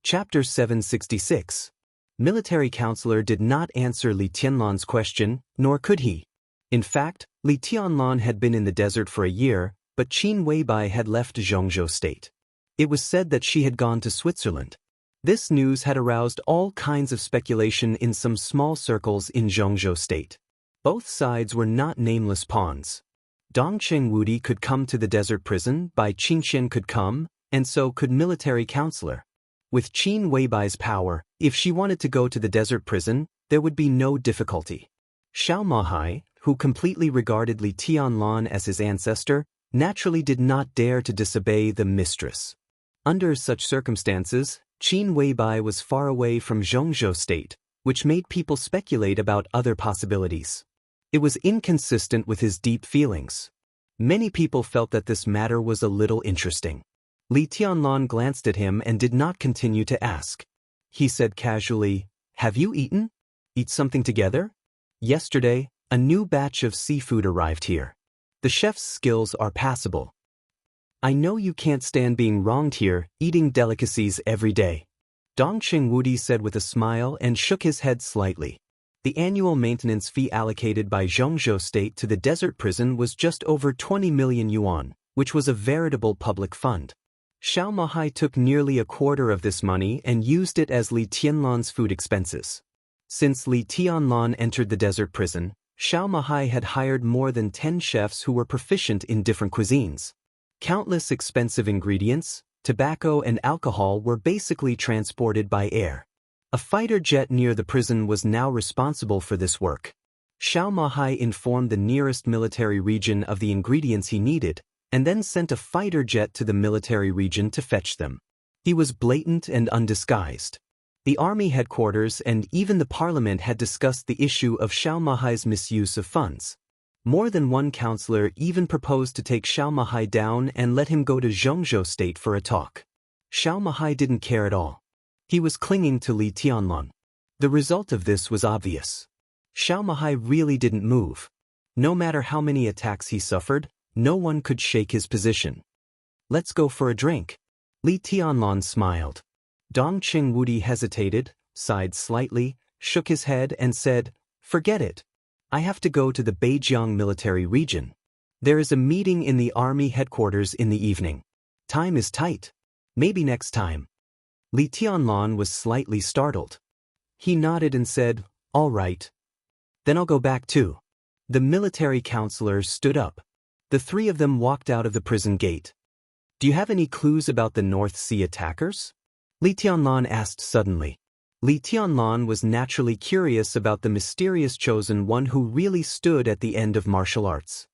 Chapter 766. Military counselor did not answer Li Tianlan's question, nor could he. In fact, Li Tianlan had been in the desert for a year, but Qin Weibai had left Zhongzhou state. It was said that she had gone to Switzerland. This news had aroused all kinds of speculation in some small circles in Zhongzhou state. Both sides were not nameless pawns. Dongcheng Wudi could come to the desert prison, Bai Qingxian could come, and so could military counselor. With Qin Weibai's power, if she wanted to go to the desert prison, there would be no difficulty. Xiao Mahai, who completely regarded Li Tianlan as his ancestor, naturally did not dare to disobey the mistress. Under such circumstances, Qin Weibai was far away from Zhongzhou state, which made people speculate about other possibilities. It was inconsistent with his deep feelings. Many people felt that this matter was a little interesting. Li Tianlan glanced at him and did not continue to ask. He said casually, "Have you eaten? Eat something together? Yesterday, a new batch of seafood arrived here. The chef's skills are passable. I know you can't stand being wronged here, eating delicacies every day." Dongcheng Wudi said with a smile and shook his head slightly. The annual maintenance fee allocated by Zhongzhou state to the desert prison was just over 20 million yuan, which was a veritable public fund. Xiao Mahai took nearly a quarter of this money and used it as Li Tianlan's food expenses. Since Li Tianlan entered the desert prison, Xiao Mahai had hired more than 10 chefs who were proficient in different cuisines. Countless expensive ingredients, tobacco and alcohol were basically transported by air. A fighter jet near the prison was now responsible for this work. Xiao Mahai informed the nearest military region of the ingredients he needed, and then sent a fighter jet to the military region to fetch them. He was blatant and undisguised. The army headquarters and even the parliament had discussed the issue of Xiao Mahai's misuse of funds. More than one counselor even proposed to take Xiao Mahai down and let him go to Zhongzhou state for a talk. Xiao Mahai didn't care at all. He was clinging to Li Tianlan. The result of this was obvious. Xiao Mahai really didn't move. No matter how many attacks he suffered, no one could shake his position. "Let's go for a drink." Li Tianlan smiled. Dongcheng Wudi hesitated, sighed slightly, shook his head and said, "Forget it. I have to go to the Beijiang military region. There is a meeting in the army headquarters in the evening. Time is tight. Maybe next time." Li Tianlan was slightly startled. He nodded and said, "All right. Then I'll go back too." The military counselors stood up. The three of them walked out of the prison gate. "Do you have any clues about the North Sea attackers?" Li Tianlan asked suddenly. Li Tianlan was naturally curious about the mysterious chosen one who really stood at the end of martial arts.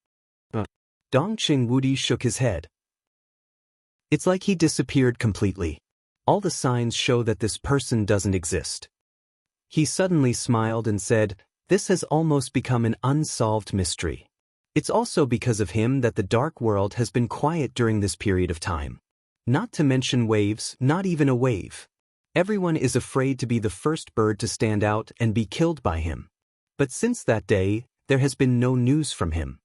Dongcheng Wudi shook his head. "It's like he disappeared completely. All the signs show that this person doesn't exist." He suddenly smiled and said, "This has almost become an unsolved mystery. It's also because of him that the dark world has been quiet during this period of time. Not to mention waves, not even a wave. Everyone is afraid to be the first bird to stand out and be killed by him. But since that day, there has been no news from him."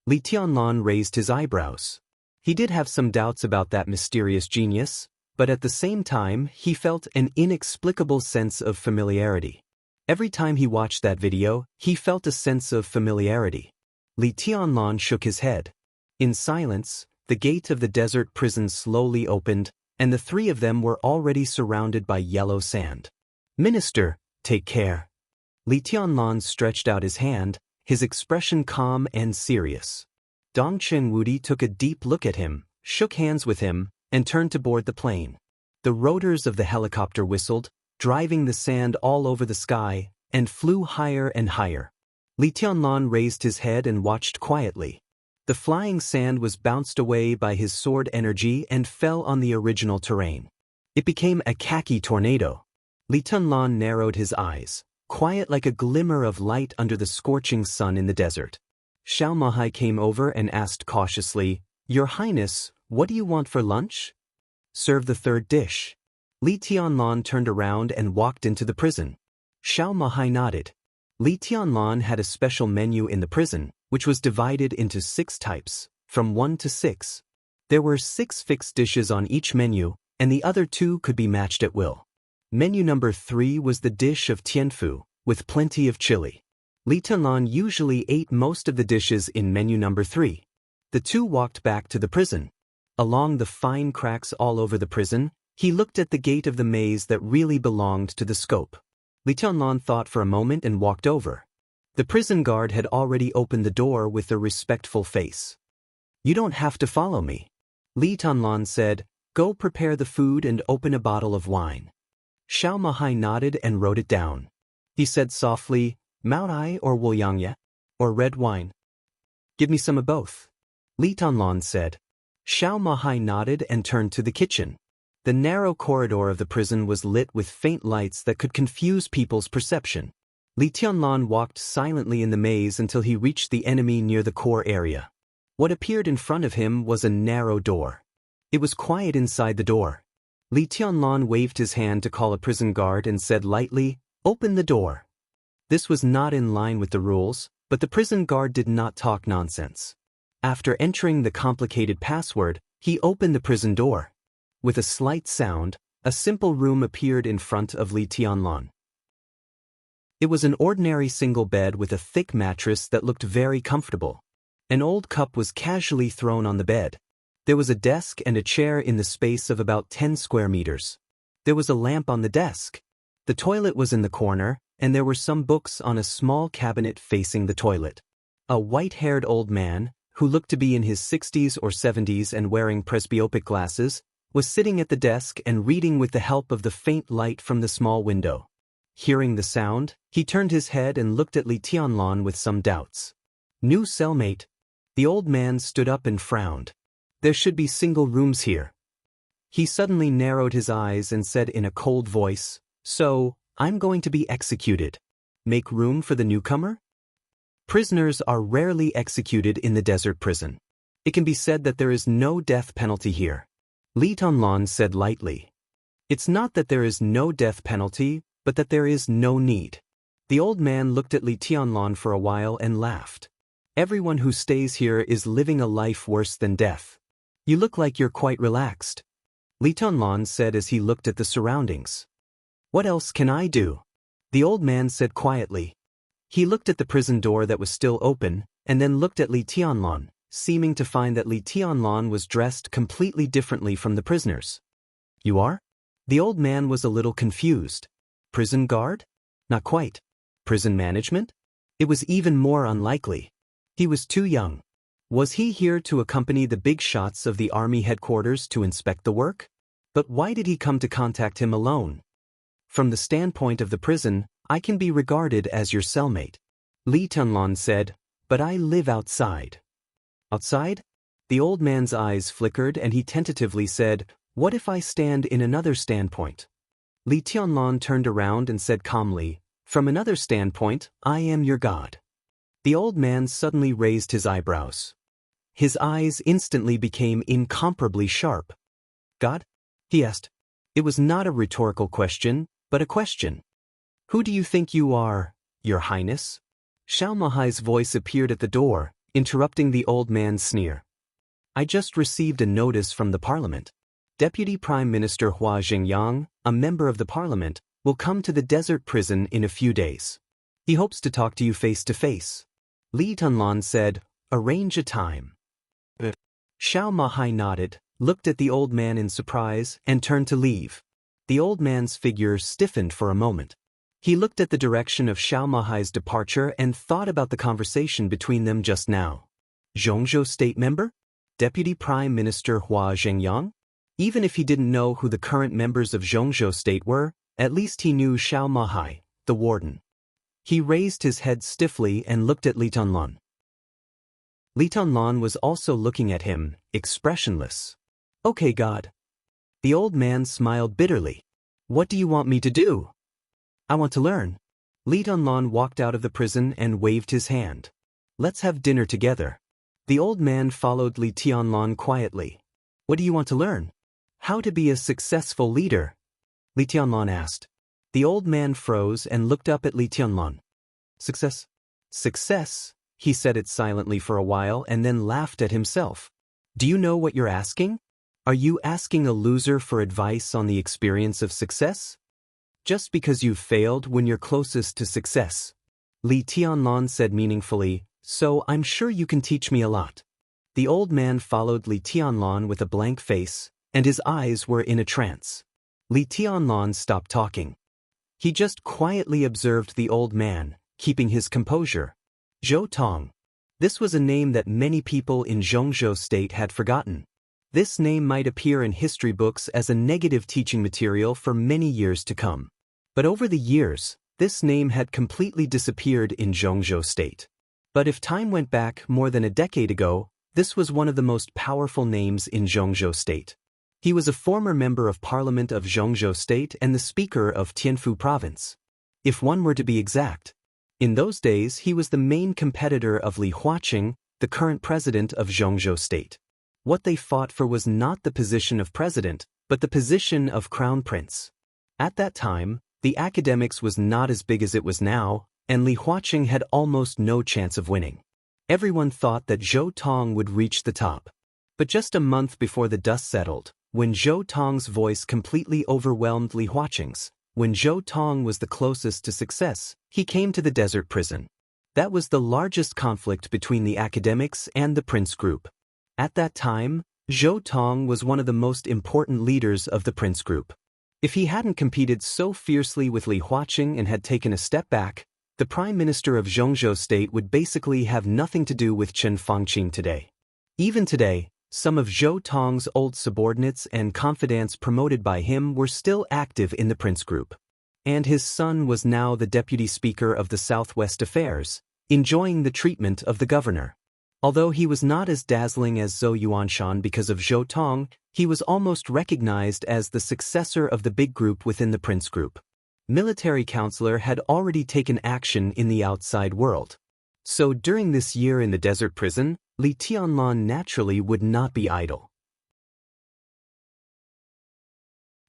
Li Tianlan raised his eyebrows. He did have some doubts about that mysterious genius, but at the same time, he felt an inexplicable sense of familiarity. Every time he watched that video, he felt a sense of familiarity. Li Tianlan shook his head. In silence, the gate of the desert prison slowly opened, and the three of them were already surrounded by yellow sand. "Minister, take care." Li Tianlan stretched out his hand, his expression calm and serious. Dongcheng Wudi took a deep look at him, shook hands with him, and turned to board the plane. The rotors of the helicopter whistled, driving the sand all over the sky, and flew higher and higher. Li Tianlan raised his head and watched quietly. The flying sand was bounced away by his sword energy and fell on the original terrain. It became a khaki tornado. Li Tianlan narrowed his eyes, quiet like a glimmer of light under the scorching sun in the desert. Xiao Mahai came over and asked cautiously, "Your Highness, what do you want for lunch?" "Serve the third dish." Li Tianlan turned around and walked into the prison. Xiao Mahai nodded. Li Tianlan had a special menu in the prison, which was divided into 6 types, from 1 to 6. There were 6 fixed dishes on each menu, and the other two could be matched at will. Menu number 3 was the dish of tianfu, with plenty of chili. Li Tianlan usually ate most of the dishes in menu number 3. The two walked back to the prison. Along the fine cracks all over the prison, he looked at the gate of the maze that really belonged to the scope. Li Tianlan thought for a moment and walked over. The prison guard had already opened the door with a respectful face. "You don't have to follow me." Li Tianlan said, "Go prepare the food and open a bottle of wine." Xiao Mahai nodded and wrote it down. He said softly, "Mao Ai or Wuliangye? Or red wine?" "Give me some of both." Li Tianlan said. Xiao Mahai nodded and turned to the kitchen. The narrow corridor of the prison was lit with faint lights that could confuse people's perception. Li Tianlan walked silently in the maze until he reached the enemy near the core area. What appeared in front of him was a narrow door. It was quiet inside the door. Li Tianlan waved his hand to call a prison guard and said lightly, "Open the door." This was not in line with the rules, but the prison guard did not talk nonsense. After entering the complicated password, he opened the prison door. With a slight sound, a simple room appeared in front of Li Tianlan. It was an ordinary single bed with a thick mattress that looked very comfortable. An old cup was casually thrown on the bed. There was a desk and a chair in the space of about 10 square meters. There was a lamp on the desk. The toilet was in the corner, and there were some books on a small cabinet facing the toilet. A white-haired old man, who looked to be in his 60s or 70s and wearing presbyopic glasses, was sitting at the desk and reading with the help of the faint light from the small window. Hearing the sound, he turned his head and looked at Li Tianlan with some doubts. "New cellmate." The old man stood up and frowned. "There should be single rooms here." He suddenly narrowed his eyes and said in a cold voice, "So, I'm going to be executed. Make room for the newcomer?" Prisoners are rarely executed in the desert prison. It can be said that there is no death penalty here. Li Tianlan said lightly. "It's not that there is no death penalty, but that there is no need." The old man looked at Li Tianlan for a while and laughed. "Everyone who stays here is living a life worse than death. You look like you're quite relaxed." Li Tianlan said as he looked at the surroundings. "What else can I do?" The old man said quietly. He looked at the prison door that was still open, and then looked at Li Tianlan, seeming to find that Li Tianlan was dressed completely differently from the prisoners. "You are?" The old man was a little confused. "Prison guard?" "Not quite." "Prison management?" It was even more unlikely. He was too young. Was he here to accompany the big shots of the army headquarters to inspect the work? But why did he come to contact him alone? "From the standpoint of the prison, I can be regarded as your cellmate." Li Tianlan said, "But I live outside." "Outside?" The old man's eyes flickered and he tentatively said, "What if I stand in another standpoint?" Li Tianlan turned around and said calmly, "From another standpoint, I am your god." The old man suddenly raised his eyebrows. His eyes instantly became incomparably sharp. "God?" he asked. It was not a rhetorical question, but a question. "Who do you think you are, Your Highness?" Xiao Mahai's voice appeared at the door, interrupting the old man's sneer. "I just received a notice from the parliament. Deputy Prime Minister Hua Jingyang, a member of the parliament, will come to the desert prison in a few days. He hopes to talk to you face to face." Li Tianlan said, "Arrange a time." Xiao Mahai nodded, looked at the old man in surprise, and turned to leave. The old man's figure stiffened for a moment. He looked at the direction of Xiao Mahai's departure and thought about the conversation between them just now. Zhongzhou State member? Deputy Prime Minister Hua Zhengyang? Even if he didn't know who the current members of Zhongzhou State were, at least he knew Xiao Mahai, the warden. He raised his head stiffly and looked at Li Tianlan. Li Tianlan was also looking at him, expressionless. "Okay, God." The old man smiled bitterly. "What do you want me to do?" "I want to learn." Li Tianlan walked out of the prison and waved his hand. "Let's have dinner together." The old man followed Li Tianlan quietly. "What do you want to learn?" "How to be a successful leader," Li Tianlan asked. The old man froze and looked up at Li Tianlan. "Success?" "Success," he said it silently for a while and then laughed at himself. "Do you know what you're asking?" Are you asking a loser for advice on the experience of success? Just because you've failed when you're closest to success. Li Tianlan said meaningfully, so I'm sure you can teach me a lot. The old man followed Li Tianlan with a blank face, and his eyes were in a trance. Li Tianlan stopped talking. He just quietly observed the old man, keeping his composure. Zhou Tong. This was a name that many people in Zhongzhou State had forgotten. This name might appear in history books as a negative teaching material for many years to come. But over the years, this name had completely disappeared in Zhongzhou State. But if time went back more than a decade ago, this was one of the most powerful names in Zhongzhou State. He was a former member of Parliament of Zhongzhou State and the Speaker of Tianfu Province. If one were to be exact. In those days he was the main competitor of Li Huaqing, the current president of Zhongzhou State. What they fought for was not the position of president, but the position of crown prince. At that time, the academics was not as big as it was now, and Li Huaqing had almost no chance of winning. Everyone thought that Zhou Tong would reach the top. But just a month before the dust settled, when Zhou Tong's voice completely overwhelmed Li Huaqing's, when Zhou Tong was the closest to success, he came to the desert prison. That was the largest conflict between the academics and the prince group. At that time, Zhou Tong was one of the most important leaders of the prince group. If he hadn't competed so fiercely with Li Huaqing and had taken a step back, the Prime Minister of Zhongzhou State would basically have nothing to do with Chen Fangqing today. Even today, some of Zhou Tong's old subordinates and confidants promoted by him were still active in the prince group. And his son was now the deputy speaker of the Southwest Affairs, enjoying the treatment of the governor. Although he was not as dazzling as Zhou Yuanshan because of Zhou Tong, he was almost recognized as the successor of the big group within the prince group. Military counselor had already taken action in the outside world. So during this year in the desert prison, Li Tianlan naturally would not be idle.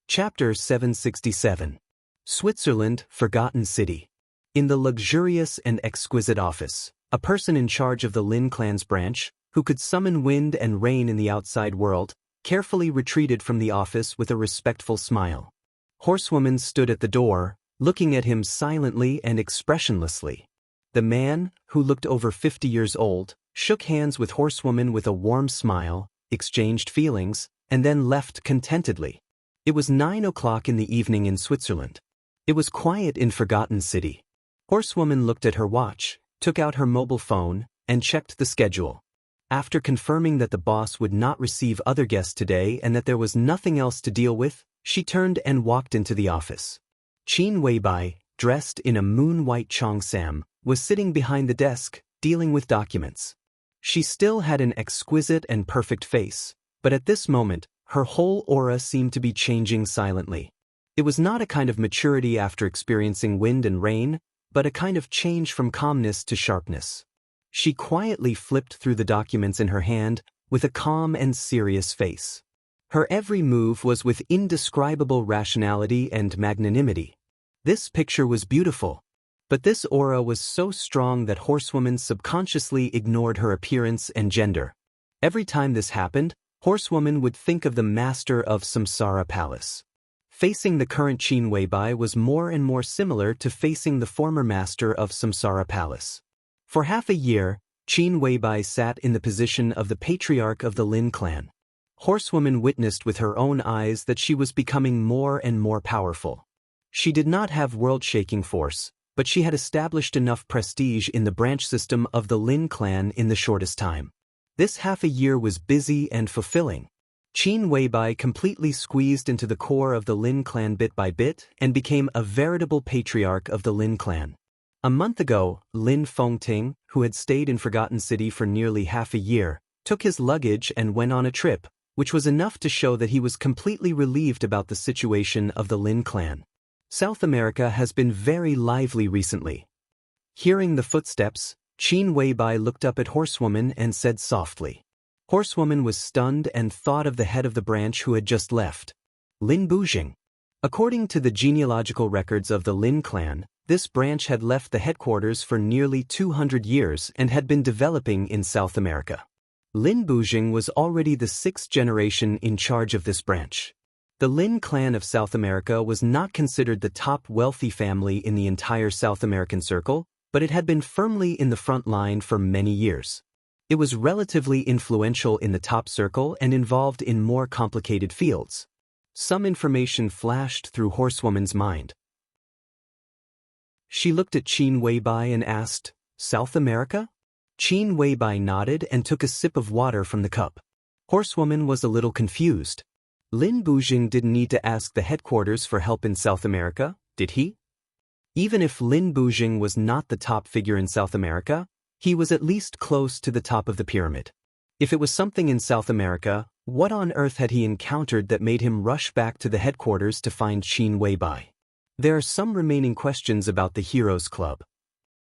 Chapter 767. Switzerland, Forgotten City. In the luxurious and exquisite office, a person in charge of the Lin clan's branch, who could summon wind and rain in the outside world, carefully retreated from the office with a respectful smile. Horsewoman stood at the door, looking at him silently and expressionlessly. The man, who looked over 50 years old, shook hands with Horsewoman with a warm smile, exchanged feelings, and then left contentedly. It was 9 o'clock in the evening in Switzerland. It was quiet in Forgotten City. Horsewoman looked at her watch, took out her mobile phone, and checked the schedule. After confirming that the boss would not receive other guests today and that there was nothing else to deal with, she turned and walked into the office. Qin Weibai, dressed in a moon-white cheongsam, was sitting behind the desk, dealing with documents. She still had an exquisite and perfect face, but at this moment, her whole aura seemed to be changing silently. It was not a kind of maturity after experiencing wind and rain, but a kind of change from calmness to sharpness. She quietly flipped through the documents in her hand with a calm and serious face. Her every move was with indescribable rationality and magnanimity. This picture was beautiful, but this aura was so strong that Horsewoman subconsciously ignored her appearance and gender. Every time this happened, Horsewoman would think of the master of Samsara Palace. Facing the current Qin Weibai was more and more similar to facing the former master of Samsara Palace. For half a year, Qin Weibai sat in the position of the patriarch of the Lin clan. Horsewoman witnessed with her own eyes that she was becoming more and more powerful. She did not have world-shaking force, but she had established enough prestige in the branch system of the Lin clan in the shortest time. This half a year was busy and fulfilling. Qin Weibai completely squeezed into the core of the Lin clan bit by bit and became a veritable patriarch of the Lin clan. A month ago, Lin Fengting, who had stayed in Forgotten City for nearly half a year, took his luggage and went on a trip, which was enough to show that he was completely relieved about the situation of the Lin clan. South America has been very lively recently. Hearing the footsteps, Qin Weibai looked up at Horsewoman and said softly. Horsewoman was stunned and thought of the head of the branch who had just left. Lin Bujing. According to the genealogical records of the Lin clan, this branch had left the headquarters for nearly 200 years and had been developing in South America. Lin Bujing was already the sixth generation in charge of this branch. The Lin clan of South America was not considered the top wealthy family in the entire South American circle, but it had been firmly in the front line for many years. It was relatively influential in the top circle and involved in more complicated fields. Some information flashed through Horsewoman's mind. She looked at Qin Weibai and asked, "South America?" Qin Weibai nodded and took a sip of water from the cup. Horsewoman was a little confused. Lin Bujing didn't need to ask the headquarters for help in South America, did he? Even if Lin Bujing was not the top figure in South America, he was at least close to the top of the pyramid. If it was something in South America, what on earth had he encountered that made him rush back to the headquarters to find Qin Weibai? There are some remaining questions about the Heroes Club.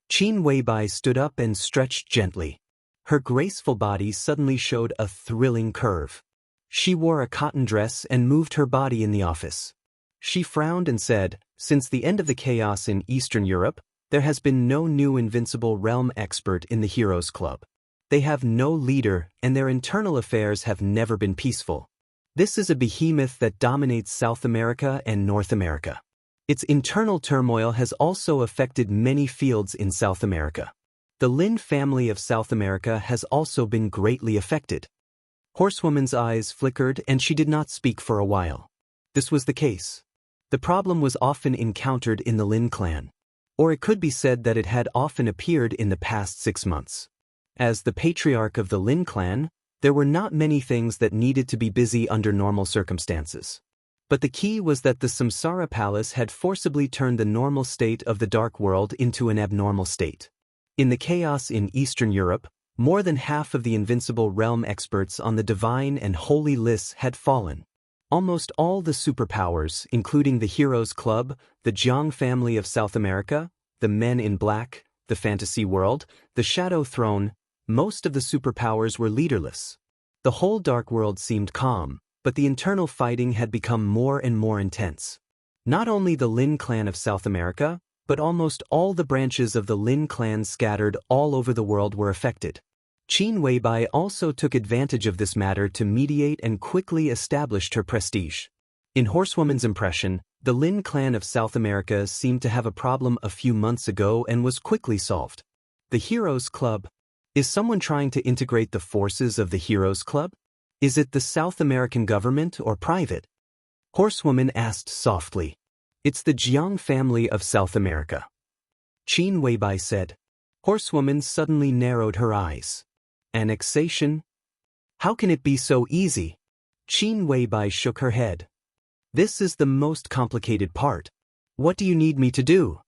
Qin Weibai stood up and stretched gently. Her graceful body suddenly showed a thrilling curve. She wore a cotton dress and moved her body in the office. She frowned and said, "Since the end of the chaos in Eastern Europe, there has been no new invincible realm expert in the Heroes Club. They have no leader and their internal affairs have never been peaceful. This is a behemoth that dominates South America and North America. Its internal turmoil has also affected many fields in South America. The Lin family of South America has also been greatly affected." Horsewoman's eyes flickered and she did not speak for a while. This was the case. The problem was often encountered in the Lin clan. Or it could be said that it had often appeared in the past 6 months. As the patriarch of the Lin clan, there were not many things that needed to be busy under normal circumstances. But the key was that the Samsara Palace had forcibly turned the normal state of the Dark World into an abnormal state. In the chaos in Eastern Europe, more than half of the invincible realm experts on the divine and holy lists had fallen. Almost all the superpowers, including the Heroes Club, the Jiang family of South America, the Men in Black, the Fantasy World, the Shadow Throne, most of the superpowers were leaderless. The whole Dark World seemed calm, but the internal fighting had become more and more intense. Not only the Lin clan of South America, but almost all the branches of the Lin clan scattered all over the world were affected. Qin Weibai also took advantage of this matter to mediate and quickly established her prestige. In Horsewoman's impression, the Lin clan of South America seemed to have a problem a few months ago and was quickly solved. The Heroes Club. Is someone trying to integrate the forces of the Heroes Club? Is it the South American government or private? Horsewoman asked softly. It's the Jiang family of South America. Qin Weibai said. Horsewoman suddenly narrowed her eyes. Annexation? How can it be so easy? Qin Weibai shook her head. This is the most complicated part. What do you need me to do?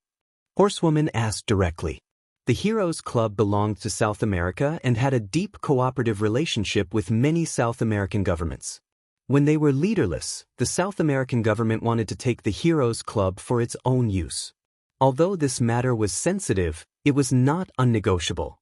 Horsewoman asked directly. The Heroes Club belonged to South America and had a deep cooperative relationship with many South American governments. When they were leaderless, the South American government wanted to take the Heroes Club for its own use. Although this matter was sensitive, it was not unnegotiable.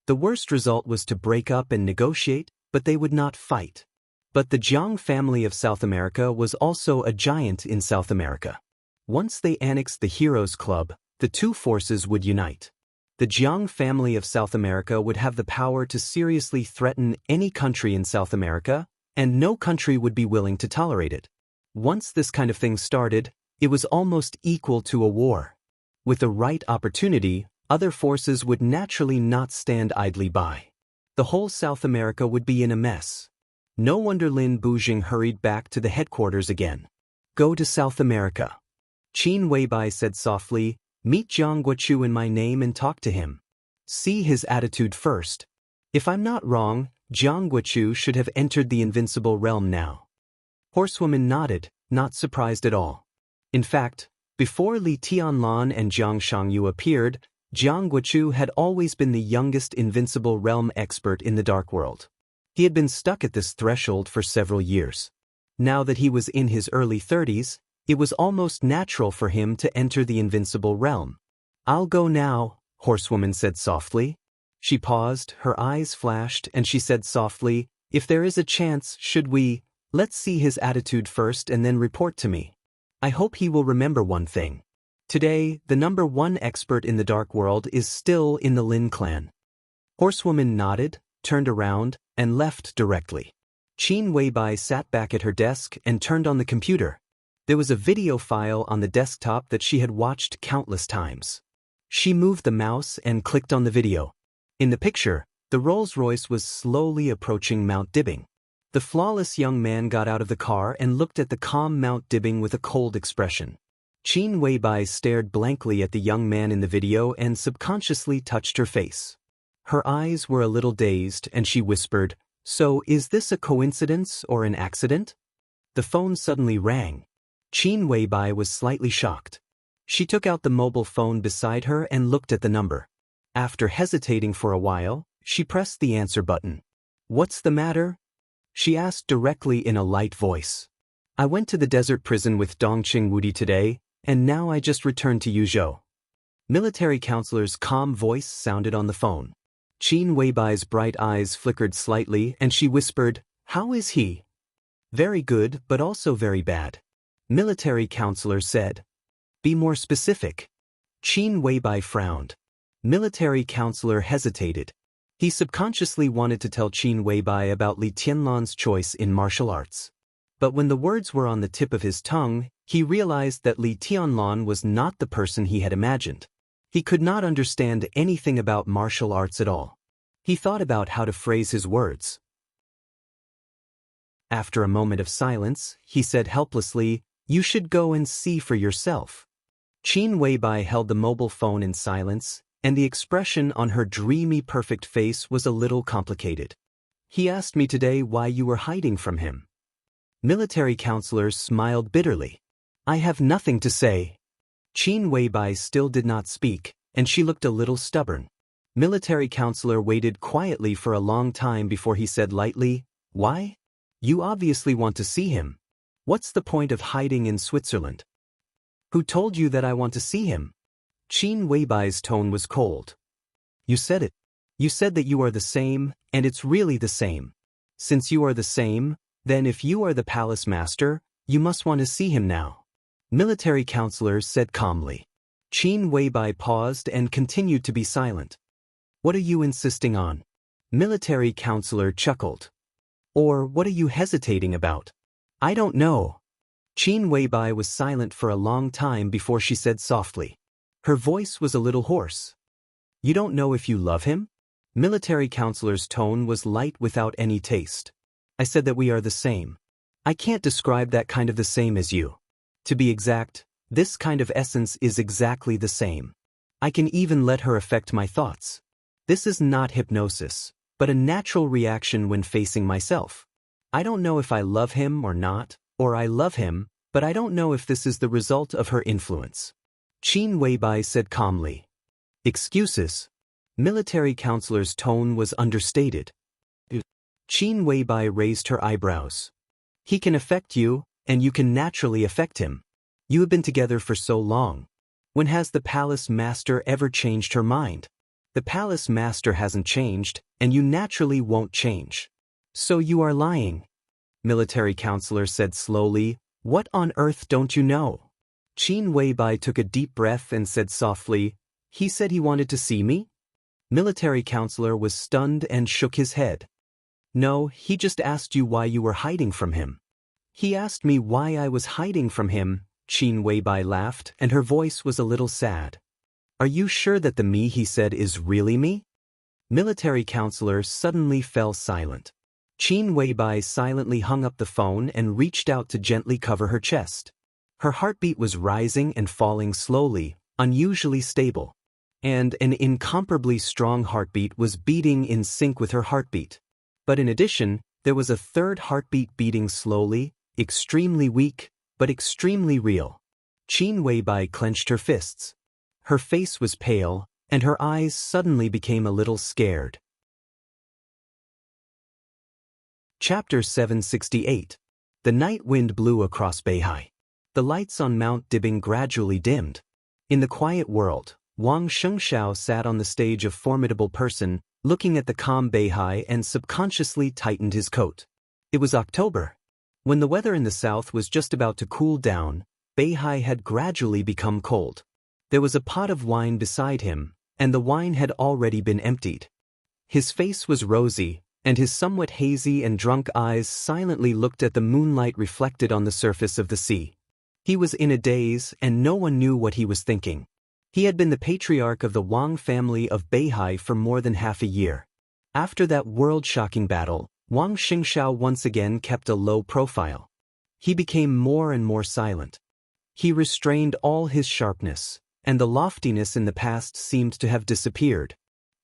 The worst result was to break up and negotiate, but they would not fight. But the Jiang family of South America was also a giant in South America. Once they annexed the Heroes Club, the two forces would unite. The Jiang family of South America would have the power to seriously threaten any country in South America, and no country would be willing to tolerate it. Once this kind of thing started, it was almost equal to a war. With the right opportunity, other forces would naturally not stand idly by. The whole South America would be in a mess. No wonder Lin Bujing hurried back to the headquarters again. Go to South America. Qin Weibai said softly, meet Jiang Guochu in my name and talk to him. See his attitude first. If I'm not wrong, Jiang Guochu should have entered the invincible realm now. Horsewoman nodded, not surprised at all. In fact, before Li Tianlan and Jiang Shangyu appeared, Jiang Guochu had always been the youngest invincible realm expert in the Dark World. He had been stuck at this threshold for several years. Now that he was in his early 30s, it was almost natural for him to enter the invincible realm. I'll go now, Horsewoman said softly. She paused, her eyes flashed, and she said softly, if there is a chance, let's see his attitude first and then report to me. I hope he will remember one thing. Today, the #1 expert in the Dark World is still in the Lin clan. Horsewoman nodded, turned around, and left directly. Qin Weibai sat back at her desk and turned on the computer. There was a video file on the desktop that she had watched countless times. She moved the mouse and clicked on the video. In the picture, the Rolls-Royce was slowly approaching Mount Dibbing. The flawless young man got out of the car and looked at the calm Mount Dibbing with a cold expression. Qin Weibai stared blankly at the young man in the video and subconsciously touched her face. Her eyes were a little dazed and she whispered, "So, is this a coincidence or an accident?" The phone suddenly rang. Qin Weibai was slightly shocked. She took out the mobile phone beside her and looked at the number. After hesitating for a while, she pressed the answer button. "What's the matter?" she asked directly in a light voice. "I went to the desert prison with Dongqing Wudi today, and now I just returned to Yuzhou." Military counselor's calm voice sounded on the phone. Qin Weibai's bright eyes flickered slightly and she whispered, "How is he?" "Very good, but also very bad," military counselor said. "Be more specific." Qin Weibai frowned. Military counselor hesitated. He subconsciously wanted to tell Qin Weibai about Li Tianlan's choice in martial arts. But when the words were on the tip of his tongue, he realized that Li Tianlan was not the person he had imagined. He could not understand anything about martial arts at all. He thought about how to phrase his words. After a moment of silence, he said helplessly, "You should go and see for yourself." Qin Weibai held the mobile phone in silence, and the expression on her dreamy perfect face was a little complicated. "He asked me today why you were hiding from him." Military counselor smiled bitterly. "I have nothing to say." Qin Weibai still did not speak, and she looked a little stubborn. Military counselor waited quietly for a long time before he said lightly, "Why? You obviously want to see him. What's the point of hiding in Switzerland?" "Who told you that I want to see him?" Qin Weibai's tone was cold. "You said it. You said that you are the same, and it's really the same. Since you are the same, then if you are the palace master, you must want to see him now." Military counselor said calmly. Qin Weibai paused and continued to be silent. "What are you insisting on?" Military counselor chuckled. "Or what are you hesitating about?" "I don't know." Qin Weibai was silent for a long time before she said softly. Her voice was a little hoarse. "You don't know if you love him?" Military counselor's tone was light without any taste. "I said that we are the same. I can't describe that kind of the same as you. To be exact, this kind of essence is exactly the same. I can even let her affect my thoughts. This is not hypnosis, but a natural reaction when facing myself. I don't know if I love him or not, or I love him, but I don't know if this is the result of her influence." Qin Weibai said calmly. "Excuses." Military counselor's tone was understated. Qin Weibai raised her eyebrows. "He can affect you, and you can naturally affect him. You have been together for so long. When has the palace master ever changed her mind? The palace master hasn't changed, and you naturally won't change. So you are lying." Military counselor said slowly, "What on earth don't you know?" Qin Weibai took a deep breath and said softly, "He said he wanted to see me?" Military counselor was stunned and shook his head. "No, he just asked you why you were hiding from him." "He asked me why I was hiding from him," Qin Weibai laughed, and her voice was a little sad. "Are you sure that the me he said is really me?" Military counselor suddenly fell silent. Qin Weibai silently hung up the phone and reached out to gently cover her chest. Her heartbeat was rising and falling slowly, unusually stable. And an incomparably strong heartbeat was beating in sync with her heartbeat. But in addition, there was a third heartbeat beating slowly, extremely weak, but extremely real. Qin Weibai clenched her fists. Her face was pale, and her eyes suddenly became a little scared. Chapter 768. The night wind blew across Beihai. The lights on Mount Dibbing gradually dimmed. In the quiet world, Wang Shengshao sat on the stage a formidable person, looking at the calm Beihai and subconsciously tightened his coat. It was October. When the weather in the south was just about to cool down, Beihai had gradually become cold. There was a pot of wine beside him, and the wine had already been emptied. His face was rosy, and his somewhat hazy and drunk eyes silently looked at the moonlight reflected on the surface of the sea. He was in a daze, and no one knew what he was thinking. He had been the patriarch of the Wang family of Beihai for more than half a year. After that world-shocking battle, Wang Xingxiao once again kept a low profile. He became more and more silent. He restrained all his sharpness, and the loftiness in the past seemed to have disappeared.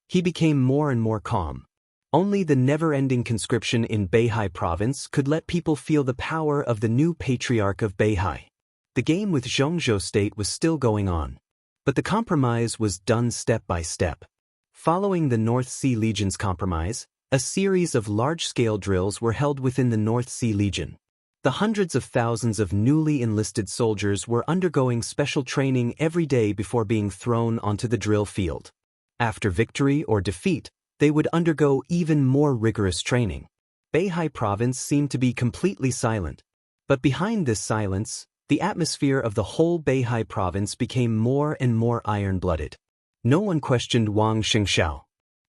He became more and more calm. Only the never-ending conscription in Beihai province could let people feel the power of the new patriarch of Beihai. The game with Zhongzhou state was still going on, but the compromise was done step by step. Following the North Sea Legion's compromise, a series of large-scale drills were held within the North Sea Legion. The hundreds of thousands of newly enlisted soldiers were undergoing special training every day before being thrown onto the drill field. After victory or defeat, they would undergo even more rigorous training. Beihai province seemed to be completely silent. But behind this silence, the atmosphere of the whole Beihai province became more and more iron-blooded. No one questioned Wang Xingxiao.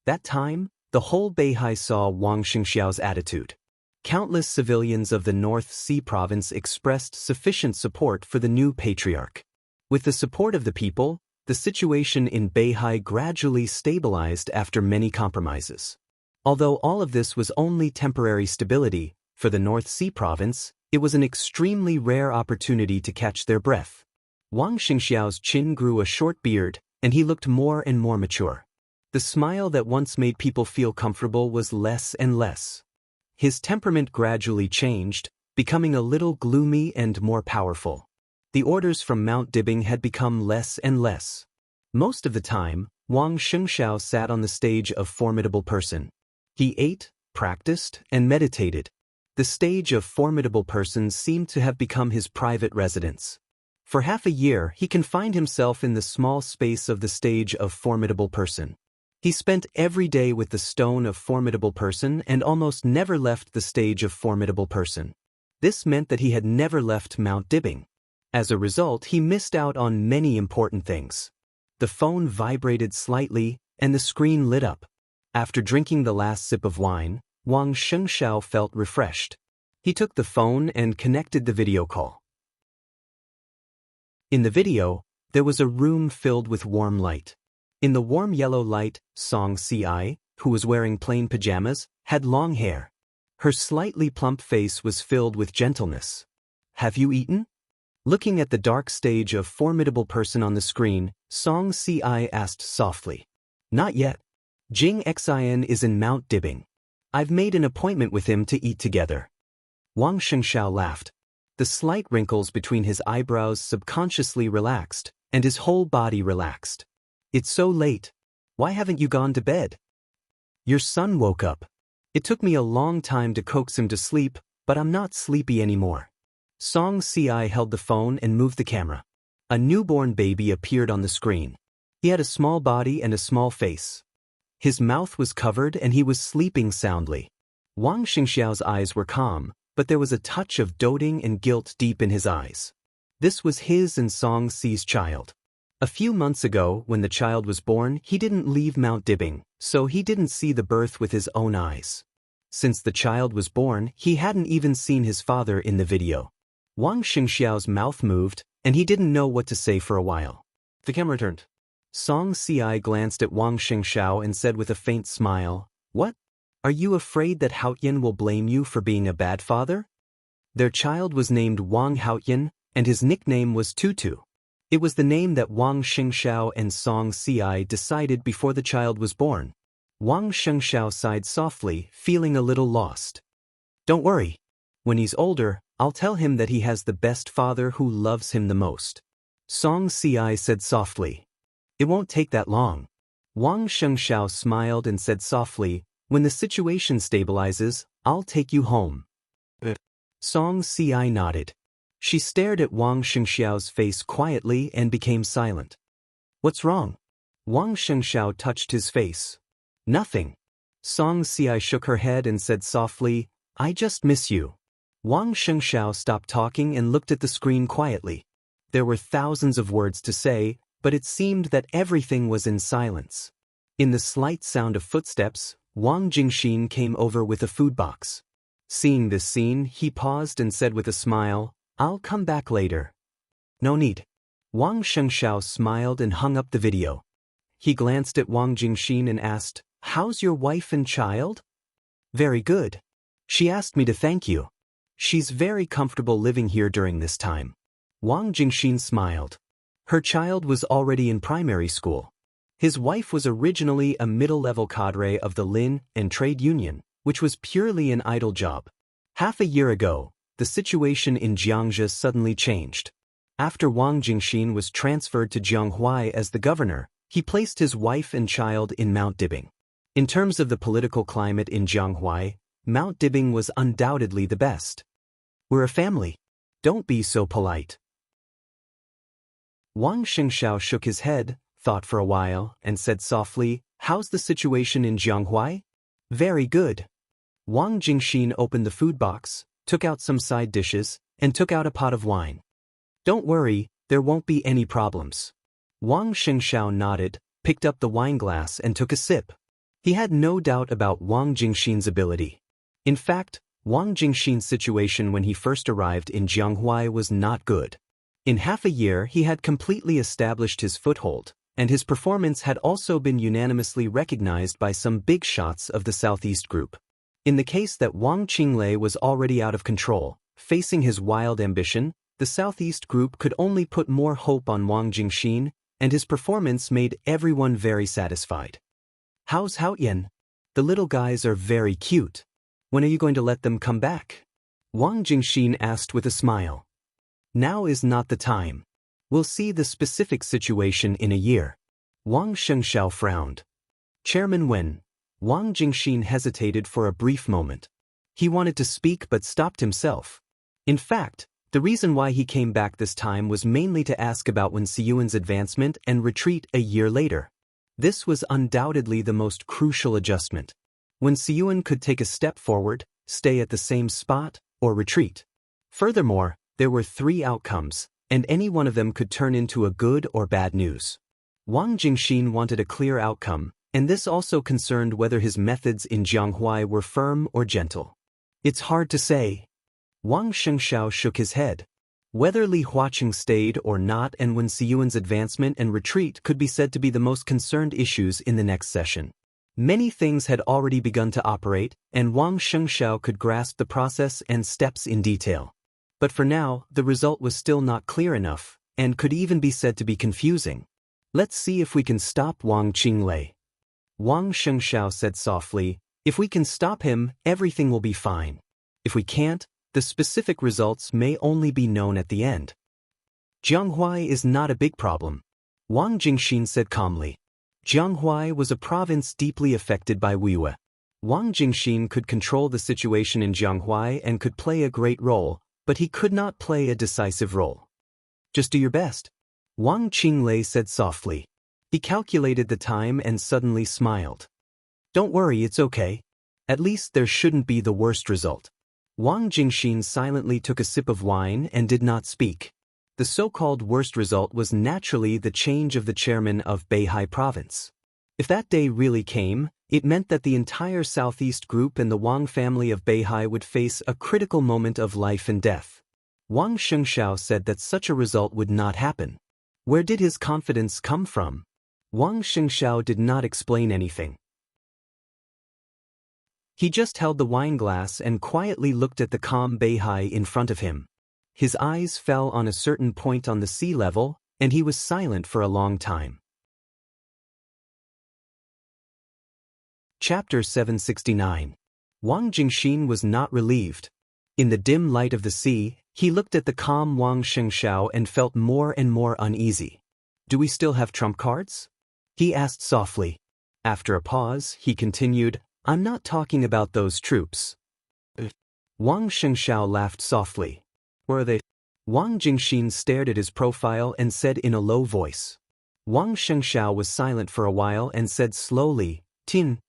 That time, the whole Beihai saw Wang Xingxiao's attitude. Countless civilians of the North Sea province expressed sufficient support for the new patriarch. With the support of the people, the situation in Beihai gradually stabilized after many compromises. Although all of this was only temporary stability, for the North Sea province, it was an extremely rare opportunity to catch their breath. Wang Xingxiao's chin grew a short beard, and he looked more and more mature. The smile that once made people feel comfortable was less and less. His temperament gradually changed, becoming a little gloomy and more powerful. The orders from Mount Dibing had become less and less. Most of the time, Wang Xingxiao sat on the stage of formidable person. He ate, practiced, and meditated. The stage of formidable person seemed to have become his private residence. For half a year, he confined himself in the small space of the stage of formidable person. He spent every day with the stone of formidable person and almost never left the stage of formidable person. This meant that he had never left Mount Dibing. As a result, he missed out on many important things. The phone vibrated slightly, and the screen lit up. After drinking the last sip of wine, Wang Xingxiao felt refreshed. He took the phone and connected the video call. In the video, there was a room filled with warm light. In the warm yellow light, Song Ci, who was wearing plain pajamas, had long hair. Her slightly plump face was filled with gentleness. "Have you eaten?" Looking at the dark stage of formidable person on the screen, Song Ci asked softly. "Not yet. Jing Xin is in Mount Dibing. I've made an appointment with him to eat together." Wang Xingxiao laughed. The slight wrinkles between his eyebrows subconsciously relaxed, and his whole body relaxed. "It's so late. Why haven't you gone to bed?" "Your son woke up. It took me a long time to coax him to sleep, but I'm not sleepy anymore." Song Ci held the phone and moved the camera. A newborn baby appeared on the screen. He had a small body and a small face. His mouth was covered and he was sleeping soundly. Wang Xingxiao's eyes were calm, but there was a touch of doting and guilt deep in his eyes. This was his and Song Ci's child. A few months ago, when the child was born, he didn't leave Mount Dibing, so he didn't see the birth with his own eyes. Since the child was born, he hadn't even seen his father in the video. Wang Xingxiao's mouth moved, and he didn't know what to say for a while. The camera turned. Song Ci glanced at Wang Xingxiao and said with a faint smile, "What? Are you afraid that Haoyan will blame you for being a bad father?" Their child was named Wang Haoyan, and his nickname was Tutu. It was the name that Wang Xingxiao and Song Ci decided before the child was born. Wang Xingxiao sighed softly, feeling a little lost. "Don't worry. When he's older, I'll tell him that he has the best father who loves him the most." Song Ci said softly. "It won't take that long." Wang Xingxiao smiled and said softly, "When the situation stabilizes, I'll take you home." Song Ci nodded. She stared at Wang Xingxiao's face quietly and became silent. "What's wrong?" Wang Xingxiao touched his face. "Nothing." Song Ci shook her head and said softly, "I just miss you." Wang Xingxiao stopped talking and looked at the screen quietly. There were thousands of words to say, but it seemed that everything was in silence. In the slight sound of footsteps, Wang Jingxin came over with a food box. Seeing this scene, he paused and said with a smile, "I'll come back later." "No need." Wang Shengxiao smiled and hung up the video. He glanced at Wang Jingxin and asked, "How's your wife and child?" "Very good. She asked me to thank you. She's very comfortable living here during this time." Wang Jingxin smiled. Her child was already in primary school. His wife was originally a middle-level cadre of the Lin and Trade Union, which was purely an idle job. Half a year ago, the situation in Jiangzhou suddenly changed. After Wang Jingxin was transferred to Jianghuai as the governor, he placed his wife and child in Mount Dibing. In terms of the political climate in Jianghuai, Mount Dibing was undoubtedly the best. "We're a family. Don't be so polite." Wang Shengxiao shook his head, thought for a while, and said softly, "How's the situation in Jianghuai?" "Very good." Wang Jingxin opened the food box, took out some side dishes, and took out a pot of wine. "Don't worry, there won't be any problems." Wang Shengxiao nodded, picked up the wine glass and took a sip. He had no doubt about Wang Jingxin's ability. In fact, Wang Jingxin's situation when he first arrived in Jianghuai was not good. In half a year he had completely established his foothold, and his performance had also been unanimously recognized by some big shots of the Southeast Group. In the case that Wang Qinglei was already out of control, facing his wild ambition, the Southeast Group could only put more hope on Wang Jingxin, and his performance made everyone very satisfied. "How's Haoyan? The little guys are very cute. When are you going to let them come back?" Wang Jingxin asked with a smile. "Now is not the time. We'll see the specific situation in a year." Wang Shengxiao frowned. "Chairman Wen." Wang Jingxin hesitated for a brief moment. He wanted to speak but stopped himself. In fact, the reason why he came back this time was mainly to ask about Wen Siyuan's advancement and retreat a year later. This was undoubtedly the most crucial adjustment. Wen Siyuan could take a step forward, stay at the same spot, or retreat. Furthermore, there were 3 outcomes, and any one of them could turn into a good or bad news. Wang Jingxin wanted a clear outcome, and this also concerned whether his methods in Jianghuai were firm or gentle. "It's hard to say." Wang Shengxiao shook his head. Whether Li Huaqing stayed or not and Wen Siyuan's advancement and retreat could be said to be the most concerned issues in the next session. Many things had already begun to operate, and Wang Shengxiao could grasp the process and steps in detail. But for now, the result was still not clear enough, and could even be said to be confusing. "Let's see if we can stop Wang Qinglei." Wang Shengxiao said softly, "If we can stop him, everything will be fine. If we can't, the specific results may only be known at the end." "Jianghuai is not a big problem," Wang Jingxin said calmly. Jianghuai was a province deeply affected by Weiwa. Wang Jingxin could control the situation in Jianghuai and could play a great role, but he could not play a decisive role. "Just do your best," Wang Qinglei said softly. He calculated the time and suddenly smiled. "Don't worry, it's okay. At least there shouldn't be the worst result." Wang Jingxin silently took a sip of wine and did not speak. The so-called worst result was naturally the change of the chairman of Beihai province. If that day really came, it meant that the entire Southeast Group and the Wang family of Beihai would face a critical moment of life and death. Wang Shengxiao said that such a result would not happen. Where did his confidence come from? Wang Shengxiao did not explain anything. He just held the wine glass and quietly looked at the calm Beihai in front of him. His eyes fell on a certain point on the sea level, and he was silent for a long time. Chapter 769. Wang Jingxin was not relieved. In the dim light of the sea, he looked at the calm Wang Shengxiao and felt more and more uneasy. "Do we still have trump cards?" he asked softly. After a pause, he continued, "I'm not talking about those troops." Wang Shengxiao laughed softly. "Where are they?" Wang Jingxin stared at his profile and said in a low voice. Wang Shengxiao was silent for a while and said slowly, "Tin."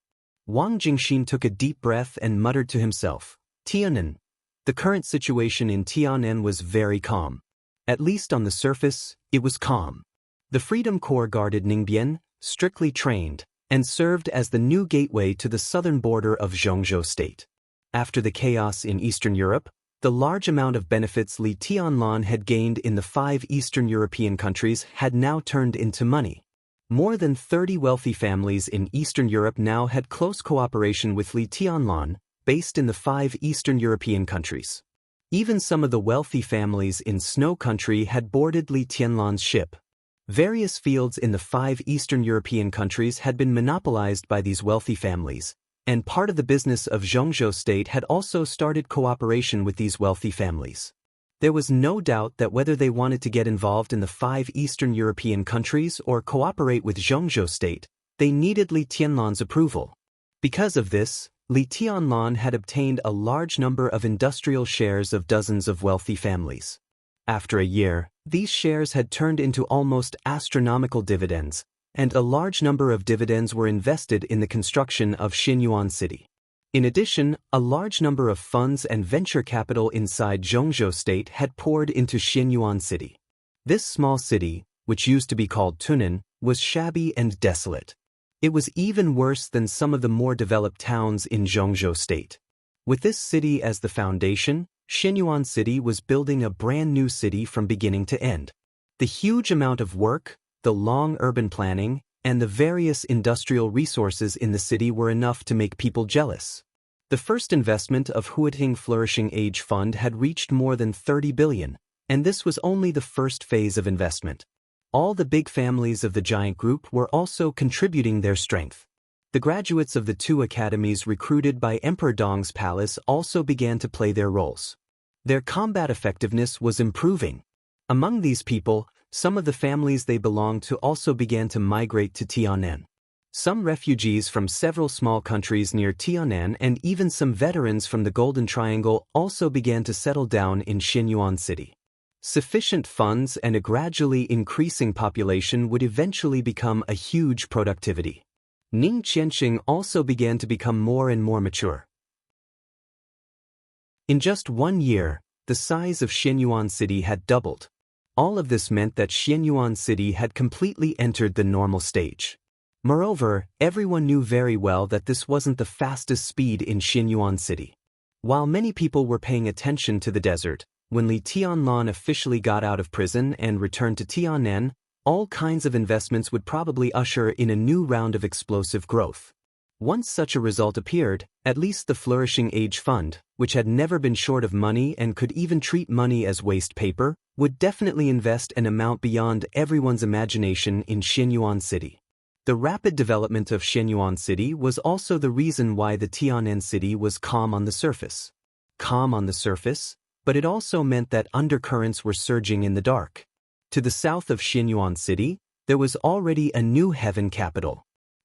Wang Jingxin took a deep breath and muttered to himself, "Tianan." The current situation in Tianan was very calm. At least on the surface, it was calm. The Freedom Corps guarded Ningbian, strictly trained, and served as the new gateway to the southern border of Zhengzhou state. After the chaos in Eastern Europe, the large amount of benefits Li Tianlan had gained in the 5 Eastern European countries had now turned into money. More than 30 wealthy families in Eastern Europe now had close cooperation with Li Tianlan, based in the 5 Eastern European countries. Even some of the wealthy families in Snow Country had boarded Li Tianlan's ship. Various fields in the 5 Eastern European countries had been monopolized by these wealthy families, and part of the business of Zhengzhou state had also started cooperation with these wealthy families. There was no doubt that whether they wanted to get involved in the 5 Eastern European countries or cooperate with Zhengzhou state, they needed Li Tianlan's approval. Because of this, Li Tianlan had obtained a large number of industrial shares of dozens of wealthy families. After a year, these shares had turned into almost astronomical dividends, and a large number of dividends were invested in the construction of Xinyuan City. In addition, a large number of funds and venture capital inside Zhengzhou state had poured into Xinyuan City. This small city, which used to be called Tunan, was shabby and desolate. It was even worse than some of the more developed towns in Zhengzhou state. With this city as the foundation, Xinyuan City was building a brand new city from beginning to end. The huge amount of work, the long urban planning, and the various industrial resources in the city were enough to make people jealous. The first investment of Huating Flourishing Age Fund had reached more than 30 billion, and this was only the first phase of investment. All the big families of the giant group were also contributing their strength. The graduates of the 2 academies recruited by Emperor Dong's palace also began to play their roles. Their combat effectiveness was improving. Among these people, some of the families they belonged to also began to migrate to Tianan. Some refugees from several small countries near Tianan and even some veterans from the Golden Triangle also began to settle down in Xinyuan City. Sufficient funds and a gradually increasing population would eventually become a huge productivity. Ning Qianxing also began to become more and more mature. In just 1 year, the size of Xinyuan City had doubled. All of this meant that Xinyuan City had completely entered the normal stage. Moreover, everyone knew very well that this wasn't the fastest speed in Xinyuan City. While many people were paying attention to the desert, when Li Tianlan officially got out of prison and returned to Tianan, all kinds of investments would probably usher in a new round of explosive growth. Once such a result appeared, at least the Flourishing Age Fund, which had never been short of money and could even treat money as waste paper, would definitely invest an amount beyond everyone's imagination in Xinyuan City. The rapid development of Xinyuan City was also the reason why the Tianan city was calm on the surface. Calm on the surface, but it also meant that undercurrents were surging in the dark. To the south of Xinyuan City, there was already a new heaven capital.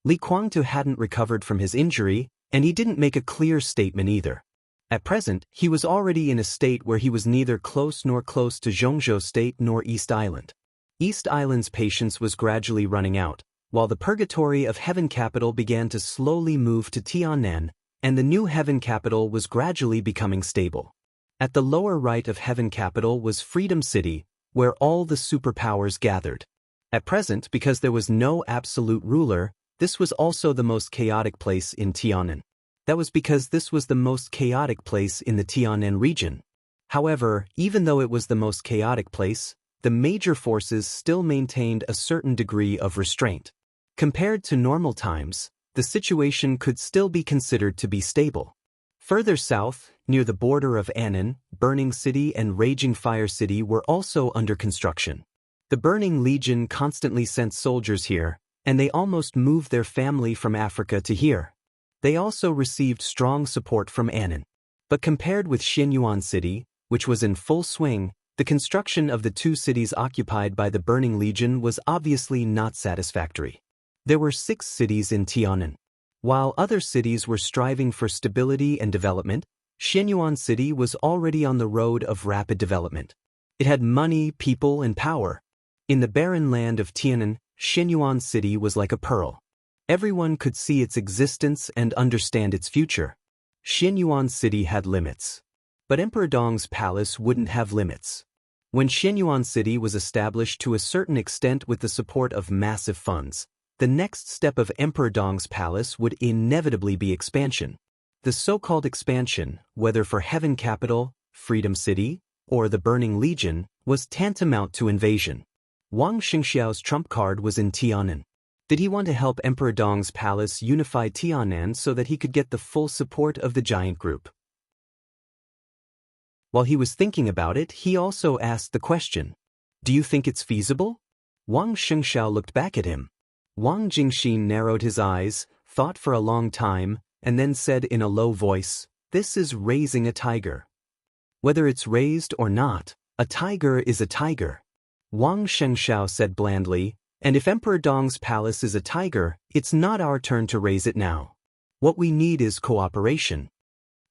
Li Kuangtu hadn't recovered from his injury, and he didn't make a clear statement either. At present, he was already in a state where he was neither close to Zhengzhou State nor East Island. East Island's patience was gradually running out, while the purgatory of Heaven Capital began to slowly move to Tianan, and the new Heaven Capital was gradually becoming stable. At the lower right of Heaven Capital was Freedom City, where all the superpowers gathered. At present, because there was no absolute ruler, this was also the most chaotic place in Tianan. That was because this was the most chaotic place in the Tianan region. However, even though it was the most chaotic place, the major forces still maintained a certain degree of restraint. Compared to normal times, the situation could still be considered to be stable. Further south, near the border of Annan, Burning City and Raging Fire City were also under construction. The Burning Legion constantly sent soldiers here, and they almost moved their family from Africa to here. They also received strong support from Annan. But compared with Xinyuan City, which was in full swing, the construction of the 2 cities occupied by the Burning Legion was obviously not satisfactory. There were 6 cities in Tianan. While other cities were striving for stability and development, Xinyuan City was already on the road of rapid development. It had money, people, and power. In the barren land of Tianan, Xinyuan City was like a pearl. Everyone could see its existence and understand its future. Xinyuan City had limits. But Emperor Dong's palace wouldn't have limits. When Xinyuan City was established to a certain extent with the support of massive funds, the next step of Emperor Dong's palace would inevitably be expansion. The so-called expansion, whether for Heaven Capital, Freedom City, or the Burning Legion, was tantamount to invasion. Wang Xingxiao's trump card was in Tianan. Did he want to help Emperor Dong's palace unify Tianan so that he could get the full support of the giant group? While he was thinking about it, he also asked the question, "Do you think it's feasible?" Wang Xingxiao looked back at him. Wang Jingxin narrowed his eyes, thought for a long time, and then said in a low voice, "This is raising a tiger. Whether it's raised or not, a tiger is a tiger." Wang Shengxiao said blandly, "And if Emperor Dong's palace is a tiger, it's not our turn to raise it now. What we need is cooperation."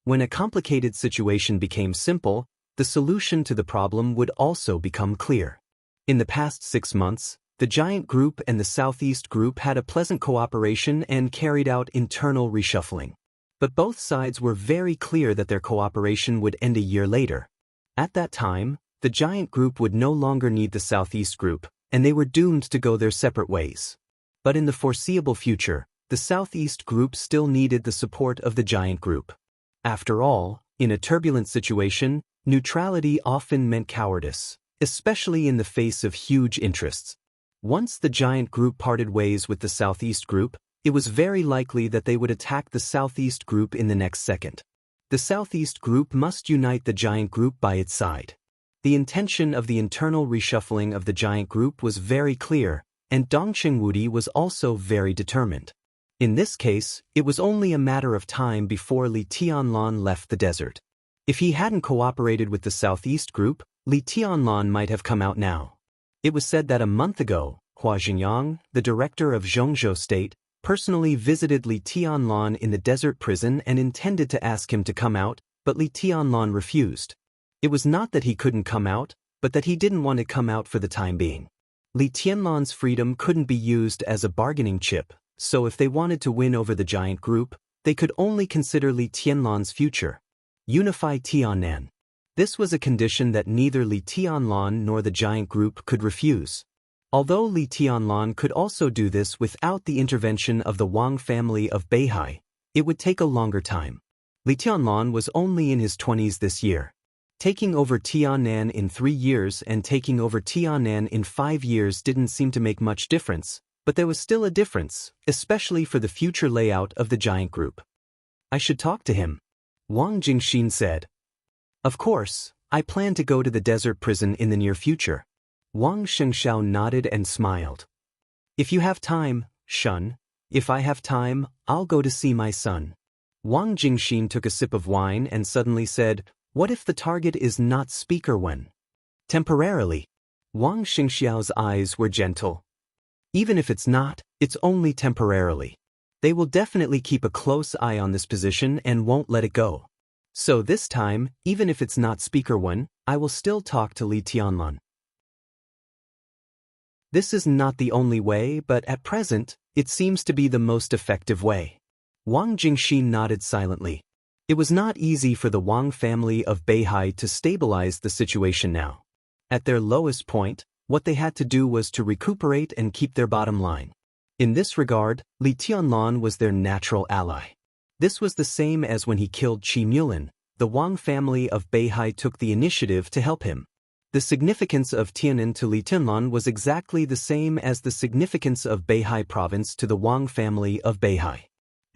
When a complicated situation became simple, the solution to the problem would also become clear. In the past 6 months, the Giant Group and the Southeast Group had a pleasant cooperation and carried out internal reshuffling. But both sides were very clear that their cooperation would end a year later. At that time, the Giant Group would no longer need the Southeast Group, and they were doomed to go their separate ways. But in the foreseeable future, the Southeast Group still needed the support of the Giant Group. After all, in a turbulent situation, neutrality often meant cowardice, especially in the face of huge interests. Once the Giant Group parted ways with the Southeast Group, it was very likely that they would attack the Southeast Group in the next second. The Southeast Group must unite the Giant Group by its side. The intention of the internal reshuffling of the Giant Group was very clear, and Dong Qingwudi was also very determined. In this case, it was only a matter of time before Li Tianlan left the desert. If he hadn't cooperated with the Southeast Group, Li Tianlan might have come out now. It was said that a month ago, Hua Xingyang, the director of Zhongzhou State, personally visited Li Tianlan in the desert prison and intended to ask him to come out, but Li Tianlan refused. It was not that he couldn't come out, but that he didn't want to come out for the time being. Li Tianlan's freedom couldn't be used as a bargaining chip, so if they wanted to win over the Giant Group, they could only consider Li Tianlan's future. Unify Tianan. This was a condition that neither Li Tianlan nor the Giant Group could refuse. Although Li Tianlan could also do this without the intervention of the Wang family of Beihai, it would take a longer time. Li Tianlan was only in his 20s this year. Taking over Tianan in 3 years and taking over Tianan in 5 years didn't seem to make much difference, but there was still a difference, especially for the future layout of the Giant Group. "I should talk to him," Wang Jingxin said. "Of course, I plan to go to the desert prison in the near future." Wang Shengxiao nodded and smiled. "If you have time, Shun. If I have time, I'll go to see my son." Wang Jingxin took a sip of wine and suddenly said, "What if the target is not Speaker Wen?" "Temporarily." Wang Xingxiao's eyes were gentle. "Even if it's not, it's only temporarily. They will definitely keep a close eye on this position and won't let it go. So this time, even if it's not Speaker Wen, I will still talk to Li Tianlan. This is not the only way, but at present, it seems to be the most effective way." Wang Jingxin nodded silently. It was not easy for the Wang family of Beihai to stabilize the situation now. At their lowest point, what they had to do was to recuperate and keep their bottom line. In this regard, Li Tianlan was their natural ally. This was the same as when he killed Qi Mulin. The Wang family of Beihai took the initiative to help him. The significance of Tianan to Li Tianlan was exactly the same as the significance of Beihai province to the Wang family of Beihai.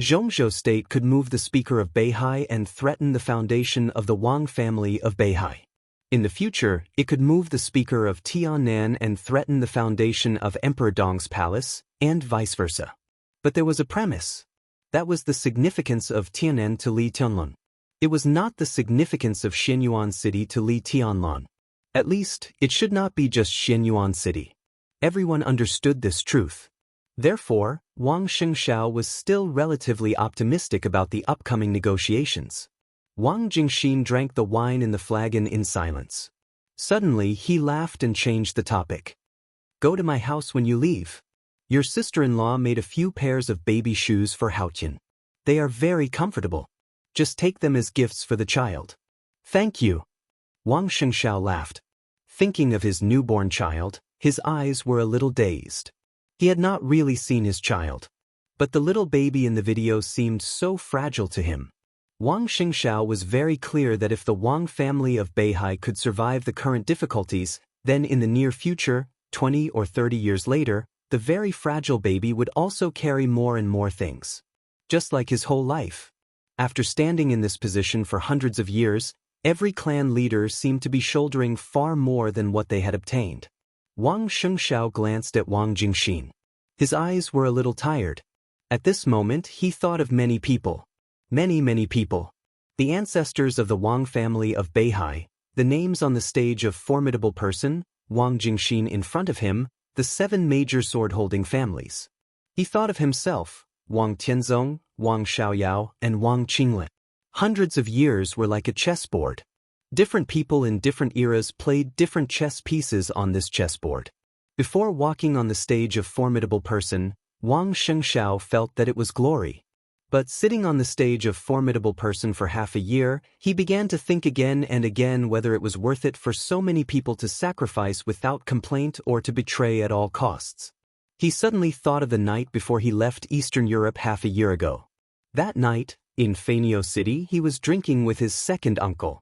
Zhongzhou State could move the speaker of Beihai and threaten the foundation of the Wang family of Beihai. In the future, it could move the speaker of Tianan and threaten the foundation of Emperor Dong's palace, and vice versa. But there was a premise. That was the significance of Tianan to Li Tianlan. It was not the significance of Xianyuan City to Li Tianlan. At least, it should not be just Xianyuan City. Everyone understood this truth. Therefore, Wang Shengxiao was still relatively optimistic about the upcoming negotiations. Wang Jingxin drank the wine in the flagon in silence. Suddenly, he laughed and changed the topic. "Go to my house when you leave. Your sister-in-law made a few pairs of baby shoes for Haotian. They are very comfortable. Just take them as gifts for the child." "Thank you." Wang Shengxiao laughed. Thinking of his newborn child, his eyes were a little dazed. He had not really seen his child. But the little baby in the video seemed so fragile to him. Wang Xingxiao was very clear that if the Wang family of Beihai could survive the current difficulties, then in the near future, 20 or 30 years later, the very fragile baby would also carry more and more things. Just like his whole life. After standing in this position for hundreds of years, every clan leader seemed to be shouldering far more than what they had obtained. Wang Xingxiao glanced at Wang Jingxin. His eyes were a little tired. At this moment he thought of many people. Many people. The ancestors of the Wang family of Beihai, the names on the stage of formidable person, Wang Jingxin in front of him, the 7 major sword-holding families. He thought of himself, Wang Tianzong, Wang Xiaoyao, and Wang Qinglin. Hundreds of years were like a chessboard. Different people in different eras played different chess pieces on this chessboard. Before walking on the stage of formidable person, Wang Xingxiao felt that it was glory. But sitting on the stage of formidable person for half a year, he began to think again and again whether it was worth it for so many people to sacrifice without complaint or to betray at all costs. He suddenly thought of the night before he left Eastern Europe half a year ago. That night, in Fanio City, he was drinking with his second uncle.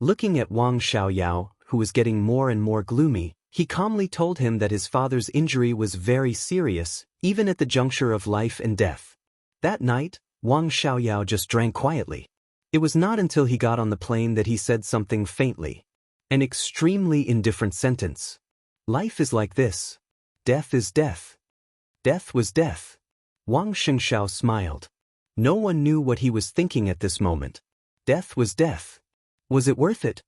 Looking at Wang Xiaoyao, who was getting more and more gloomy, he calmly told him that his father's injury was very serious, even at the juncture of life and death. That night, Wang Xiaoyao just drank quietly. It was not until he got on the plane that he said something faintly. An extremely indifferent sentence. Life is like this. Death is death. Death was death. Wang Xingxiao smiled. No one knew what he was thinking at this moment. Death was death. Was it worth it?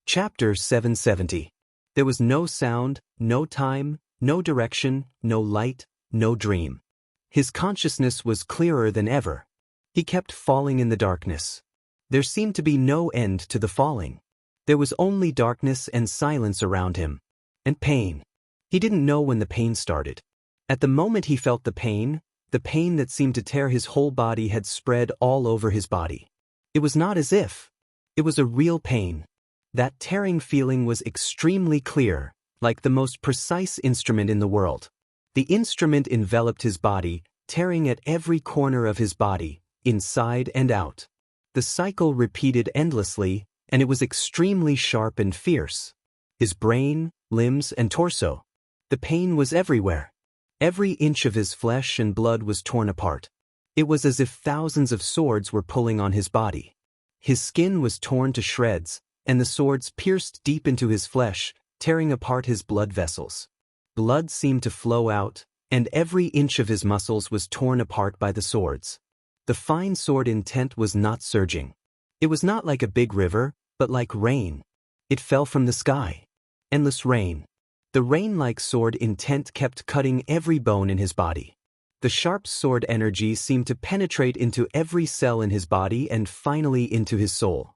Chapter 770. There was no sound, no time, no direction, no light, no dream. His consciousness was clearer than ever. He kept falling in the darkness. There seemed to be no end to the falling. There was only darkness and silence around him. And pain. He didn't know when the pain started. At the moment he felt the pain that seemed to tear his whole body had spread all over his body. It was not as if. It was a real pain. That tearing feeling was extremely clear, like the most precise instrument in the world. The instrument enveloped his body, tearing at every corner of his body, inside and out. The cycle repeated endlessly, and it was extremely sharp and fierce. His brain, limbs, and torso. The pain was everywhere. Every inch of his flesh and blood was torn apart. It was as if thousands of swords were pulling on his body. His skin was torn to shreds, and the swords pierced deep into his flesh, tearing apart his blood vessels. Blood seemed to flow out, and every inch of his muscles was torn apart by the swords. The fine sword intent was not surging. It was not like a big river, but like rain. It fell from the sky. Endless rain. The rain-like sword intent kept cutting every bone in his body. The sharp sword energy seemed to penetrate into every cell in his body and finally into his soul.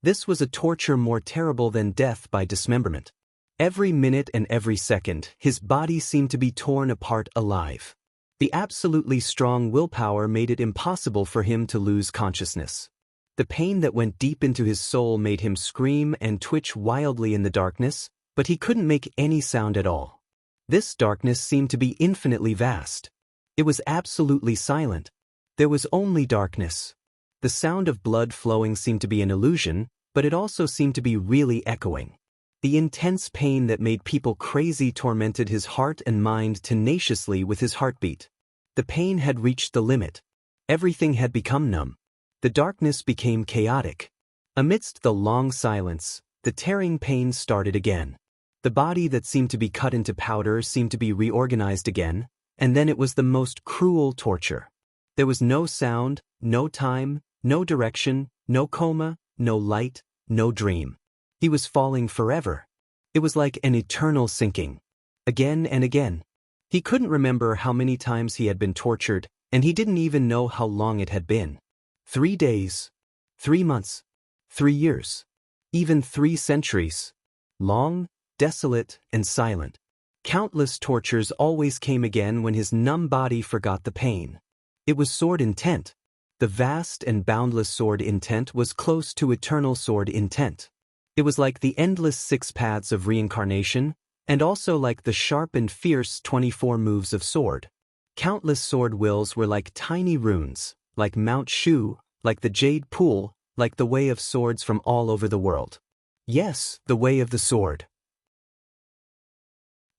This was a torture more terrible than death by dismemberment. Every minute and every second, his body seemed to be torn apart alive. The absolutely strong willpower made it impossible for him to lose consciousness. The pain that went deep into his soul made him scream and twitch wildly in the darkness, but he couldn't make any sound at all. This darkness seemed to be infinitely vast. It was absolutely silent. There was only darkness. The sound of blood flowing seemed to be an illusion, but it also seemed to be really echoing. The intense pain that made people crazy tormented his heart and mind tenaciously with his heartbeat. The pain had reached the limit. Everything had become numb. The darkness became chaotic. Amidst the long silence, the tearing pain started again. The body that seemed to be cut into powder seemed to be reorganized again, and then it was the most cruel torture. There was no sound, no time, no direction, no coma, no light, no dream. He was falling forever. It was like an eternal sinking. Again and again. He couldn't remember how many times he had been tortured, and he didn't even know how long it had been. 3 days. 3 months. 3 years. Even 3 centuries. Long, desolate, and silent. Countless tortures always came again when his numb body forgot the pain. It was sword intent. The vast and boundless sword intent was close to eternal sword intent. It was like the endless 6 paths of reincarnation, and also like the sharp and fierce 24 moves of sword. Countless sword wills were like tiny runes, like Mount Shu, like the Jade Pool, like the way of swords from all over the world. Yes, the way of the sword.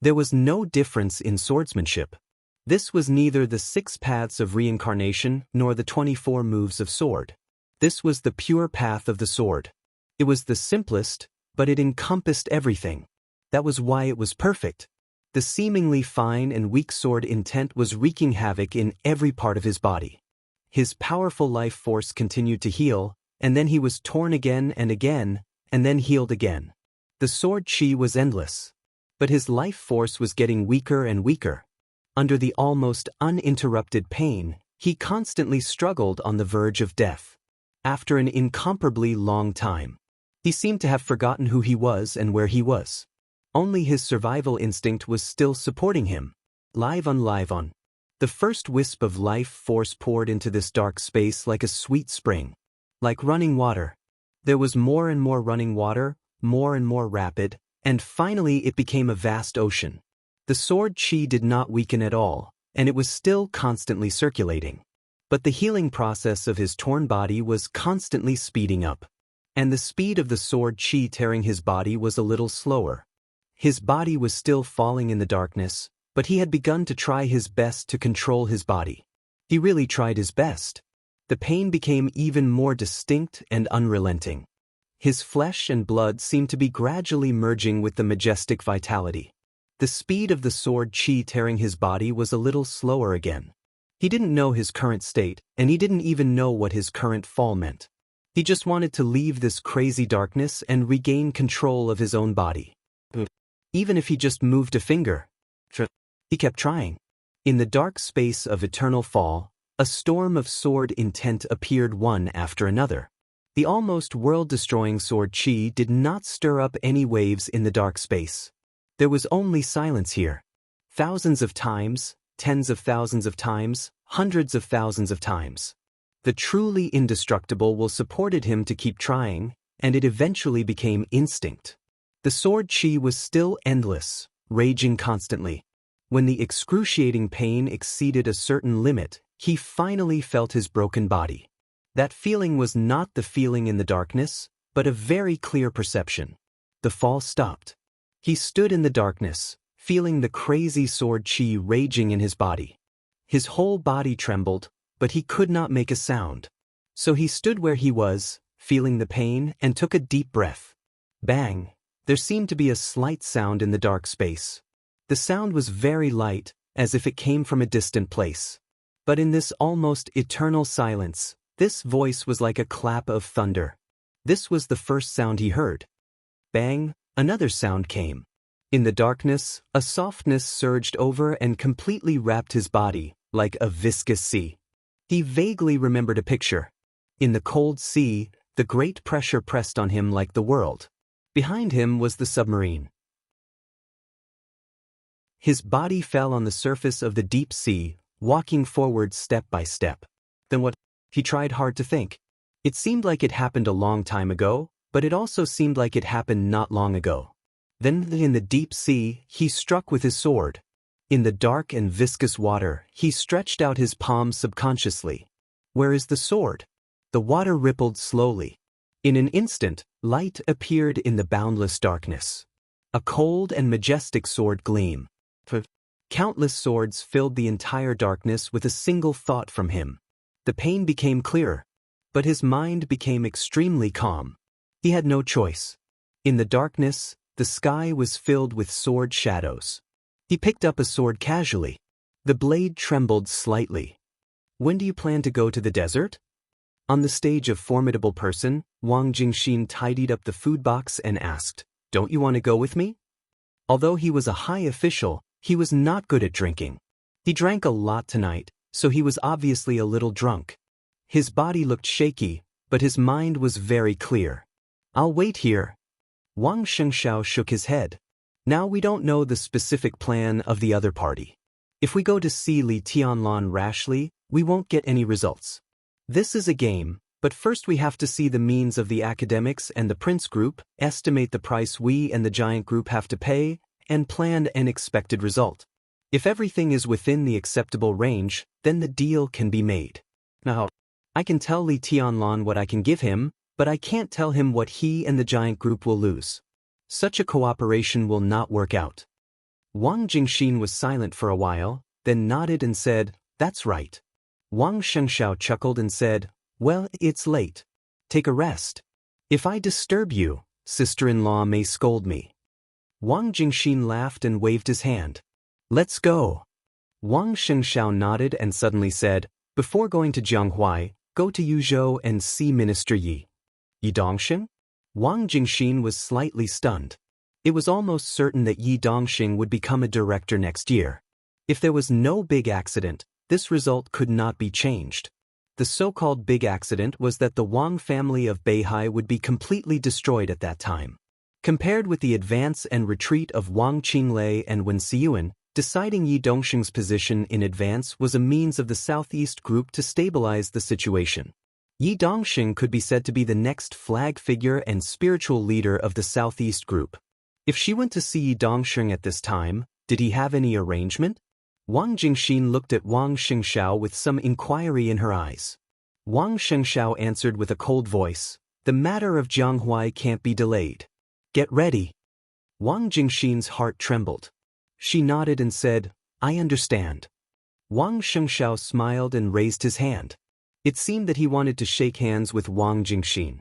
There was no difference in swordsmanship. This was neither the 6 paths of reincarnation nor the 24 moves of sword. This was the pure path of the sword. It was the simplest, but it encompassed everything. That was why it was perfect. The seemingly fine and weak sword intent was wreaking havoc in every part of his body. His powerful life force continued to heal, and then he was torn again, and then healed again. The sword chi was endless. But his life force was getting weaker and weaker. Under the almost uninterrupted pain, he constantly struggled on the verge of death. After an incomparably long time, he seemed to have forgotten who he was and where he was. Only his survival instinct was still supporting him. Live on. The first wisp of life force poured into this dark space like a sweet spring. Like running water. There was more and more running water, more and more rapid, and finally it became a vast ocean. The sword chi did not weaken at all, and it was still constantly circulating. But the healing process of his torn body was constantly speeding up. And the speed of the sword chi tearing his body was a little slower. His body was still falling in the darkness, but he had begun to try his best to control his body. He really tried his best. The pain became even more distinct and unrelenting. His flesh and blood seemed to be gradually merging with the majestic vitality. The speed of the sword chi tearing his body was a little slower again. He didn't know his current state, and he didn't even know what his current fall meant. He just wanted to leave this crazy darkness and regain control of his own body. Even if he just moved a finger. He kept trying. In the dark space of eternal fall, a storm of sword intent appeared one after another. The almost world-destroying sword chi did not stir up any waves in the dark space. There was only silence here. Thousands of times, tens of thousands of times, hundreds of thousands of times. The truly indestructible will supported him to keep trying, and it eventually became instinct. The sword chi was still endless, raging constantly. When the excruciating pain exceeded a certain limit, he finally felt his broken body. That feeling was not the feeling in the darkness, but a very clear perception. The fall stopped. He stood in the darkness, feeling the crazy sword chi raging in his body. His whole body trembled, but he could not make a sound. So he stood where he was, feeling the pain, and took a deep breath. Bang! There seemed to be a slight sound in the dark space. The sound was very light, as if it came from a distant place. But in this almost eternal silence, this voice was like a clap of thunder. This was the first sound he heard. Bang! Another sound came. In the darkness, a softness surged over and completely wrapped his body, like a viscous sea. He vaguely remembered a picture. In the cold sea, the great pressure pressed on him like the world. Behind him was the submarine. His body fell on the surface of the deep sea, walking forward step by step. Then what? He tried hard to think. It seemed like it happened a long time ago, but it also seemed like it happened not long ago. Then in the deep sea, he struck with his sword. In the dark and viscous water, he stretched out his palm subconsciously. Where is the sword? The water rippled slowly. In an instant, light appeared in the boundless darkness. A cold and majestic sword gleam. Countless swords filled the entire darkness with a single thought from him. The pain became clearer, but his mind became extremely calm. He had no choice. In the darkness, the sky was filled with sword shadows. He picked up a sword casually. The blade trembled slightly. When do you plan to go to the desert? On the stage of Formidable Person, Wang Jingxin tidied up the food box and asked, "Don't you want to go with me?" Although he was a high official, he was not good at drinking. He drank a lot tonight, so he was obviously a little drunk. His body looked shaky, but his mind was very clear. "I'll wait here." Wang Shengshao shook his head. "Now we don't know the specific plan of the other party. If we go to see Li Tianlan rashly, we won't get any results. This is a game, But first we have to see the means of the academics and the prince group, estimate the price we and the giant group have to pay, and plan an expected result. If everything is within the acceptable range, then the deal can be made. Now, I can tell Li Tianlan what I can give him, but I can't tell him what he and the giant group will lose. Such a cooperation will not work out. Wang Jingxin was silent for a while, then nodded and said, "That's right." Wang Shengshao chuckled and said, "Well, it's late. Take a rest. If I disturb you, sister-in-law may scold me." Wang Jingxin laughed and waved his hand. "Let's go." Wang Shengshao nodded and suddenly said, "Before going to Jianghuai, go to Yuzhou and see Minister Yi." Yi Dongxing? Wang Jingxin was slightly stunned. It was almost certain that Yi Dongxing would become a director next year. If there was no big accident, this result could not be changed. The so-called big accident was that the Wang family of Beihai would be completely destroyed at that time. Compared with the advance and retreat of Wang Qinglei and Wen Xiyuan, deciding Yi Dongxing's position in advance was a means of the Southeast Group to stabilize the situation. Yi Dongxing could be said to be the next flag figure and spiritual leader of the Southeast Group. If she went to see Yi Dongxing at this time, did he have any arrangement? Wang Jingxin looked at Wang Shengshao with some inquiry in her eyes. Wang Shengshao answered with a cold voice, "The matter of Jianghuai can't be delayed. Get ready." Wang Jingxin's heart trembled. She nodded and said, "I understand." Wang Shengshao smiled and raised his hand. It seemed that he wanted to shake hands with Wang Jingxin.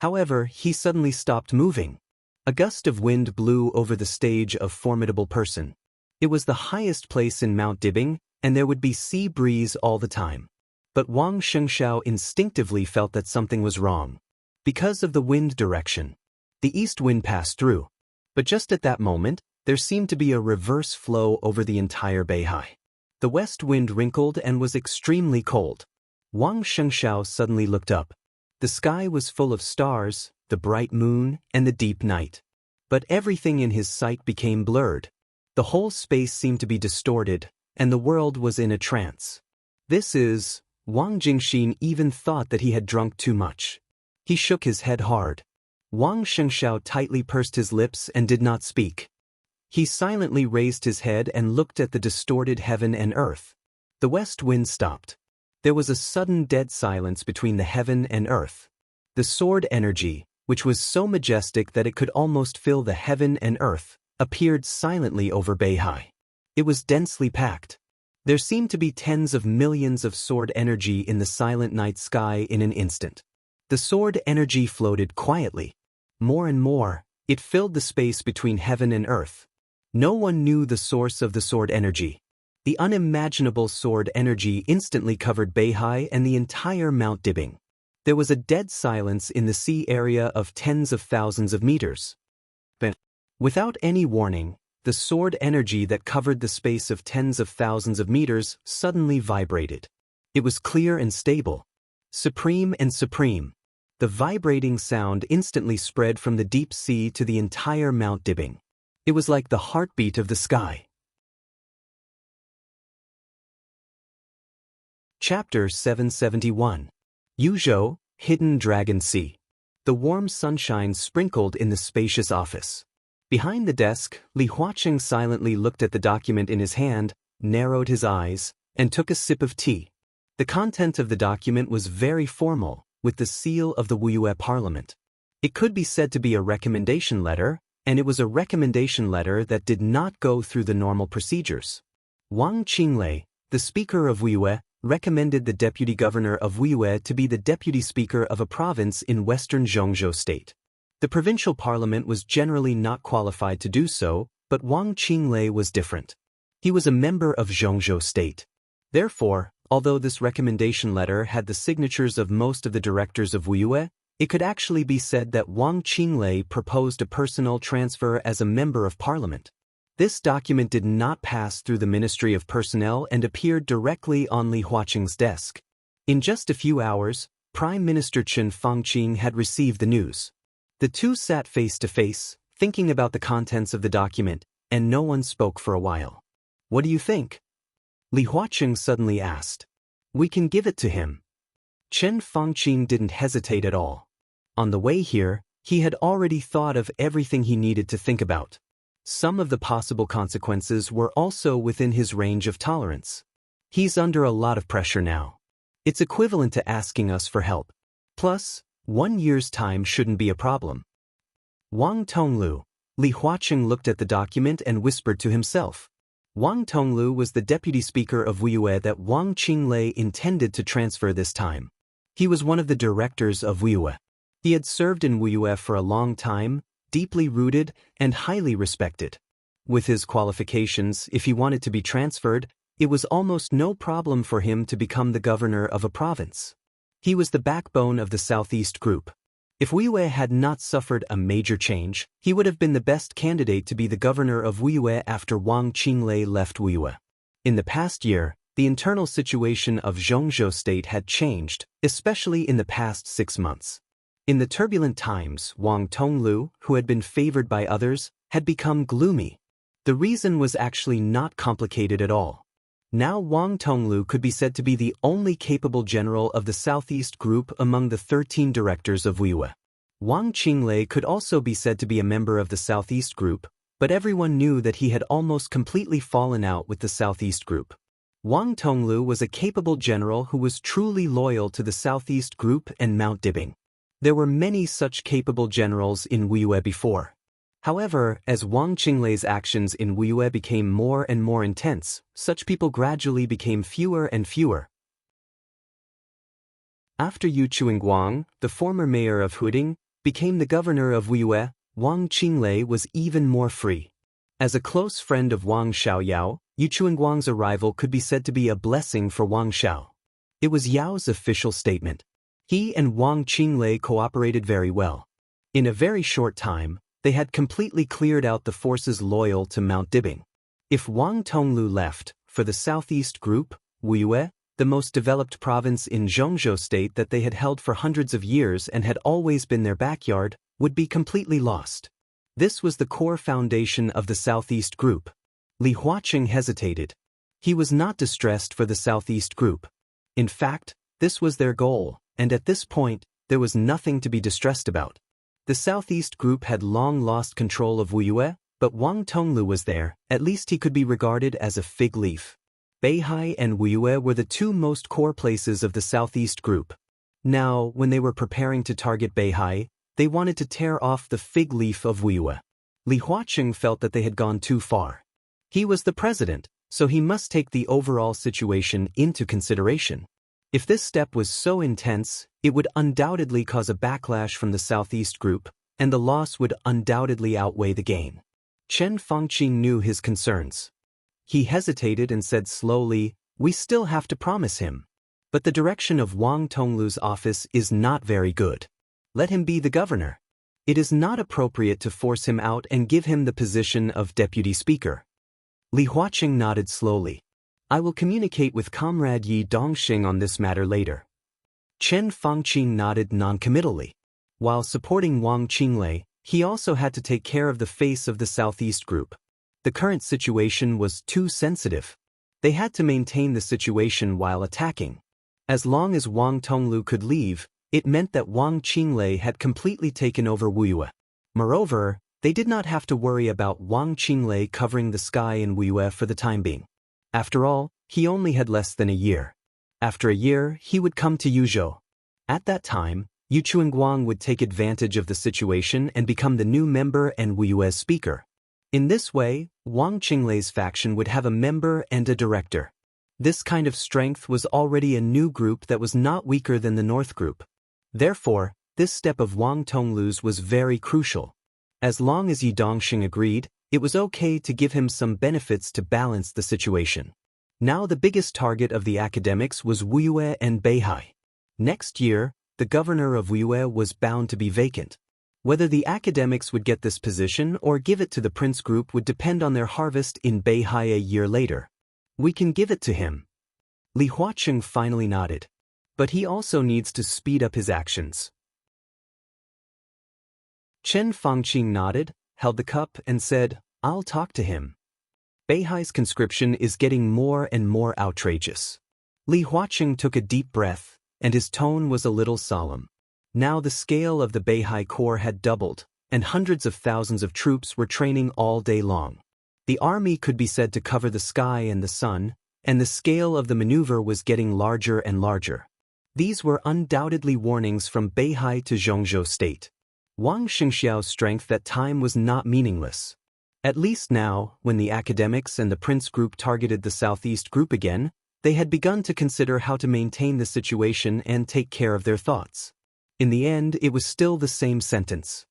However, he suddenly stopped moving. A gust of wind blew over the stage of Formidable Person. It was the highest place in Mount Dibing, and there would be sea breeze all the time. But Wang Shengshao instinctively felt that something was wrong. Because of the wind direction, the east wind passed through. But just at that moment, there seemed to be a reverse flow over the entire Beihai. The west wind wrinkled and was extremely cold. Wang Shengshao suddenly looked up. The sky was full of stars, the bright moon, and the deep night. But everything in his sight became blurred. The whole space seemed to be distorted, and the world was in a trance. Wang Jingxin even thought that he had drunk too much. He shook his head hard. Wang Shengshao tightly pursed his lips and did not speak. He silently raised his head and looked at the distorted heaven and earth. The west wind stopped. There was a sudden dead silence between the heaven and earth. The sword energy, which was so majestic that it could almost fill the heaven and earth, appeared silently over Beihai. It was densely packed. There seemed to be tens of millions of sword energy in the silent night sky in an instant. The sword energy floated quietly. More and more, it filled the space between heaven and earth. No one knew the source of the sword energy. The unimaginable sword energy instantly covered Beihai and the entire Mount Dibing. There was a dead silence in the sea area of tens of thousands of meters. But, without any warning, the sword energy that covered the space of tens of thousands of meters suddenly vibrated. It was clear and stable. Supreme and supreme. The vibrating sound instantly spread from the deep sea to the entire Mount Dibing. It was like the heartbeat of the sky. Chapter 771. Yuzhou, Hidden Dragon Sea. The warm sunshine sprinkled in the spacious office. Behind the desk, Li Huaqing silently looked at the document in his hand, narrowed his eyes, and took a sip of tea. The content of the document was very formal, with the seal of the Wuyue Parliament. It could be said to be a recommendation letter, and it was a recommendation letter that did not go through the normal procedures. Wang Qinglei, the speaker of Wuyue, recommended the deputy governor of Wuyue to be the deputy speaker of a province in western Zhongzhou state. The provincial parliament was generally not qualified to do so, but Wang Qinglei was different. He was a member of Zhongzhou state. Therefore, although this recommendation letter had the signatures of most of the directors of Wuyue, it could actually be said that Wang Qinglei proposed a personnel transfer as a member of parliament. This document did not pass through the Ministry of Personnel and appeared directly on Li Huaqing's desk. In just a few hours, Prime Minister Chen Fangqing had received the news. The two sat face to face, thinking about the contents of the document, and no one spoke for a while. "What do you think?" Li Huaqing suddenly asked. We can give it to him. Chen Fangqin didn't hesitate at all. On the way here, he had already thought of everything he needed to think about. Some of the possible consequences were also within his range of tolerance. He's under a lot of pressure now. It's equivalent to asking us for help. Plus, 1 year's time shouldn't be a problem. Wang Tonglu. Li Huaqing looked at the document and whispered to himself. Wang Tonglu was the deputy speaker of Wuyue that Wang Qinglei intended to transfer this time. He was one of the directors of Wuyue. He had served in Wuyue for a long time, deeply rooted and highly respected. With his qualifications, if he wanted to be transferred, it was almost no problem for him to become the governor of a province. He was the backbone of the Southeast Group. If Wuyue had not suffered a major change, he would have been the best candidate to be the governor of Wuyue after Wang Qinglei left Wuyue. In the past year, the internal situation of Zhongzhou State had changed, especially in the past 6 months. In the turbulent times, Wang Tonglu, who had been favored by others, had become gloomy. The reason was actually not complicated at all. Now Wang Tonglu could be said to be the only capable general of the Southeast Group among the 13 directors of Wuyue. Wang Qinglei could also be said to be a member of the Southeast Group, but everyone knew that he had almost completely fallen out with the Southeast Group. Wang Tonglu was a capable general who was truly loyal to the Southeast Group and Mount Dibing. There were many such capable generals in Wuyue before. However, as Wang Qinglei's actions in Wuyue became more and more intense, such people gradually became fewer and fewer. After Yu Chuingguang, the former mayor of Huding, became the governor of Wuyue, Wang Qinglei was even more free. As a close friend of Wang Xiaoyao, Yu Chuingguang's arrival could be said to be a blessing for Wang Xiao. It was Yao's official statement. He and Wang Qinglei cooperated very well. In a very short time, they had completely cleared out the forces loyal to Mount Dibing. If Wang Tonglu left, for the Southeast Group, Wuyue, the most developed province in Zhongzhou State that they had held for hundreds of years and had always been their backyard, would be completely lost. This was the core foundation of the Southeast Group. Li Huaqing hesitated. He was not distressed for the Southeast Group. In fact, this was their goal, and at this point, there was nothing to be distressed about. The Southeast Group had long lost control of Wuyue, but Wang Tonglu was there. At least he could be regarded as a fig leaf. Beihai and Wuyue were the two most core places of the Southeast Group. Now, when they were preparing to target Beihai, they wanted to tear off the fig leaf of Wuyue. Li Huaqing felt that they had gone too far. He was the president, so he must take the overall situation into consideration. If this step was so intense, it would undoubtedly cause a backlash from the Southeast Group, and the loss would undoubtedly outweigh the gain. Chen Fangqin knew his concerns. He hesitated and said slowly, "We still have to promise him. But the direction of Wang Tonglu's office is not very good. Let him be the governor. It is not appropriate to force him out and give him the position of deputy speaker." Li Huaqing nodded slowly. "I will communicate with Comrade Yi Dongxing on this matter later." Chen Fangqin nodded noncommittally. While supporting Wang Qinglei, he also had to take care of the face of the Southeast Group. The current situation was too sensitive. They had to maintain the situation while attacking. As long as Wang Tonglu could leave, it meant that Wang Qinglei had completely taken over Wuyue. Moreover, they did not have to worry about Wang Qinglei covering the sky in Wuyue for the time being. After all, he only had less than a year. After a year, he would come to Yuzhou. At that time, Yu Chuingguang would take advantage of the situation and become the new member and Wuyue's speaker. In this way, Wang Qinglei's faction would have a member and a director. This kind of strength was already a new group that was not weaker than the North Group. Therefore, this step of Wang Tonglu's was very crucial. As long as Yi Dongxing agreed, it was okay to give him some benefits to balance the situation. Now the biggest target of the academics was Wuyue and Beihai. Next year, the governor of Wuyue was bound to be vacant. Whether the academics would get this position or give it to the Prince Group would depend on their harvest in Beihai a year later. "We can give it to him." Li Huaqing finally nodded. But he also needs to speed up his actions. Chen Fangqin nodded, held the cup, and said, "I'll talk to him." Beihai's conscription is getting more and more outrageous. Li Huaqing took a deep breath, and his tone was a little solemn. Now the scale of the Beihai Corps had doubled, and hundreds of thousands of troops were training all day long. The army could be said to cover the sky and the sun, and the scale of the maneuver was getting larger and larger. These were undoubtedly warnings from Beihai to Zhongzhou State. Wang Xingxiao's strength at time was not meaningless. At least now, when the academics and the Prince Group targeted the Southeast Group again, they had begun to consider how to maintain the situation and take care of their thoughts. In the end, it was still the same sentence.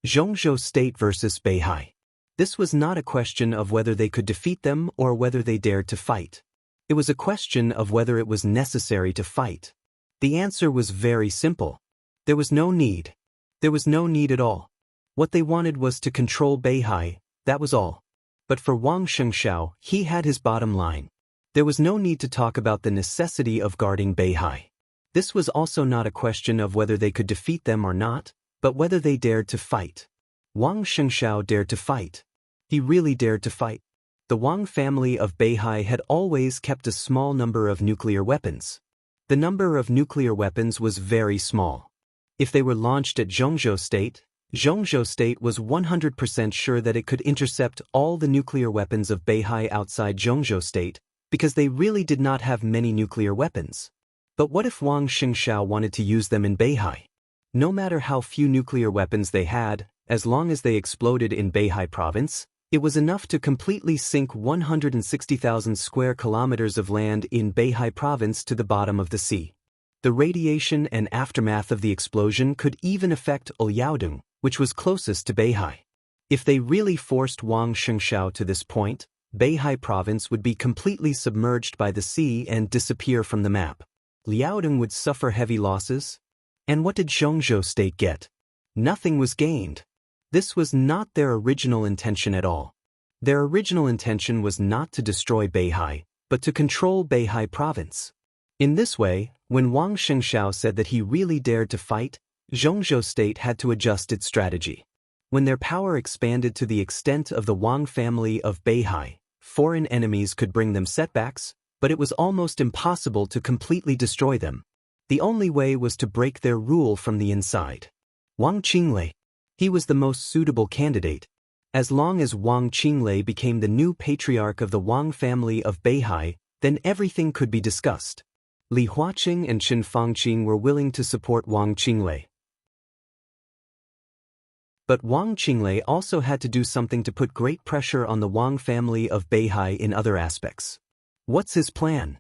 Zhongzhou State versus Beihai. This was not a question of whether they could defeat them or whether they dared to fight. It was a question of whether it was necessary to fight. The answer was very simple. There was no need. There was no need at all. What they wanted was to control Beihai, that was all. But for Wang Xingxiao, he had his bottom line. There was no need to talk about the necessity of guarding Beihai. This was also not a question of whether they could defeat them or not, but whether they dared to fight. Wang Xingxiao dared to fight. He really dared to fight. The Wang family of Beihai had always kept a small number of nuclear weapons. The number of nuclear weapons was very small. If they were launched at Zhongzhou State was 100% sure that it could intercept all the nuclear weapons of Beihai outside Zhongzhou State, because they really did not have many nuclear weapons. But what if Wang Xingxiao wanted to use them in Beihai? No matter how few nuclear weapons they had, as long as they exploded in Beihai province, it was enough to completely sink 160,000 square kilometers of land in Beihai province to the bottom of the sea. The radiation and aftermath of the explosion could even affect Liaodong, which was closest to Beihai. If they really forced Wang Xingxiao to this point, Beihai province would be completely submerged by the sea and disappear from the map. Liaodong would suffer heavy losses. And what did Zhongzhou State get? Nothing was gained. This was not their original intention at all. Their original intention was not to destroy Beihai, but to control Beihai province. In this way, when Wang Xingxiao said that he really dared to fight, Zhongzhou State had to adjust its strategy. When their power expanded to the extent of the Wang family of Beihai, foreign enemies could bring them setbacks, but it was almost impossible to completely destroy them. The only way was to break their rule from the inside. Wang Qinglei. He was the most suitable candidate. As long as Wang Qinglei became the new patriarch of the Wang family of Beihai, then everything could be discussed. Li Huaqing and Qin Fangqing were willing to support Wang Qinglei. But Wang Qinglei also had to do something to put great pressure on the Wang family of Beihai in other aspects. What's his plan?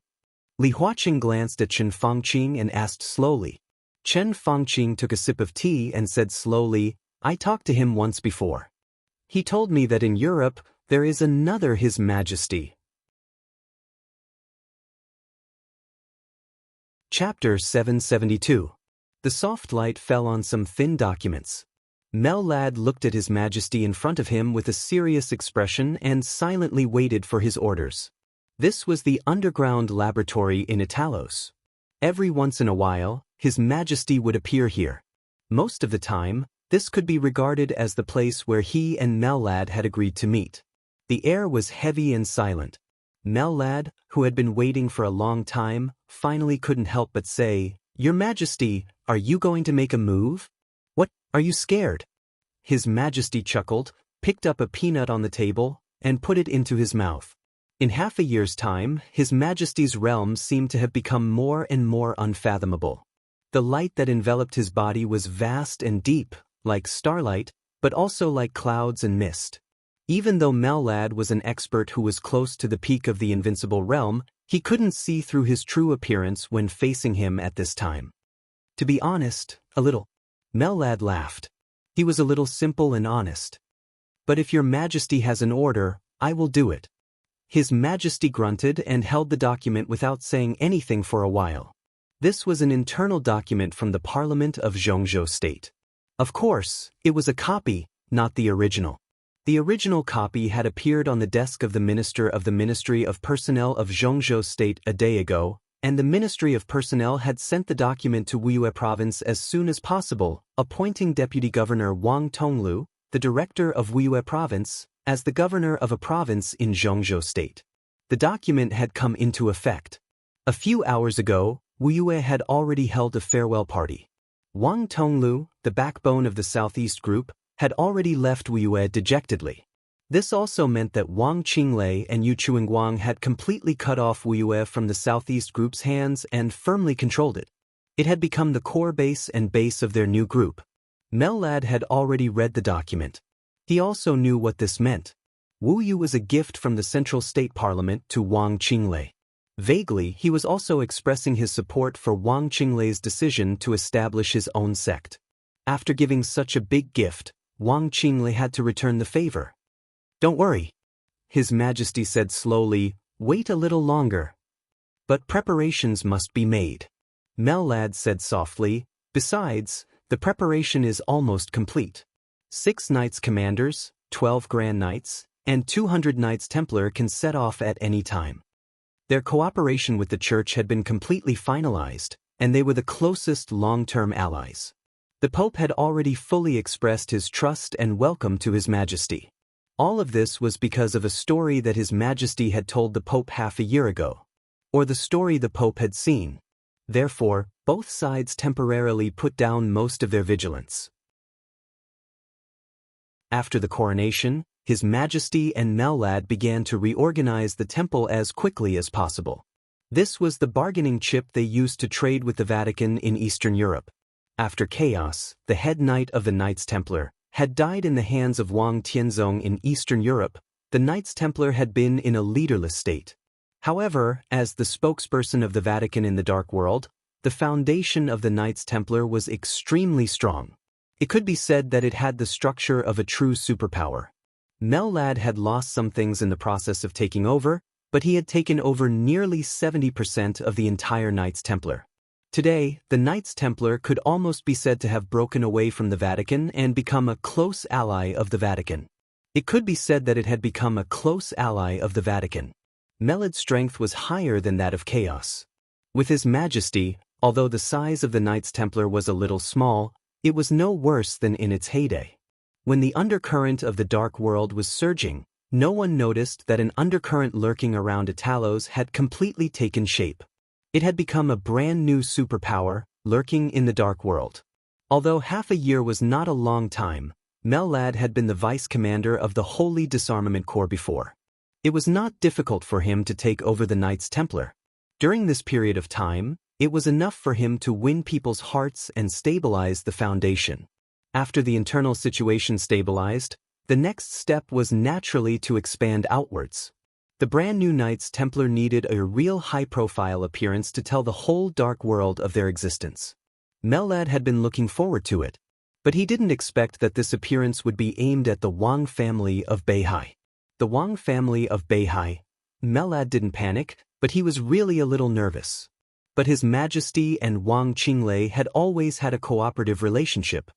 Li Huaqing glanced at Qin Fangqing and asked slowly. Qin Fangqing took a sip of tea and said slowly, I talked to him once before. He told me that in Europe, there is another His Majesty. Chapter 772. The soft light fell on some thin documents. Mellad looked at His Majesty in front of him with a serious expression and silently waited for his orders. This was the underground laboratory in Italos. Every once in a while, His Majesty would appear here. Most of the time, this could be regarded as the place where he and Mellad had agreed to meet. The air was heavy and silent. Mellad, who had been waiting for a long time, finally couldn't help but say, Your Majesty, are you going to make a move? What, are you scared? His Majesty chuckled, picked up a peanut on the table, and put it into his mouth. In half a year's time, His Majesty's realm seemed to have become more and more unfathomable. The light that enveloped his body was vast and deep, like starlight, but also like clouds and mist. Even though Mellad was an expert who was close to the peak of the invincible realm, he couldn't see through his true appearance when facing him at this time. To be honest, a little. Mellad laughed. He was a little simple and honest. But if Your Majesty has an order, I will do it. His Majesty grunted and held the document without saying anything for a while. This was an internal document from the Parliament of Zhongzhou State. Of course, it was a copy, not the original. The original copy had appeared on the desk of the Minister of the Ministry of Personnel of Zhongzhou State a day ago, and the Ministry of Personnel had sent the document to Wuyue Province as soon as possible, appointing Deputy Governor Wang Tonglu, the director of Wuyue Province, as the governor of a province in Zhongzhou State. The document had come into effect. A few hours ago, Wu Yue had already held a farewell party. Wang Tonglu, the backbone of the Southeast Group, had already left Wu Yue dejectedly. This also meant that Wang Qinglei and Yu Chuingguang had completely cut off Wu Yue from the Southeast Group's hands and firmly controlled it. It had become the core base and base of their new group. Mellad had already read the document. He also knew what this meant. Wu Yu was a gift from the Central State Parliament to Wang Qinglei. Vaguely, he was also expressing his support for Wang Qinglei's decision to establish his own sect. After giving such a big gift, Wang Qinglei had to return the favor. "Don't worry," His Majesty said slowly, "wait a little longer." "But preparations must be made," Mellad said softly. "Besides, the preparation is almost complete. 6 Knights Commanders, 12 Grand Knights, and 200 Knights Templar can set off at any time." Their cooperation with the Church had been completely finalized, and they were the closest long-term allies. The Pope had already fully expressed his trust and welcome to His Majesty. All of this was because of a story that His Majesty had told the Pope half a year ago, or the story the Pope had seen. Therefore, both sides temporarily put down most of their vigilance. After the coronation, His Majesty and Mellad began to reorganize the temple as quickly as possible. This was the bargaining chip they used to trade with the Vatican in Eastern Europe. After chaos, the head knight of the Knights Templar had died in the hands of Wang Tianzong in Eastern Europe. The Knights Templar had been in a leaderless state. However, as the spokesperson of the Vatican in the Dark World, the foundation of the Knights Templar was extremely strong. It could be said that it had the structure of a true superpower. Mellad had lost some things in the process of taking over, but he had taken over nearly 70% of the entire Knights Templar. Today, the Knights Templar could almost be said to have broken away from the Vatican and become a close ally of the Vatican. It could be said that it had become a close ally of the Vatican. Mellad's strength was higher than that of Chaos. With His Majesty, although the size of the Knights Templar was a little small, it was no worse than in its heyday. When the undercurrent of the Dark World was surging, no one noticed that an undercurrent lurking around Italos had completely taken shape. It had become a brand new superpower, lurking in the Dark World. Although half a year was not a long time, Mellad had been the vice commander of the Holy Disarmament Corps before. It was not difficult for him to take over the Knights Templar. During this period of time, it was enough for him to win people's hearts and stabilize the foundation. After the internal situation stabilized, the next step was naturally to expand outwards. The brand new Knights Templar needed a real high-profile appearance to tell the whole Dark World of their existence. Mellad had been looking forward to it, but he didn't expect that this appearance would be aimed at the Wang family of Beihai. The Wang family of Beihai. Mellad didn't panic, but he was really a little nervous. But His Majesty and Wang Qinglei had always had a cooperative relationship.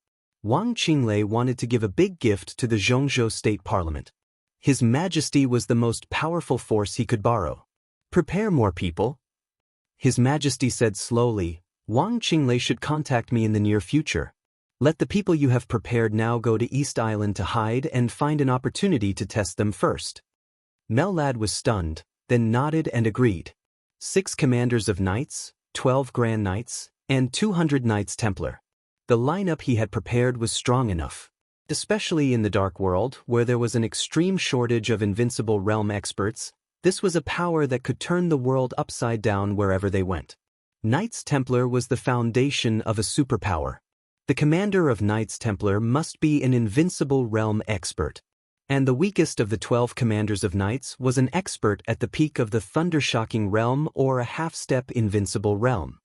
Wang Qinglei wanted to give a big gift to the Zhongzhou State Parliament. His Majesty was the most powerful force he could borrow. "Prepare more people," His Majesty said slowly. "Wang Qinglei should contact me in the near future. Let the people you have prepared now go to East Island to hide and find an opportunity to test them first." Mellad was stunned, then nodded and agreed. 6 commanders of knights, 12 Grand Knights, and 200 Knights Templar. The lineup he had prepared was strong enough. Especially in the Dark World, where there was an extreme shortage of invincible realm experts, this was a power that could turn the world upside down wherever they went. Knights Templar was the foundation of a superpower. The commander of Knights Templar must be an invincible realm expert. And the weakest of the 12 commanders of knights was an expert at the peak of the Thundershocking realm or a half-step invincible realm.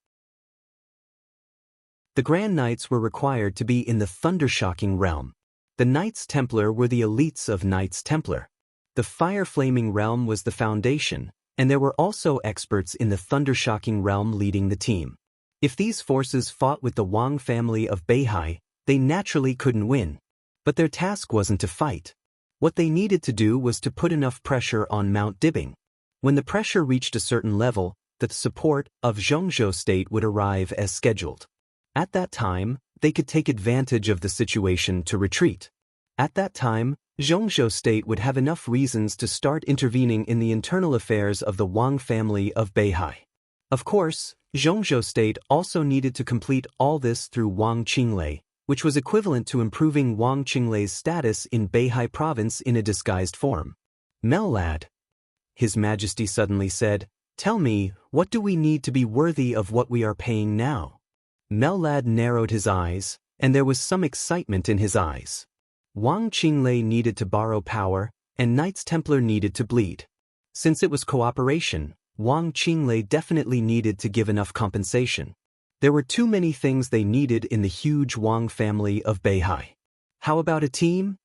The Grand Knights were required to be in the Thundershocking realm. The Knights Templar were the elites of Knights Templar. The Fire-Flaming realm was the foundation, and there were also experts in the Thundershocking realm leading the team. If these forces fought with the Wang family of Beihai, they naturally couldn't win. But their task wasn't to fight. What they needed to do was to put enough pressure on Mount Dibbing. When the pressure reached a certain level, the support of Zhongzhou State would arrive as scheduled. At that time, they could take advantage of the situation to retreat. At that time, Zhongzhou State would have enough reasons to start intervening in the internal affairs of the Wang family of Beihai. Of course, Zhongzhou State also needed to complete all this through Wang Qinglei, which was equivalent to improving Wang Qinglei's status in Beihai province in a disguised form. Mellad, His Majesty suddenly said, tell me, what do we need to be worthy of what we are paying now? Mellad narrowed his eyes, and there was some excitement in his eyes. Wang Qinglei needed to borrow power, and Knights Templar needed to bleed. Since it was cooperation, Wang Qinglei definitely needed to give enough compensation. There were too many things they needed in the huge Wang family of Beihai. How about a team?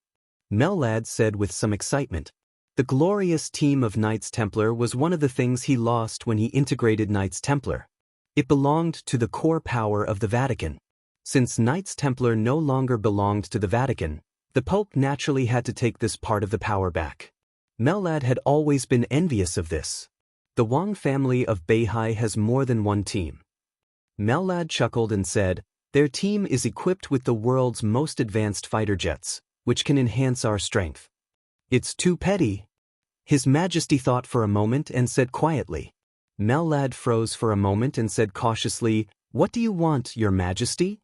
Mellad said with some excitement. The glorious team of Knights Templar was one of the things he lost when he integrated Knights Templar. It belonged to the core power of the Vatican. Since Knights Templar no longer belonged to the Vatican, the Pope naturally had to take this part of the power back. Mellad had always been envious of this. The Wang family of Beihai has more than one team. Mellad chuckled and said, their team is equipped with the world's most advanced fighter jets, which can enhance our strength. It's too petty. His Majesty thought for a moment and said quietly. Mellad froze for a moment and said cautiously, what do you want, Your Majesty?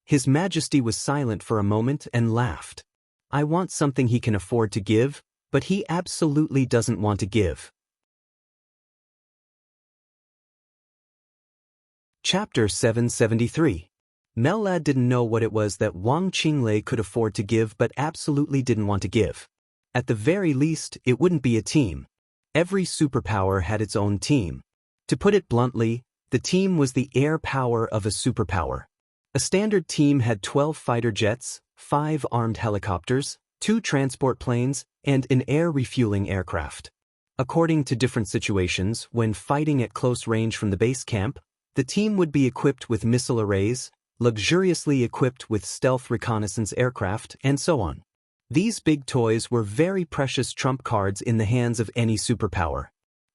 His Majesty was silent for a moment and laughed. I want something he can afford to give, but he absolutely doesn't want to give. Chapter 773. Mellad didn't know what it was that Wang Qinglei could afford to give but absolutely didn't want to give. At the very least, it wouldn't be a team. Every superpower had its own team. To put it bluntly, the team was the air power of a superpower. A standard team had 12 fighter jets, 5 armed helicopters, 2 transport planes, and an air refueling aircraft. According to different situations, when fighting at close range from the base camp, the team would be equipped with missile arrays, luxuriously equipped with stealth reconnaissance aircraft, and so on. These big toys were very precious trump cards in the hands of any superpower.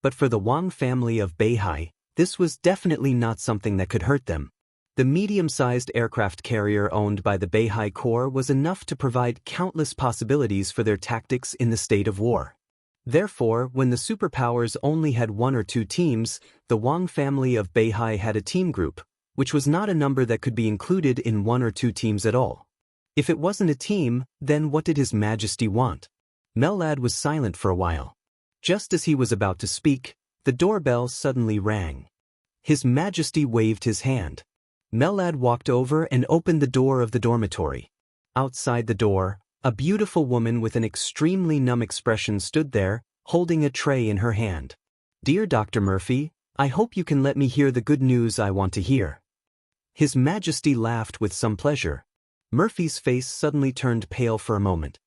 But for the Wang family of Beihai, this was definitely not something that could hurt them. The medium-sized aircraft carrier owned by the Beihai Corps was enough to provide countless possibilities for their tactics in the state of war. Therefore, when the superpowers only had 1 or 2 teams, the Wang family of Beihai had a team group, which was not a number that could be included in 1 or 2 teams at all. If it wasn't a team, then what did His Majesty want? Mellad was silent for a while. Just as he was about to speak, the doorbell suddenly rang. His Majesty waved his hand. Mellad walked over and opened the door of the dormitory. Outside the door, a beautiful woman with an extremely numb expression stood there, holding a tray in her hand. Dear Dr. Murphy, I hope you can let me hear the good news I want to hear. His Majesty laughed with some pleasure. Murphy's face suddenly turned pale for a moment.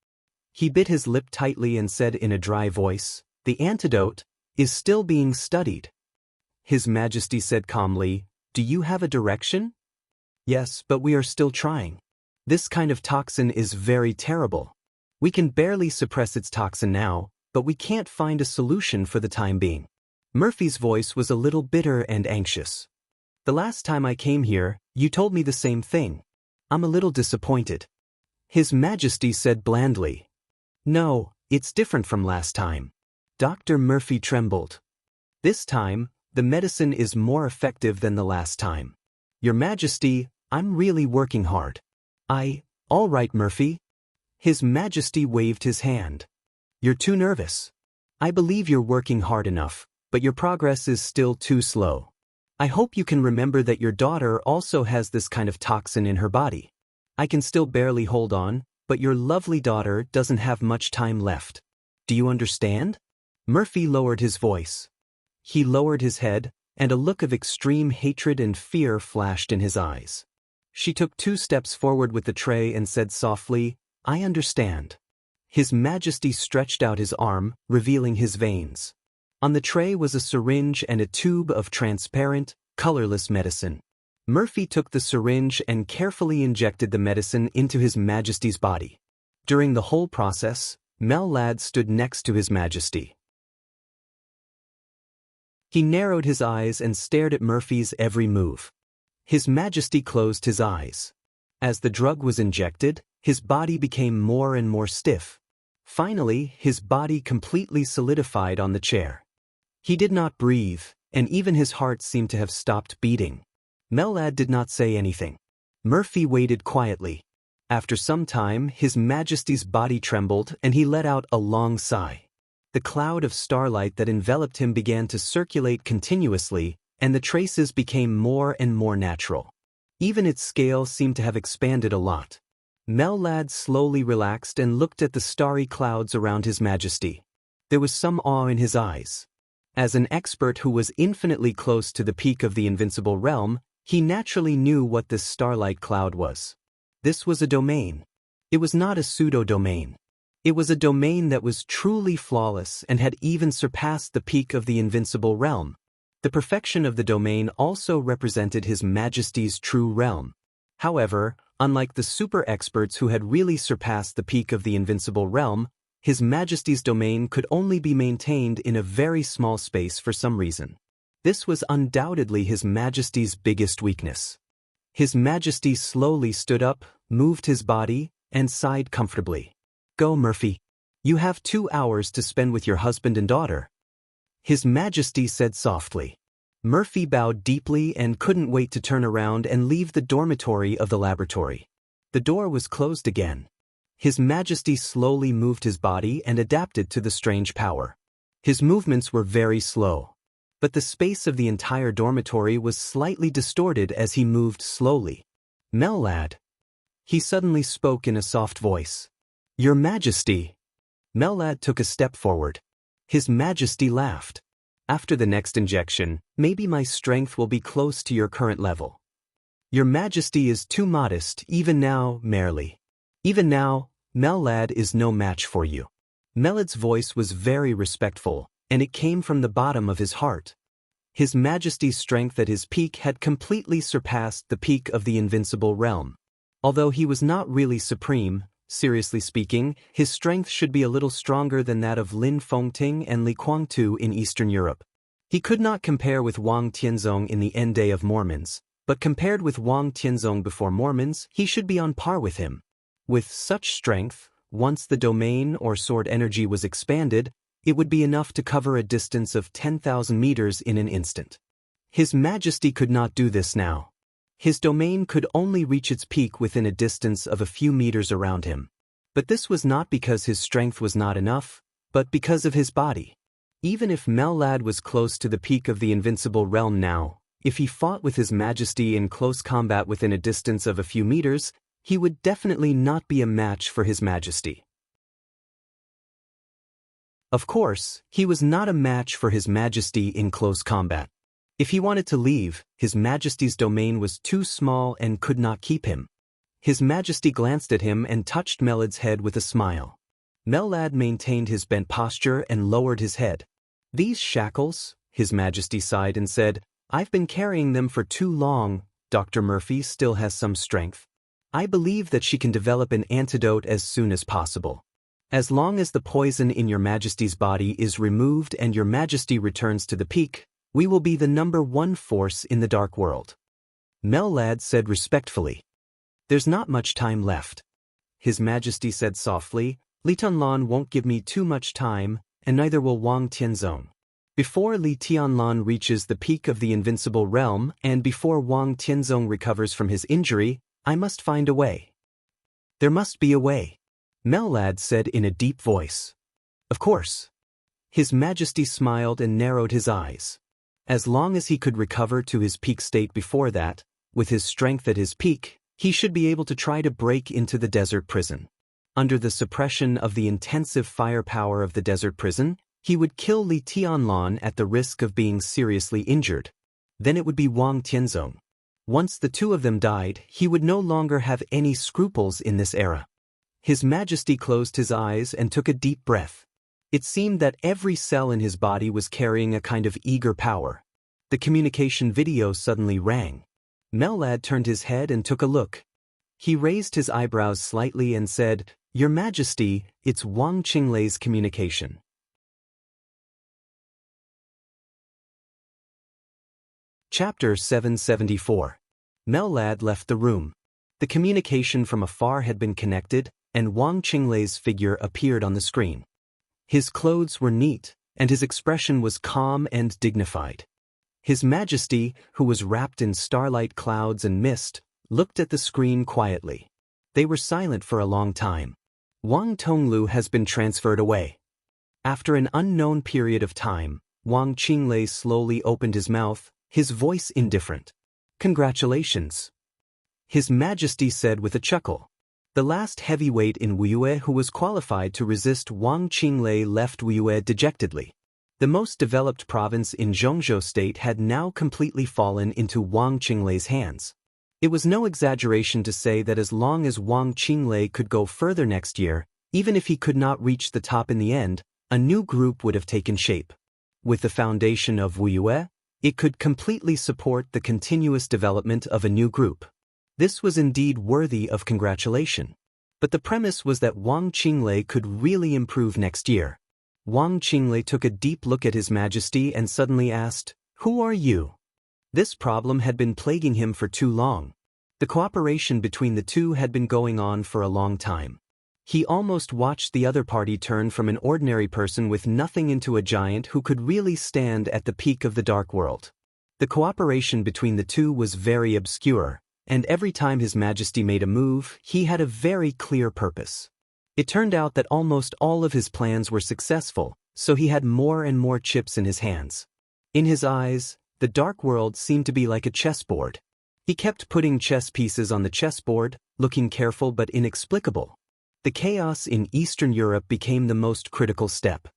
He bit his lip tightly and said in a dry voice, the antidote is still being studied. His Majesty said calmly, do you have a direction? Yes, but we are still trying. This kind of toxin is very terrible. We can barely suppress its toxin now, but we can't find a solution for the time being. Murphy's voice was a little bitter and anxious. The last time I came here, you told me the same thing. I'm a little disappointed. His Majesty said blandly. No, it's different from last time. Dr. Murphy trembled. This time, the medicine is more effective than the last time. Your Majesty, I'm really working hard. All right, Murphy. His Majesty waved his hand. You're too nervous. I believe you're working hard enough, but your progress is still too slow. I hope you can remember that your daughter also has this kind of toxin in her body. I can still barely hold on, but your lovely daughter doesn't have much time left. Do you understand? Murphy lowered his voice. He lowered his head, and a look of extreme hatred and fear flashed in his eyes. She took 2 steps forward with the tray and said softly, I understand. His Majesty stretched out his arm, revealing his veins. On the tray was a syringe and a tube of transparent, colorless medicine. Murphy took the syringe and carefully injected the medicine into His Majesty's body. During the whole process, Mellad stood next to His Majesty. He narrowed his eyes and stared at Murphy's every move. His Majesty closed his eyes. As the drug was injected, his body became more and more stiff. Finally, his body completely solidified on the chair. He did not breathe, and even his heart seemed to have stopped beating. Mellad did not say anything. Murphy waited quietly. After some time, His Majesty's body trembled and he let out a long sigh. The cloud of starlight that enveloped him began to circulate continuously, and the traces became more and more natural. Even its scale seemed to have expanded a lot. Mellad slowly relaxed and looked at the starry clouds around His Majesty. There was some awe in his eyes. As an expert who was infinitely close to the peak of the invincible realm, he naturally knew what this starlight cloud was. This was a domain. It was not a pseudo-domain. It was a domain that was truly flawless and had even surpassed the peak of the invincible realm. The perfection of the domain also represented His Majesty's true realm. However, unlike the super experts who had really surpassed the peak of the invincible realm, His Majesty's domain could only be maintained in a very small space for some reason. This was undoubtedly His Majesty's biggest weakness. His Majesty slowly stood up, moved his body, and sighed comfortably. "Go, Murphy. You have 2 hours to spend with your husband and daughter," His Majesty said softly. Murphy bowed deeply and couldn't wait to turn around and leave the dormitory of the laboratory. The door was closed again. His Majesty slowly moved his body and adapted to the strange power. His movements were very slow, but the space of the entire dormitory was slightly distorted as he moved slowly. "Mellad," he suddenly spoke in a soft voice. "Your Majesty." Mellad took a step forward. His Majesty laughed. "After the next injection, maybe my strength will be close to your current level. Your Majesty is too modest, even now, merely. Even now, Mellad is no match for you." Mellad's voice was very respectful, and it came from the bottom of his heart. His Majesty's strength at his peak had completely surpassed the peak of the invincible realm. Although he was not really supreme, seriously speaking, his strength should be a little stronger than that of Lin Fengting and Li Guangtu in Eastern Europe. He could not compare with Wang Tianzong in the end day of Mormons, but compared with Wang Tianzong before Mormons, he should be on par with him. With such strength, once the domain or sword energy was expanded, it would be enough to cover a distance of 10,000 meters in an instant. His Majesty could not do this now. His domain could only reach its peak within a distance of a few meters around him. But this was not because his strength was not enough, but because of his body. Even if Mellad was close to the peak of the invincible realm now, if he fought with His Majesty in close combat within a distance of a few meters, he would definitely not be a match for His Majesty. Of course, he was not a match for His Majesty in close combat. If he wanted to leave, His Majesty's domain was too small and could not keep him. His Majesty glanced at him and touched Mellad's head with a smile. Mellad maintained his bent posture and lowered his head. "These shackles," His Majesty sighed and said, "I've been carrying them for too long. Dr. Murphy still has some strength. I believe that she can develop an antidote as soon as possible. As long as the poison in your Majesty's body is removed and your Majesty returns to the peak, we will be the #1 force in the dark world." Mellad said respectfully. "There's not much time left." His Majesty said softly, "Li Tianlan won't give me too much time, and neither will Wang Tianzong. Before Li Tianlan reaches the peak of the invincible realm and before Wang Tianzong recovers from his injury, I must find a way. There must be a way," Mellad said in a deep voice. "Of course." His Majesty smiled and narrowed his eyes. As long as he could recover to his peak state before that, with his strength at his peak, he should be able to try to break into the desert prison. Under the suppression of the intensive firepower of the desert prison, he would kill Li Tianlan at the risk of being seriously injured. Then it would be Wang Tianzong. Once the two of them died, he would no longer have any scruples in this era. His Majesty closed his eyes and took a deep breath. It seemed that every cell in his body was carrying a kind of eager power. The communication video suddenly rang. Mellad turned his head and took a look. He raised his eyebrows slightly and said, "Your Majesty, it's Wang Qinglei's communication." Chapter 774. Mellad left the room. The communication from afar had been connected, and Wang Qinglei's figure appeared on the screen. His clothes were neat, and his expression was calm and dignified. His Majesty, who was wrapped in starlight clouds and mist, looked at the screen quietly. They were silent for a long time. Wang Tonglu has been transferred away. After an unknown period of time, Wang Qinglei slowly opened his mouth, his voice indifferent. Congratulations. His Majesty said with a chuckle. The last heavyweight in Wuyue who was qualified to resist Wang Qinglei left Wuyue dejectedly. The most developed province in Zhongzhou State had now completely fallen into Wang Qinglei's hands. It was no exaggeration to say that as long as Wang Qinglei could go further next year, even if he could not reach the top in the end, a new group would have taken shape. With the foundation of Wuyue, it could completely support the continuous development of a new group. This was indeed worthy of congratulation. But the premise was that Wang Qinglei could really improve next year. Wang Qinglei took a deep look at His Majesty and suddenly asked, "Who are you?" This problem had been plaguing him for too long. The cooperation between the two had been going on for a long time. He almost watched the other party turn from an ordinary person with nothing into a giant who could really stand at the peak of the dark world. The cooperation between the two was very obscure, and every time His Majesty made a move, he had a very clear purpose. It turned out that almost all of his plans were successful, so he had more and more chips in his hands. In his eyes, the dark world seemed to be like a chessboard. He kept putting chess pieces on the chessboard, looking careful but inexplicable. The chaos in Eastern Europe became the most critical step.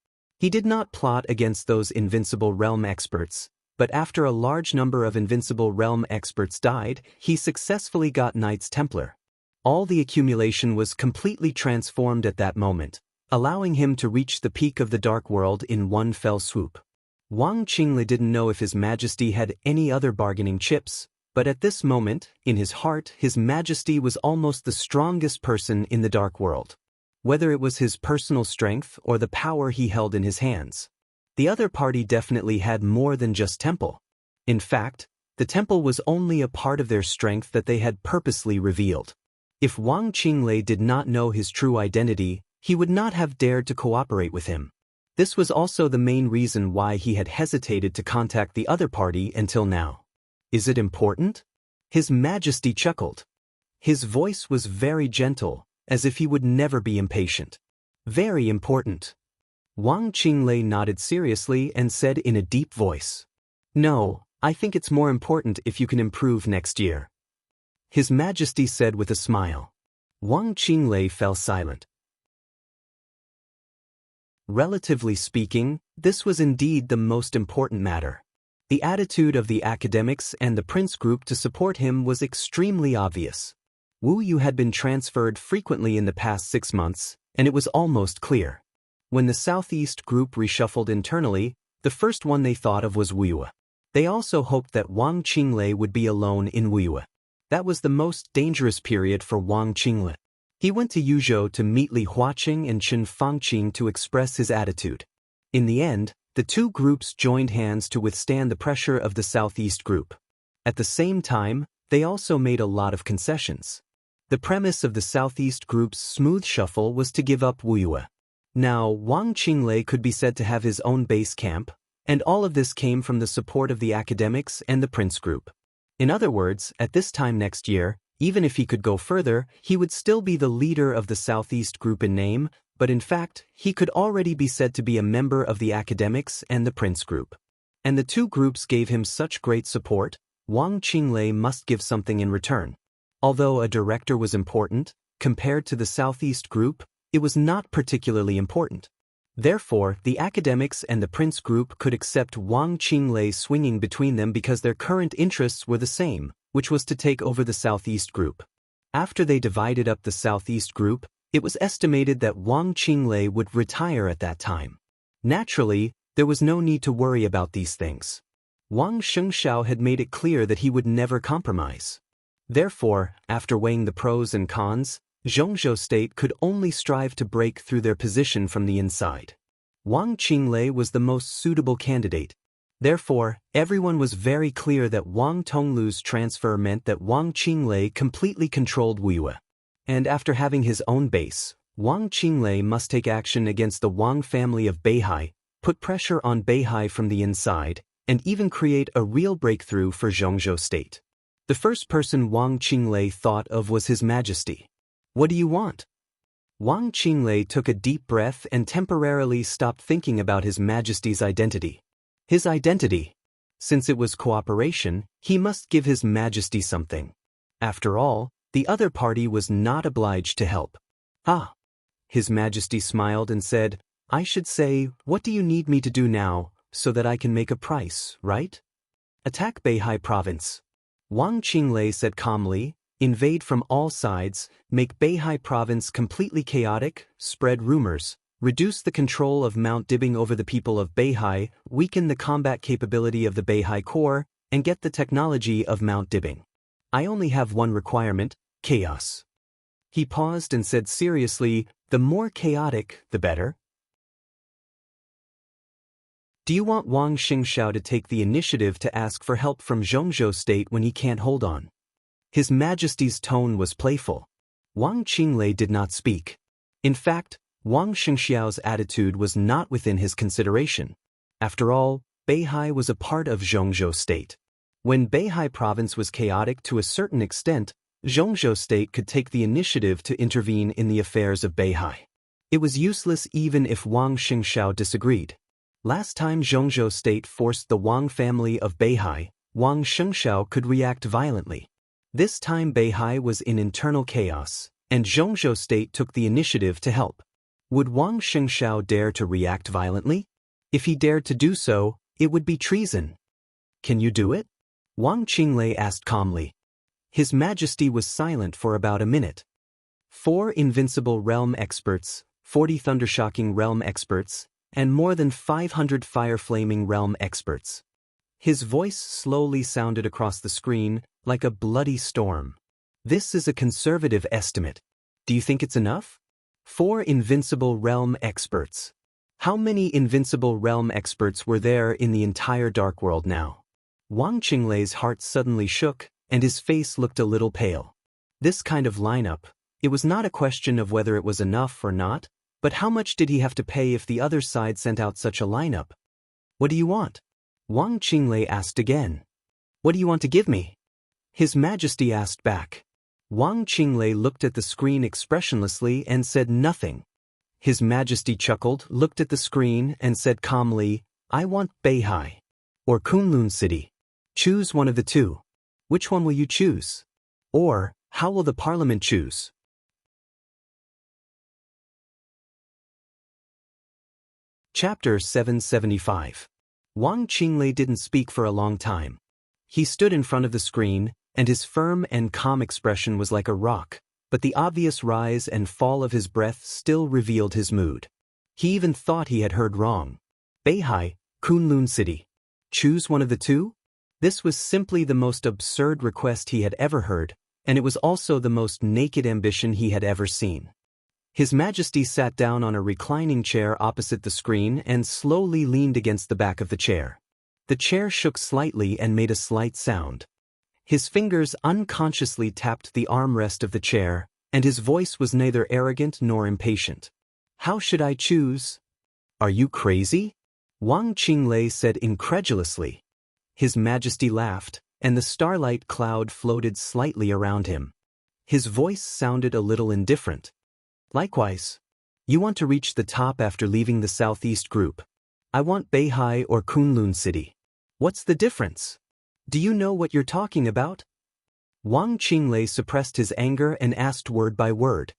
He did not plot against those Invincible Realm experts, but after a large number of Invincible Realm experts died, he successfully got Knights Templar. All the accumulation was completely transformed at that moment, allowing him to reach the peak of the dark world in one fell swoop. Wang Qinglei didn't know if His Majesty had any other bargaining chips, but at this moment, in his heart, His Majesty was almost the strongest person in the dark world. Whether it was his personal strength or the power he held in his hands. The other party definitely had more than just temple. In fact, the temple was only a part of their strength that they had purposely revealed. If Wang Qinglei did not know his true identity, he would not have dared to cooperate with him. This was also the main reason why he had hesitated to contact the other party until now. Is it important? His Majesty chuckled. His voice was very gentle, as if he would never be impatient. Very important. Wang Qinglei nodded seriously and said in a deep voice, "No, I think it's more important if you can improve next year." His Majesty said with a smile. Wang Qinglei fell silent. Relatively speaking, this was indeed the most important matter. The attitude of the academics and the Prince Group to support him was extremely obvious. Wu Yu had been transferred frequently in the past 6 months, and it was almost clear. When the Southeast Group reshuffled internally, the first one they thought of was Wuyue. They also hoped that Wang Qinglei would be alone in Wuyue. That was the most dangerous period for Wang Qinglei. He went to Yuzhou to meet Li Huaqing and Chen Fangqing to express his attitude. In the end, the two groups joined hands to withstand the pressure of the Southeast Group. At the same time, they also made a lot of concessions. The premise of the Southeast Group's smooth shuffle was to give up Wuyue. Now, Wang Qinglei could be said to have his own base camp, and all of this came from the support of the academics and the Prince Group. In other words, at this time next year, even if he could go further, he would still be the leader of the Southeast Group in name, but in fact, he could already be said to be a member of the academics and the Prince Group. And the two groups gave him such great support, Wang Qinglei must give something in return. Although a director was important, compared to the Southeast Group, it was not particularly important. Therefore, the academics and the Prince Group could accept Wang Qinglei swinging between them because their current interests were the same, which was to take over the Southeast Group. After they divided up the Southeast Group, it was estimated that Wang Qinglei would retire at that time. Naturally, there was no need to worry about these things. Wang Shengshao had made it clear that he would never compromise. Therefore, after weighing the pros and cons, Zhongzhou State could only strive to break through their position from the inside. Wang Qinglei was the most suitable candidate. Therefore, everyone was very clear that Wang Tonglu's transfer meant that Wang Qinglei completely controlled Wuyue. And after having his own base, Wang Qinglei must take action against the Wang family of Beihai, put pressure on Beihai from the inside, and even create a real breakthrough for Zhongzhou state. The first person Wang Qinglei thought of was His Majesty. What do you want? Wang Qinglei took a deep breath and temporarily stopped thinking about His Majesty's identity. His identity. Since it was cooperation, he must give His Majesty something. After all, the other party was not obliged to help. Ah! His Majesty smiled and said, I should say, what do you need me to do now, so that I can make a price, right? Attack Beihai province. Wang Qinglei said calmly, invade from all sides, make Beihai province completely chaotic, spread rumors, reduce the control of Mount Dibing over the people of Beihai, weaken the combat capability of the Beihai Corps, and get the technology of Mount Dibing. I only have one requirement, chaos. He paused and said seriously, the more chaotic, the better. Do you want Wang Xingxiao to take the initiative to ask for help from Zhongzhou state when he can't hold on? His Majesty's tone was playful. Wang Qinglei did not speak. In fact, Wang Xingxiao's attitude was not within his consideration. After all, Beihai was a part of Zhongzhou state. When Beihai province was chaotic to a certain extent, Zhongzhou state could take the initiative to intervene in the affairs of Beihai. It was useless even if Wang Xingxiao disagreed. Last time Zhongzhou state forced the Wang family of Beihai, Wang Xingxiao could react violently. This time Beihai was in internal chaos, and Zhongzhou state took the initiative to help. Would Wang Xingxiao dare to react violently? If he dared to do so, it would be treason. Can you do it? Wang Qinglei asked calmly. His Majesty was silent for about a minute. 4 invincible realm experts, 40 thundershocking realm experts, and more than 500 fire-flaming realm experts. His voice slowly sounded across the screen, like a bloody storm. This is a conservative estimate. Do you think it's enough? 4 invincible realm experts. How many invincible realm experts were there in the entire Dark World now? Wang Qinglei's heart suddenly shook, and his face looked a little pale. This kind of lineup, it was not a question of whether it was enough or not, but how much did he have to pay if the other side sent out such a lineup? What do you want? Wang Qinglei asked again. What do you want to give me? His Majesty asked back. Wang Qinglei looked at the screen expressionlessly and said nothing. His Majesty chuckled, looked at the screen, and said calmly, I want Beihai. Or Kunlun City. Choose one of the two. Which one will you choose? Or, how will the Parliament choose? Chapter 775. Wang Qinglei didn't speak for a long time. He stood in front of the screen, and his firm and calm expression was like a rock, but the obvious rise and fall of his breath still revealed his mood. He even thought he had heard wrong. Beihai, Kunlun City. Choose one of the two? This was simply the most absurd request he had ever heard, and it was also the most naked ambition he had ever seen. His Majesty sat down on a reclining chair opposite the screen and slowly leaned against the back of the chair. The chair shook slightly and made a slight sound. His fingers unconsciously tapped the armrest of the chair, and his voice was neither arrogant nor impatient. How should I choose? Are you crazy? Wang Qinglei said incredulously. His Majesty laughed, and the starlight cloud floated slightly around him. His voice sounded a little indifferent. Likewise. You want to reach the top after leaving the southeast group. I want Beihai or Kunlun City. What's the difference? Do you know what you're talking about? Wang Qinglei suppressed his anger and asked word by word.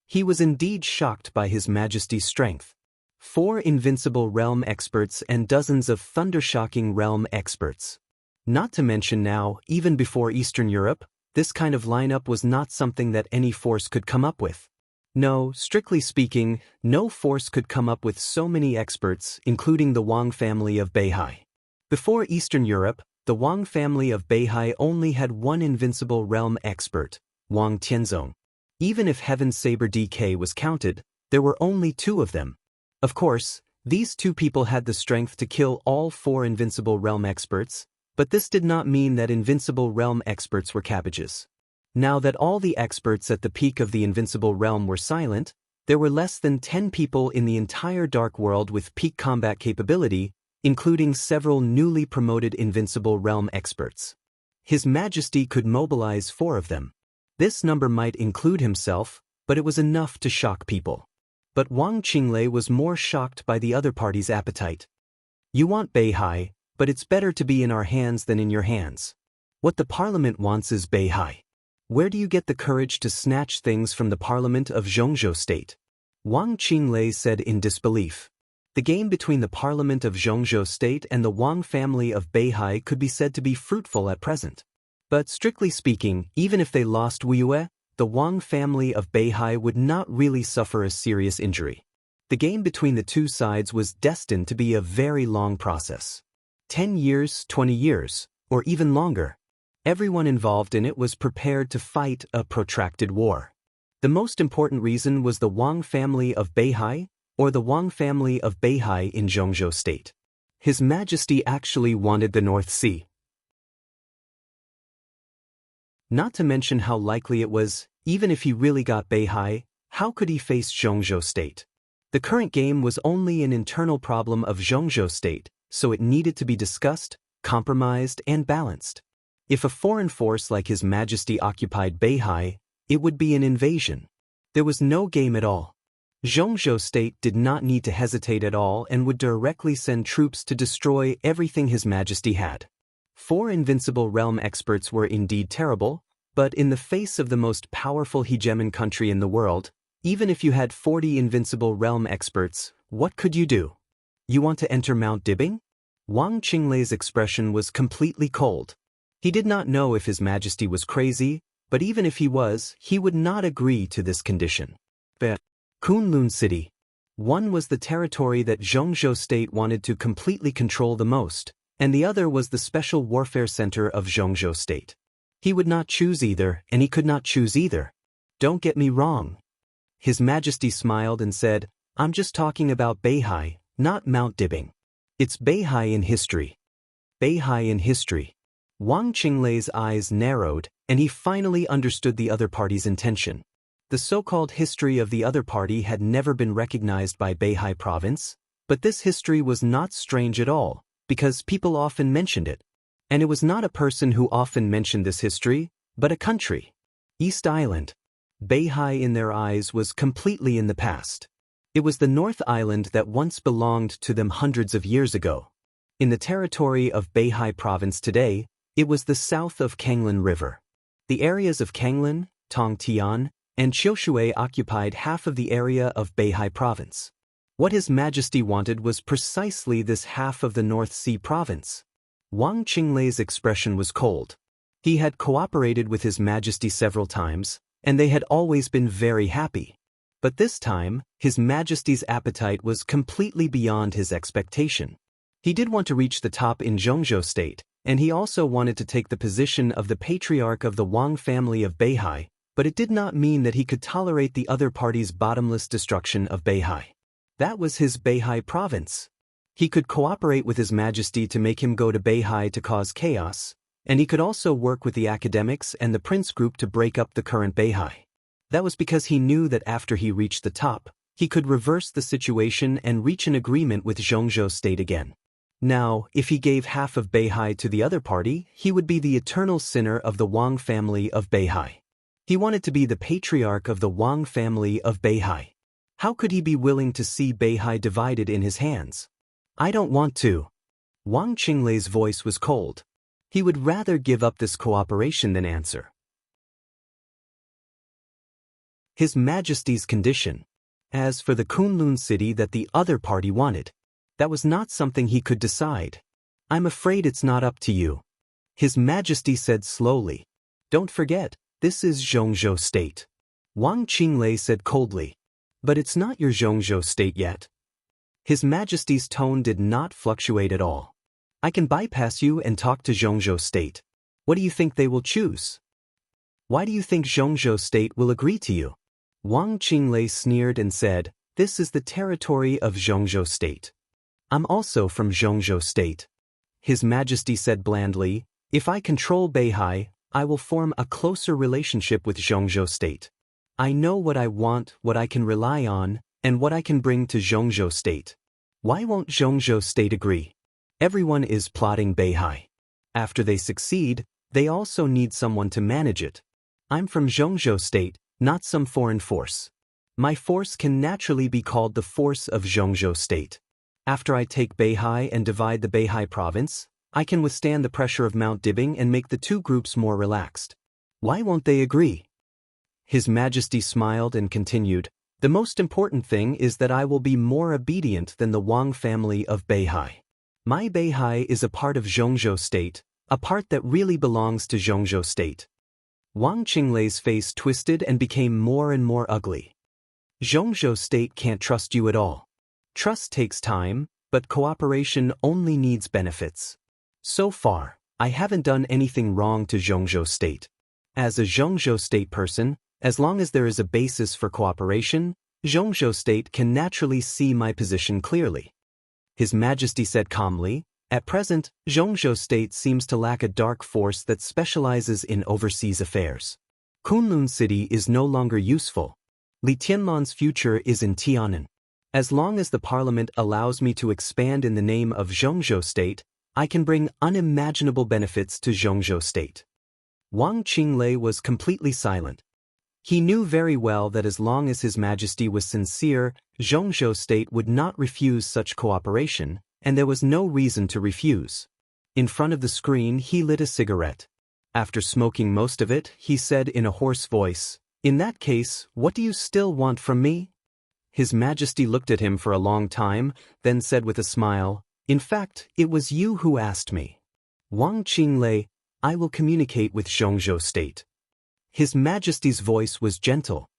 He was indeed shocked by His Majesty's strength. 4 invincible realm experts and dozens of thundershocking realm experts. Not to mention now, even before Eastern Europe, this kind of lineup was not something that any force could come up with. No, strictly speaking, no force could come up with so many experts, including the Wang family of Beihai. Before Eastern Europe, the Wang family of Beihai only had one invincible realm expert, Wang Tianzong. Even if Heaven Saber DK was counted, there were only 2 of them. Of course, these 2 people had the strength to kill all 4 invincible realm experts, but this did not mean that invincible realm experts were cabbages. Now that all the experts at the peak of the invincible realm were silent, there were less than 10 people in the entire Dark World with peak combat capability, including several newly promoted Invincible Realm experts. His Majesty could mobilize 4 of them. This number might include himself, but it was enough to shock people. But Wang Qinglei was more shocked by the other party's appetite. You want Beihai, but it's better to be in our hands than in your hands. What the parliament wants is Beihai. Where do you get the courage to snatch things from the parliament of Zhongzhou State? Wang Qinglei said in disbelief. The game between the parliament of Zhongzhou State and the Wang family of Beihai could be said to be fruitful at present. But strictly speaking, even if they lost Wuyue, the Wang family of Beihai would not really suffer a serious injury. The game between the two sides was destined to be a very long process. 10 years, 20 years, or even longer. Everyone involved in it was prepared to fight a protracted war. The most important reason was the Wang family of Beihai, or the Wang family of Beihai in Zhongzhou State. His Majesty actually wanted the North Sea. Not to mention how likely it was, even if he really got Beihai, how could he face Zhongzhou State? The current game was only an internal problem of Zhongzhou State, so it needed to be discussed, compromised, and balanced. If a foreign force like His Majesty occupied Beihai, it would be an invasion. There was no game at all. Zhongzhou State did not need to hesitate at all and would directly send troops to destroy everything His Majesty had. 4 Invincible Realm experts were indeed terrible, but in the face of the most powerful hegemon country in the world, even if you had 40 Invincible Realm experts, what could you do? You want to enter Mount Dibbing? Wang Qinglei's expression was completely cold. He did not know if His Majesty was crazy, but even if he was, he would not agree to this condition. Kunlun City. One was the territory that Zhongzhou State wanted to completely control the most, and the other was the Special Warfare Center of Zhongzhou State. He would not choose either, and he could not choose either. Don't get me wrong. His Majesty smiled and said, I'm just talking about Beihai, not Mount Dibbing. It's Beihai in history. Beihai in history. Wang Qinglei's eyes narrowed, and he finally understood the other party's intention. The so-called history of the other party had never been recognized by Beihai province, but this history was not strange at all, because people often mentioned it. And it was not a person who often mentioned this history, but a country. East Island. Beihai in their eyes was completely in the past. It was the North Island that once belonged to them hundreds of years ago. In the territory of Beihai province today, it was the south of Kanglin River. The areas of Kanglin, Tongtian, and Qiushui occupied half of the area of Beihai province. What His Majesty wanted was precisely this half of the North Sea province. Wang Qinglei's expression was cold. He had cooperated with His Majesty several times, and they had always been very happy. But this time, His Majesty's appetite was completely beyond his expectation. He did want to reach the top in Zhongzhou State, and he also wanted to take the position of the patriarch of the Wang family of Beihai, but it did not mean that he could tolerate the other party's bottomless destruction of Beihai. That was his Beihai province. He could cooperate with His Majesty to make him go to Beihai to cause chaos, and he could also work with the academics and the prince group to break up the current Beihai. That was because he knew that after he reached the top, he could reverse the situation and reach an agreement with Zhongzhou State again. Now, if he gave half of Beihai to the other party, he would be the eternal sinner of the Wang family of Beihai. He wanted to be the patriarch of the Wang family of Beihai. How could he be willing to see Beihai divided in his hands? I don't want to. Wang Qinglei's voice was cold. He would rather give up this cooperation than answer. His Majesty's condition. As for the Kunlun city that the other party wanted, that was not something he could decide. I'm afraid it's not up to you. His Majesty said slowly. Don't forget, this is Zhongzhou State. Wang Qinglei said coldly. But it's not your Zhongzhou State yet. His Majesty's tone did not fluctuate at all. I can bypass you and talk to Zhongzhou State. What do you think they will choose? Why do you think Zhongzhou State will agree to you? Wang Qinglei sneered and said, This is the territory of Zhongzhou State. I'm also from Zhongzhou State. His Majesty said blandly, If I control Beihai, I will form a closer relationship with Zhongzhou State. I know what I want, what I can rely on, and what I can bring to Zhongzhou State. Why won't Zhongzhou State agree? Everyone is plotting Beihai. After they succeed, they also need someone to manage it. I'm from Zhongzhou State, not some foreign force. My force can naturally be called the force of Zhongzhou State. After I take Beihai and divide the Beihai province, I can withstand the pressure of Mount Dibing and make the two groups more relaxed. Why won't they agree? His Majesty smiled and continued, the most important thing is that I will be more obedient than the Wang family of Beihai. My Beihai is a part of Zhongzhou State, a part that really belongs to Zhongzhou State. Wang Qinglei's face twisted and became more and more ugly. Zhongzhou State can't trust you at all. Trust takes time, but cooperation only needs benefits. So far, I haven't done anything wrong to Zhongzhou State. As a Zhongzhou State person, as long as there is a basis for cooperation, Zhongzhou State can naturally see my position clearly. His Majesty said calmly, at present, Zhongzhou State seems to lack a dark force that specializes in overseas affairs. Kunlun City is no longer useful. Li Tianlan's future is in Tianan. As long as the parliament allows me to expand in the name of Zhongzhou State, I can bring unimaginable benefits to Zhongzhou State. Wang Qinglei was completely silent. He knew very well that as long as His Majesty was sincere, Zhongzhou State would not refuse such cooperation, and there was no reason to refuse. In front of the screen he lit a cigarette. After smoking most of it, he said in a hoarse voice, "In that case, what do you still want from me?" His Majesty looked at him for a long time, then said with a smile, "In fact, it was you who asked me." Wang Qinglei, I will communicate with Zhongzhou State. His Majesty's voice was gentle.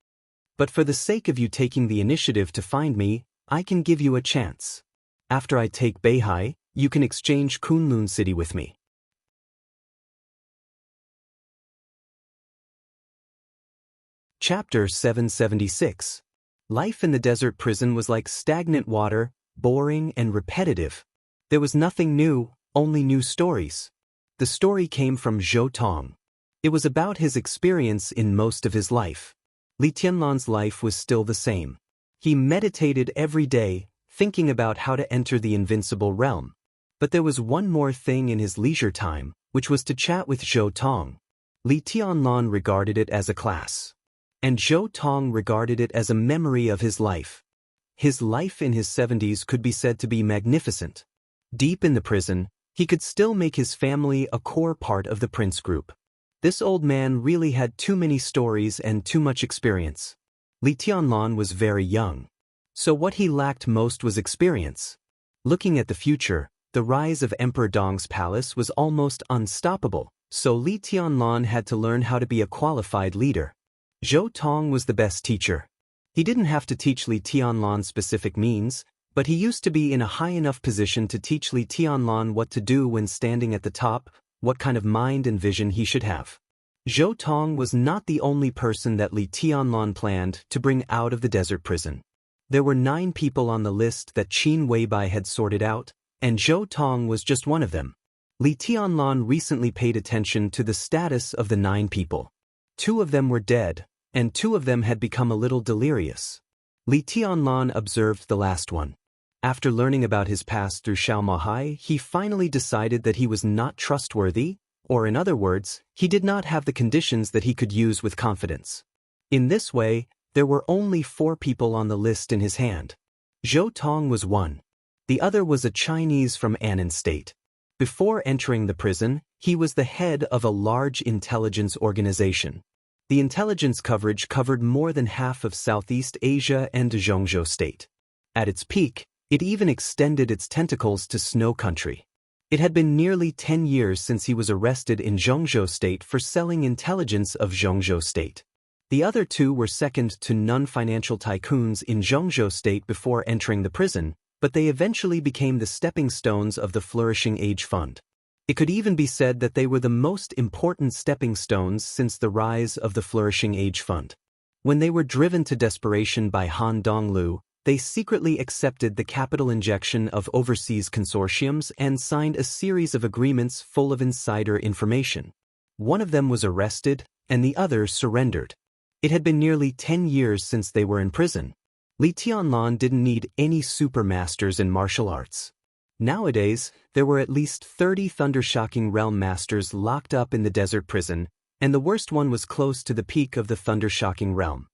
But for the sake of you taking the initiative to find me, I can give you a chance. After I take Beihai, you can exchange Kunlun City with me. Chapter 776. Life in the desert prison was like stagnant water, boring and repetitive. There was nothing new, only new stories. The story came from Zhou Tong. It was about his experience in most of his life. Li Tianlan's life was still the same. He meditated every day, thinking about how to enter the invincible realm. But there was one more thing in his leisure time, which was to chat with Zhou Tong. Li Tianlan regarded it as a class. And Zhou Tong regarded it as a memory of his life. His life in his 70s could be said to be magnificent. Deep in the prison, he could still make his family a core part of the prince group. This old man really had too many stories and too much experience. Li Tianlan was very young. So what he lacked most was experience. Looking at the future, the rise of Emperor Dong's palace was almost unstoppable, so Li Tianlan had to learn how to be a qualified leader. Zhou Tong was the best teacher. He didn't have to teach Li Tianlan specific means, but he used to be in a high enough position to teach Li Tianlan what to do when standing at the top, what kind of mind and vision he should have. Zhou Tong was not the only person that Li Tianlan planned to bring out of the desert prison. There were 9 people on the list that Qin Weibai had sorted out, and Zhou Tong was just one of them. Li Tianlan recently paid attention to the status of the 9 people. 2 of them were dead, and 2 of them had become a little delirious. Li Tianlan observed the last one. After learning about his past through Xiao Mahai, he finally decided that he was not trustworthy, or in other words, he did not have the conditions that he could use with confidence. In this way, there were only 4 people on the list in his hand. Zhou Tong was one. The other was a Chinese from Annan State. Before entering the prison, he was the head of a large intelligence organization. The intelligence coverage covered more than half of Southeast Asia and Zhongzhou State. At its peak, it even extended its tentacles to Snow Country. It had been nearly 10 years since he was arrested in Zhongzhou State for selling intelligence of Zhongzhou State. The other 2 were second to none financial tycoons in Zhongzhou State before entering the prison, but they eventually became the stepping stones of the Flourishing Age Fund. It could even be said that they were the most important stepping stones since the rise of the Flourishing Age Fund. When they were driven to desperation by Han Donglu, they secretly accepted the capital injection of overseas consortiums and signed a series of agreements full of insider information. One of them was arrested, and the other surrendered. It had been nearly 10 years since they were in prison. Li Tianlan didn't need any supermasters in martial arts. Nowadays, there were at least 30 thunder-shocking realm masters locked up in the desert prison, and the worst one was close to the peak of the thunder-shocking realm.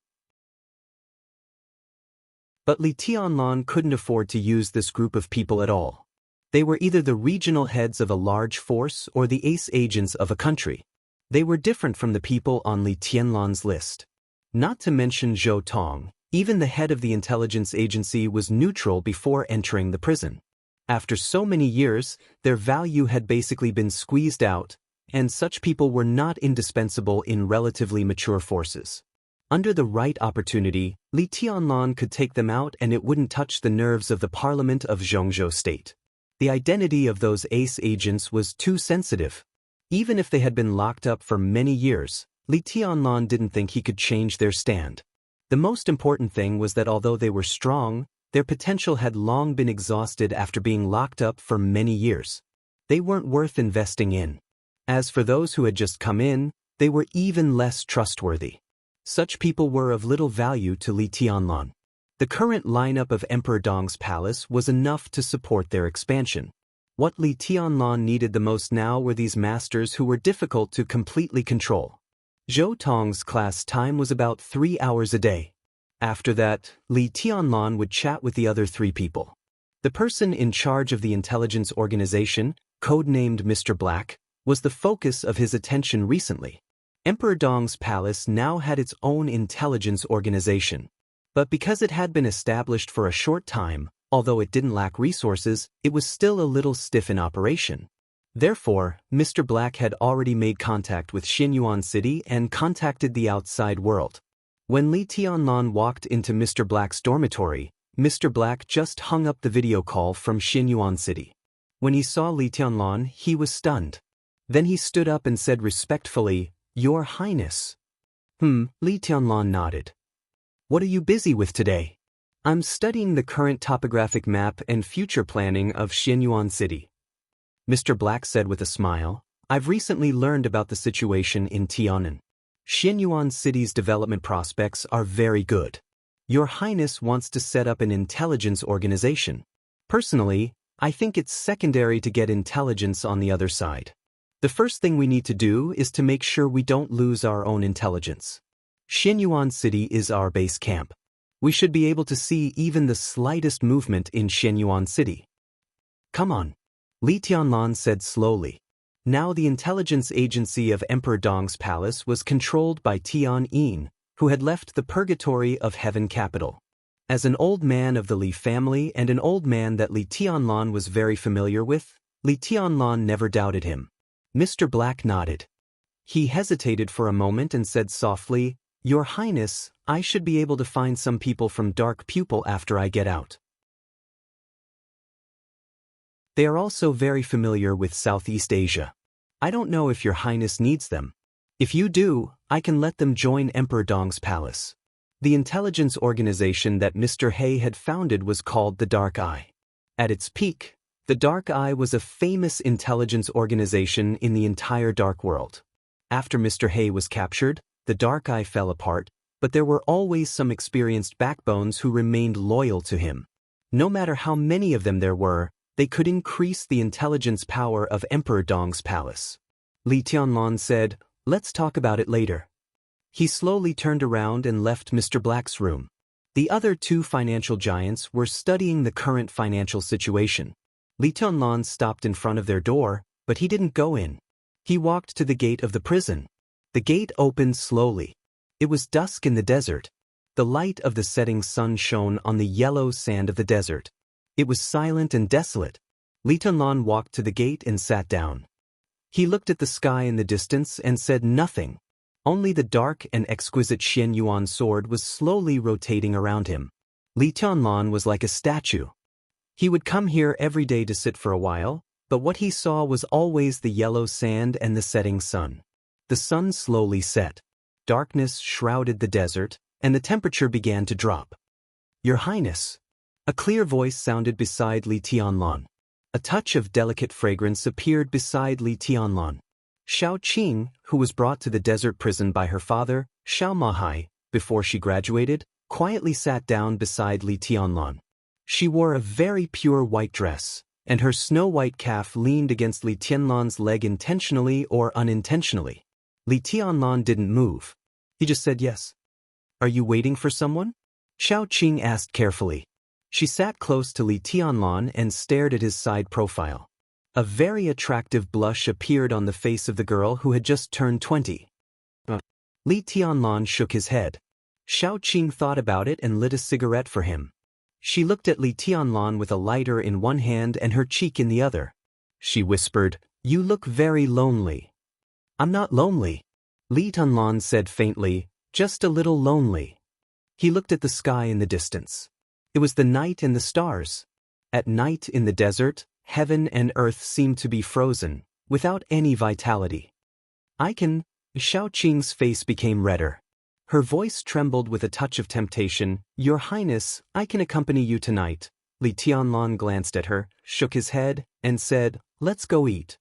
But Li Tianlan couldn't afford to use this group of people at all. They were either the regional heads of a large force or the ace agents of a country. They were different from the people on Li Tianlan's list. Not to mention Zhou Tong, even the head of the intelligence agency was neutral before entering the prison. After so many years, their value had basically been squeezed out, and such people were not indispensable in relatively mature forces. Under the right opportunity, Li Tianlan could take them out and it wouldn't touch the nerves of the parliament of Zhongzhou state. The identity of those ace agents was too sensitive. Even if they had been locked up for many years, Li Tianlan didn't think he could change their stand. The most important thing was that although they were strong, their potential had long been exhausted after being locked up for many years. They weren't worth investing in. As for those who had just come in, they were even less trustworthy. Such people were of little value to Li Tianlan. The current lineup of Emperor Dong's palace was enough to support their expansion. What Li Tianlan needed the most now were these masters who were difficult to completely control. Zhou Tong's class time was about 3 hours a day. After that, Li Tianlan would chat with the other 3 people. The person in charge of the intelligence organization, codenamed Mr. Black, was the focus of his attention recently. Emperor Dong's palace now had its own intelligence organization. But because it had been established for a short time, although it didn't lack resources, it was still a little stiff in operation. Therefore, Mr. Black had already made contact with Xinyuan City and contacted the outside world. When Li Tianlan walked into Mr. Black's dormitory, Mr. Black just hung up the video call from Xinyuan City. When he saw Li Tianlan, he was stunned. Then he stood up and said respectfully, "Your Highness." Li Tianlan nodded. "What are you busy with today?" "I'm studying the current topographic map and future planning of Xinyuan City." Mr. Black said with a smile, "I've recently learned about the situation in Tianan. Xinyuan City's development prospects are very good. Your Highness wants to set up an intelligence organization. Personally, I think it's secondary to get intelligence on the other side. The first thing we need to do is to make sure we don't lose our own intelligence. Xinyuan City is our base camp. We should be able to see even the slightest movement in Xinyuan City." "Come on," Li Tianlan said slowly. Now the intelligence agency of Emperor Dong's palace was controlled by Tian Yin, who had left the purgatory of Heaven Capital. As an old man of the Li family and an old man that Li Tianlan was very familiar with, Li Tianlan never doubted him. Mr. Black nodded. He hesitated for a moment and said softly, "Your Highness, I should be able to find some people from Dark Pupil after I get out. They are also very familiar with Southeast Asia. I don't know if Your Highness needs them. If you do, I can let them join Emperor Dong's palace." The intelligence organization that Mr. He had founded was called the Dark Eye. At its peak, the Dark Eye was a famous intelligence organization in the entire Dark World. After Mr. He was captured, the Dark Eye fell apart, but there were always some experienced backbones who remained loyal to him. No matter how many of them there were, they could increase the intelligence power of Emperor Dong's palace. Li Tianlan said, "Let's talk about it later." He slowly turned around and left Mr. Black's room. The other 2 financial giants were studying the current financial situation. Li Tianlan stopped in front of their door, but he didn't go in. He walked to the gate of the prison. The gate opened slowly. It was dusk in the desert. The light of the setting sun shone on the yellow sand of the desert. It was silent and desolate. Li Tianlan walked to the gate and sat down. He looked at the sky in the distance and said nothing. Only the dark and exquisite Xianyuan sword was slowly rotating around him. Li Tianlan was like a statue. He would come here every day to sit for a while, but what he saw was always the yellow sand and the setting sun. The sun slowly set. Darkness shrouded the desert, and the temperature began to drop. "Your Highness." A clear voice sounded beside Li Tianlan. A touch of delicate fragrance appeared beside Li Tianlan. Xiao Qing, who was brought to the desert prison by her father, Xiao Mahai, before she graduated, quietly sat down beside Li Tianlan. She wore a very pure white dress, and her snow-white calf leaned against Li Tianlan's leg intentionally or unintentionally. Li Tianlan didn't move. He just said yes. "Are you waiting for someone?" Xiao Qing asked carefully. She sat close to Li Tianlan and stared at his side profile. A very attractive blush appeared on the face of the girl who had just turned 20. Li Tianlan shook his head. Xiao Qing thought about it and lit a cigarette for him. She looked at Li Tianlan with a lighter in one hand and her cheek in the other. She whispered, "You look very lonely." "I'm not lonely," Li Tianlan said faintly, "just a little lonely." He looked at the sky in the distance. It was the night and the stars. At night in the desert, heaven and earth seemed to be frozen, without any vitality. Xiao Qing's face became redder. Her voice trembled with a touch of temptation. "Your Highness, I can accompany you tonight." Li Tianlan glanced at her, shook his head, and said, "Let's go eat."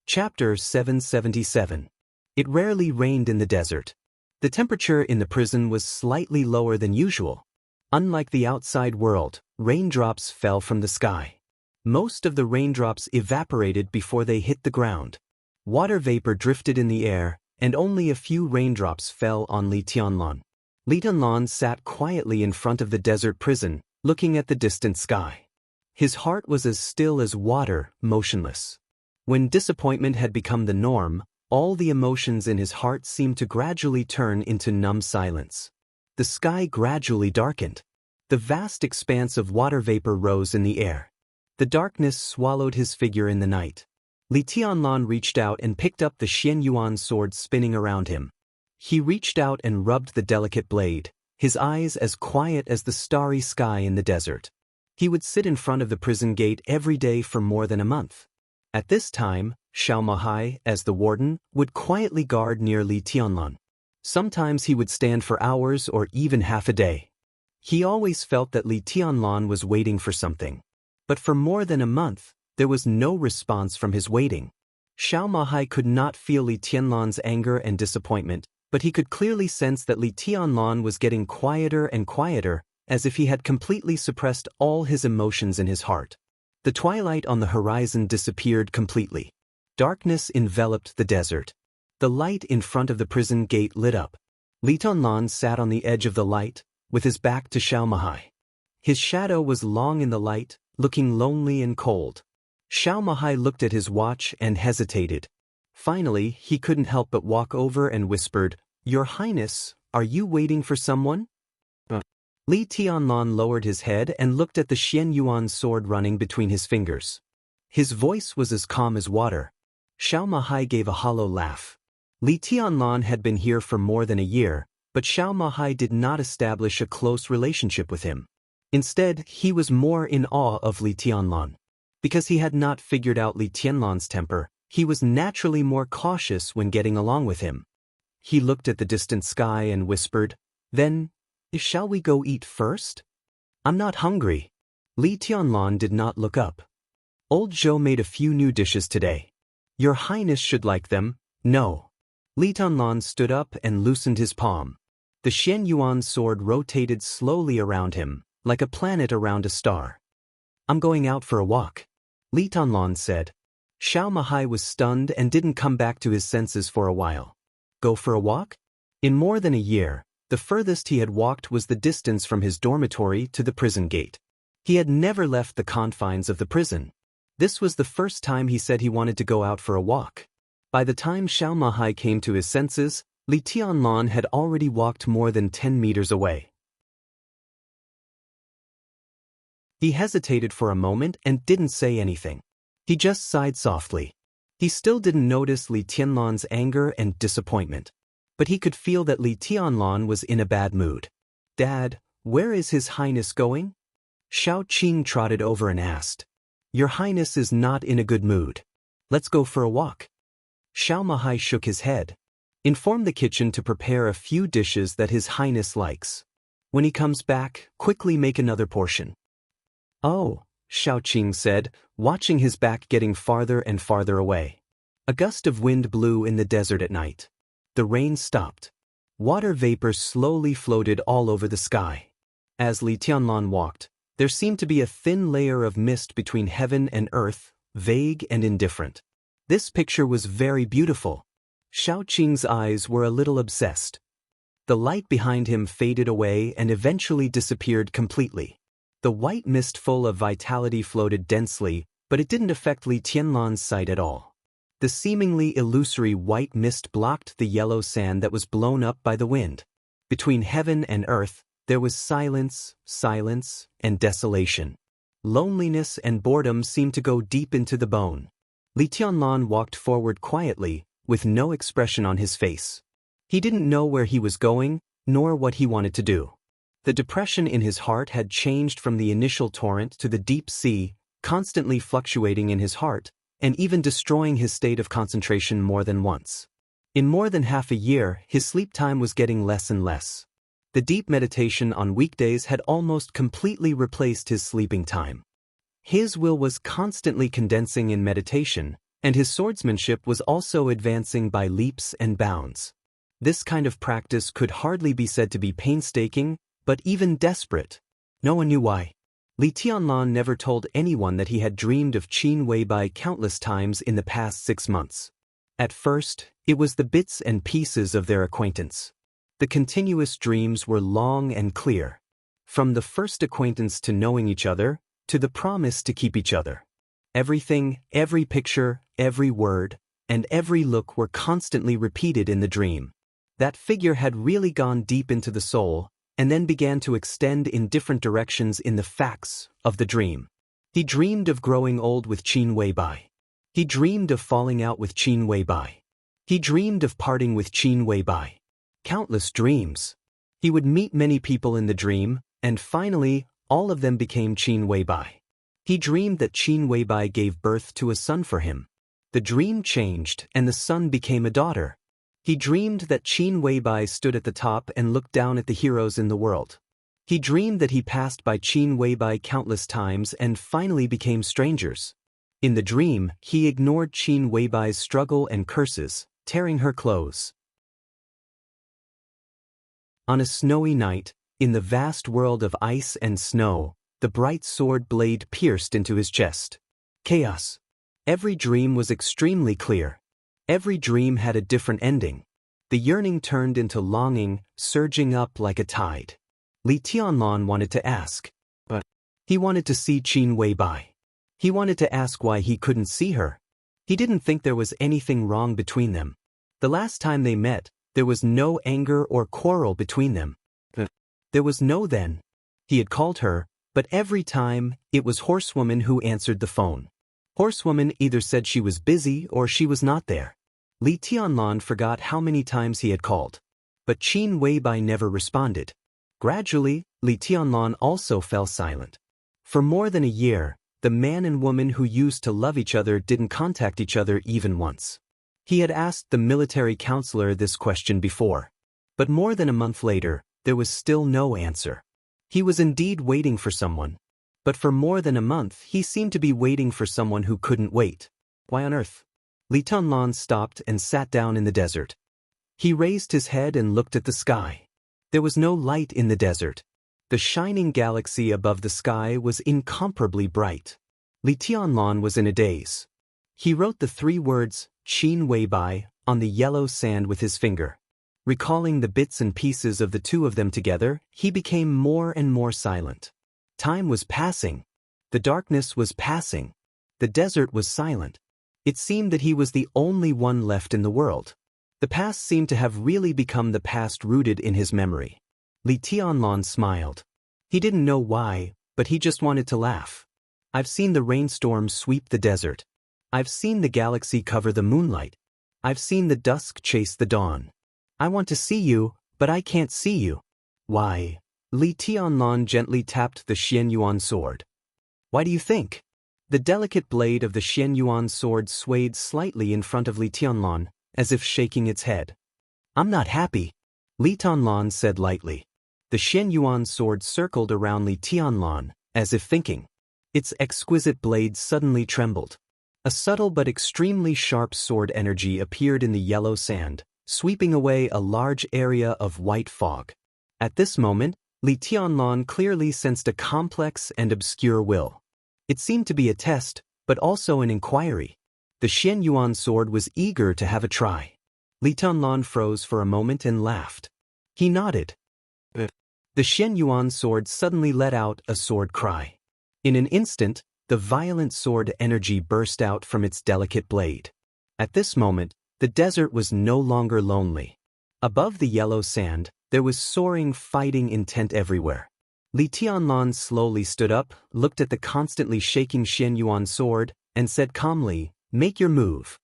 Chapter 777. It rarely rained in the desert. The temperature in the prison was slightly lower than usual. Unlike the outside world, raindrops fell from the sky. Most of the raindrops evaporated before they hit the ground. Water vapor drifted in the air, and only a few raindrops fell on Li Tianlan. Li Tianlan sat quietly in front of the desert prison, looking at the distant sky. His heart was as still as water, motionless. When disappointment had become the norm, all the emotions in his heart seemed to gradually turn into numb silence. The sky gradually darkened. The vast expanse of water vapor rose in the air. The darkness swallowed his figure in the night. Li Tianlan reached out and picked up the Xian Yuan sword spinning around him. He reached out and rubbed the delicate blade, his eyes as quiet as the starry sky in the desert. He would sit in front of the prison gate every day for more than a month. At this time, Xiao Mahai, as the warden, would quietly guard near Li Tianlan. Sometimes he would stand for hours or even half a day. He always felt that Li Tianlan was waiting for something. But for more than a month, there was no response from his waiting. Xiao Mahai could not feel Li Tianlan's anger and disappointment, but he could clearly sense that Li Tianlan was getting quieter and quieter, as if he had completely suppressed all his emotions in his heart. The twilight on the horizon disappeared completely. Darkness enveloped the desert. The light in front of the prison gate lit up. Li Tianlan sat on the edge of the light, with his back to Xiao Mahai. His shadow was long in the light, looking lonely and cold. Xiao Mahai looked at his watch and hesitated. Finally, he couldn't help but walk over and whispered, "Your Highness, are you waiting for someone?" Li Tianlan lowered his head and looked at the Xian Yuan sword running between his fingers. His voice was as calm as water. Xiao Mahai gave a hollow laugh. Li Tianlan had been here for more than a year, but Xiao Mahai did not establish a close relationship with him. Instead, he was more in awe of Li Tianlan. Because he had not figured out Li Tianlan's temper, he was naturally more cautious when getting along with him. He looked at the distant sky and whispered, "Then, shall we go eat first?" "I'm not hungry." Li Tianlan did not look up. "Old Zhou made a few new dishes today. Your Highness should like them." "No." Li Tianlan stood up and loosened his palm. The Xian Yuan sword rotated slowly around him, like a planet around a star. "I'm going out for a walk," Li Tianlan said. Xiao Mahai was stunned and didn't come back to his senses for a while. Go for a walk? In more than a year, the furthest he had walked was the distance from his dormitory to the prison gate. He had never left the confines of the prison. This was the first time he said he wanted to go out for a walk. By the time Xiao Mahai came to his senses, Li Tianlan had already walked more than 10 meters away. He hesitated for a moment and didn't say anything. He just sighed softly. He still didn't notice Li Tianlan's anger and disappointment. But he could feel that Li Tianlan was in a bad mood. "Dad, where is His Highness going?" Xiao Qing trotted over and asked. "Your Highness is not in a good mood. Let's go for a walk." Xiao Mahai shook his head. "Inform the kitchen to prepare a few dishes that His Highness likes. When he comes back, quickly make another portion." "Oh," Xiao Qing said, watching his back getting farther and farther away. A gust of wind blew in the desert at night. The rain stopped. Water vapor slowly floated all over the sky. As Li Tianlan walked, there seemed to be a thin layer of mist between heaven and earth, vague and indifferent. This picture was very beautiful. Xiao Qing's eyes were a little obsessed. The light behind him faded away and eventually disappeared completely. The white mist full of vitality floated densely, but it didn't affect Li Tianlan's sight at all. The seemingly illusory white mist blocked the yellow sand that was blown up by the wind. Between heaven and earth, there was silence, and desolation. Loneliness and boredom seemed to go deep into the bone. Li Tianlan walked forward quietly, with no expression on his face. He didn't know where he was going, nor what he wanted to do. The depression in his heart had changed from the initial torrent to the deep sea, constantly fluctuating in his heart, and even destroying his state of concentration more than once. In more than half a year, his sleep time was getting less and less. The deep meditation on weekdays had almost completely replaced his sleeping time. His will was constantly condensing in meditation, and his swordsmanship was also advancing by leaps and bounds. This kind of practice could hardly be said to be painstaking, but even desperate. No one knew why. Li Tianlan never told anyone that he had dreamed of Qin Weibai countless times in the past 6 months. At first, it was the bits and pieces of their acquaintance. The continuous dreams were long and clear. From the first acquaintance to knowing each other, to the promise to keep each other. Everything, every picture, every word, and every look were constantly repeated in the dream. That figure had really gone deep into the soul, and then began to extend in different directions in the facts of the dream. He dreamed of growing old with Qin Weibai. He dreamed of falling out with Qin Weibai. He dreamed of parting with Qin Weibai. Countless dreams. He would meet many people in the dream, and finally, all of them became Qin Weibai. He dreamed that Qin Weibai gave birth to a son for him. The dream changed, and the son became a daughter. He dreamed that Qin Weibai stood at the top and looked down at the heroes in the world. He dreamed that he passed by Qin Weibai countless times and finally became strangers. In the dream, he ignored Qin Weibai's struggle and curses, tearing her clothes. On a snowy night, in the vast world of ice and snow, the bright sword blade pierced into his chest. Chaos. Every dream was extremely clear. Every dream had a different ending. The yearning turned into longing, surging up like a tide. Li Tianlan wanted to ask, but he wanted to see Qin Weibai. He wanted to ask why he couldn't see her. He didn't think there was anything wrong between them. The last time they met, there was no anger or quarrel between them. There was no then. He had called her, but every time, it was Horsewoman who answered the phone. Horsewoman either said she was busy or she was not there. Li Tianlan forgot how many times he had called. But Qin Weibai never responded. Gradually, Li Tianlan also fell silent. For more than a year, the man and woman who used to love each other didn't contact each other even once. He had asked the military counselor this question before. But more than a month later, there was still no answer. He was indeed waiting for someone. But for more than a month, he seemed to be waiting for someone who couldn't wait. Why on earth? Li Tianlan stopped and sat down in the desert. He raised his head and looked at the sky. There was no light in the desert. The shining galaxy above the sky was incomparably bright. Li Tianlan was in a daze. He wrote the 3 words, Qin Weibai, on the yellow sand with his finger. Recalling the bits and pieces of the two of them together, he became more and more silent. Time was passing. The darkness was passing. The desert was silent. It seemed that he was the only one left in the world. The past seemed to have really become the past rooted in his memory. Li Tianlan smiled. He didn't know why, but he just wanted to laugh. I've seen the rainstorm sweep the desert. I've seen the galaxy cover the moonlight. I've seen the dusk chase the dawn. I want to see you, but I can't see you. Why? Li Tianlan gently tapped the Xianyuan sword. Why do you think? The delicate blade of the Xianyuan sword swayed slightly in front of Li Tianlan, as if shaking its head. I'm not happy, Li Tianlan said lightly. The Xianyuan sword circled around Li Tianlan, as if thinking. Its exquisite blade suddenly trembled. A subtle but extremely sharp sword energy appeared in the yellow sand, sweeping away a large area of white fog. At this moment, Li Tianlan clearly sensed a complex and obscure will. It seemed to be a test, but also an inquiry. The Xian Yuan sword was eager to have a try. Li Tianlan froze for a moment and laughed. He nodded. The Xian Yuan sword suddenly let out a sword cry. In an instant, the violent sword energy burst out from its delicate blade. At this moment, the desert was no longer lonely. Above the yellow sand, there was soaring fighting intent everywhere. Li Tianlan slowly stood up, looked at the constantly shaking Xian Yuan sword, and said calmly, "Make your move."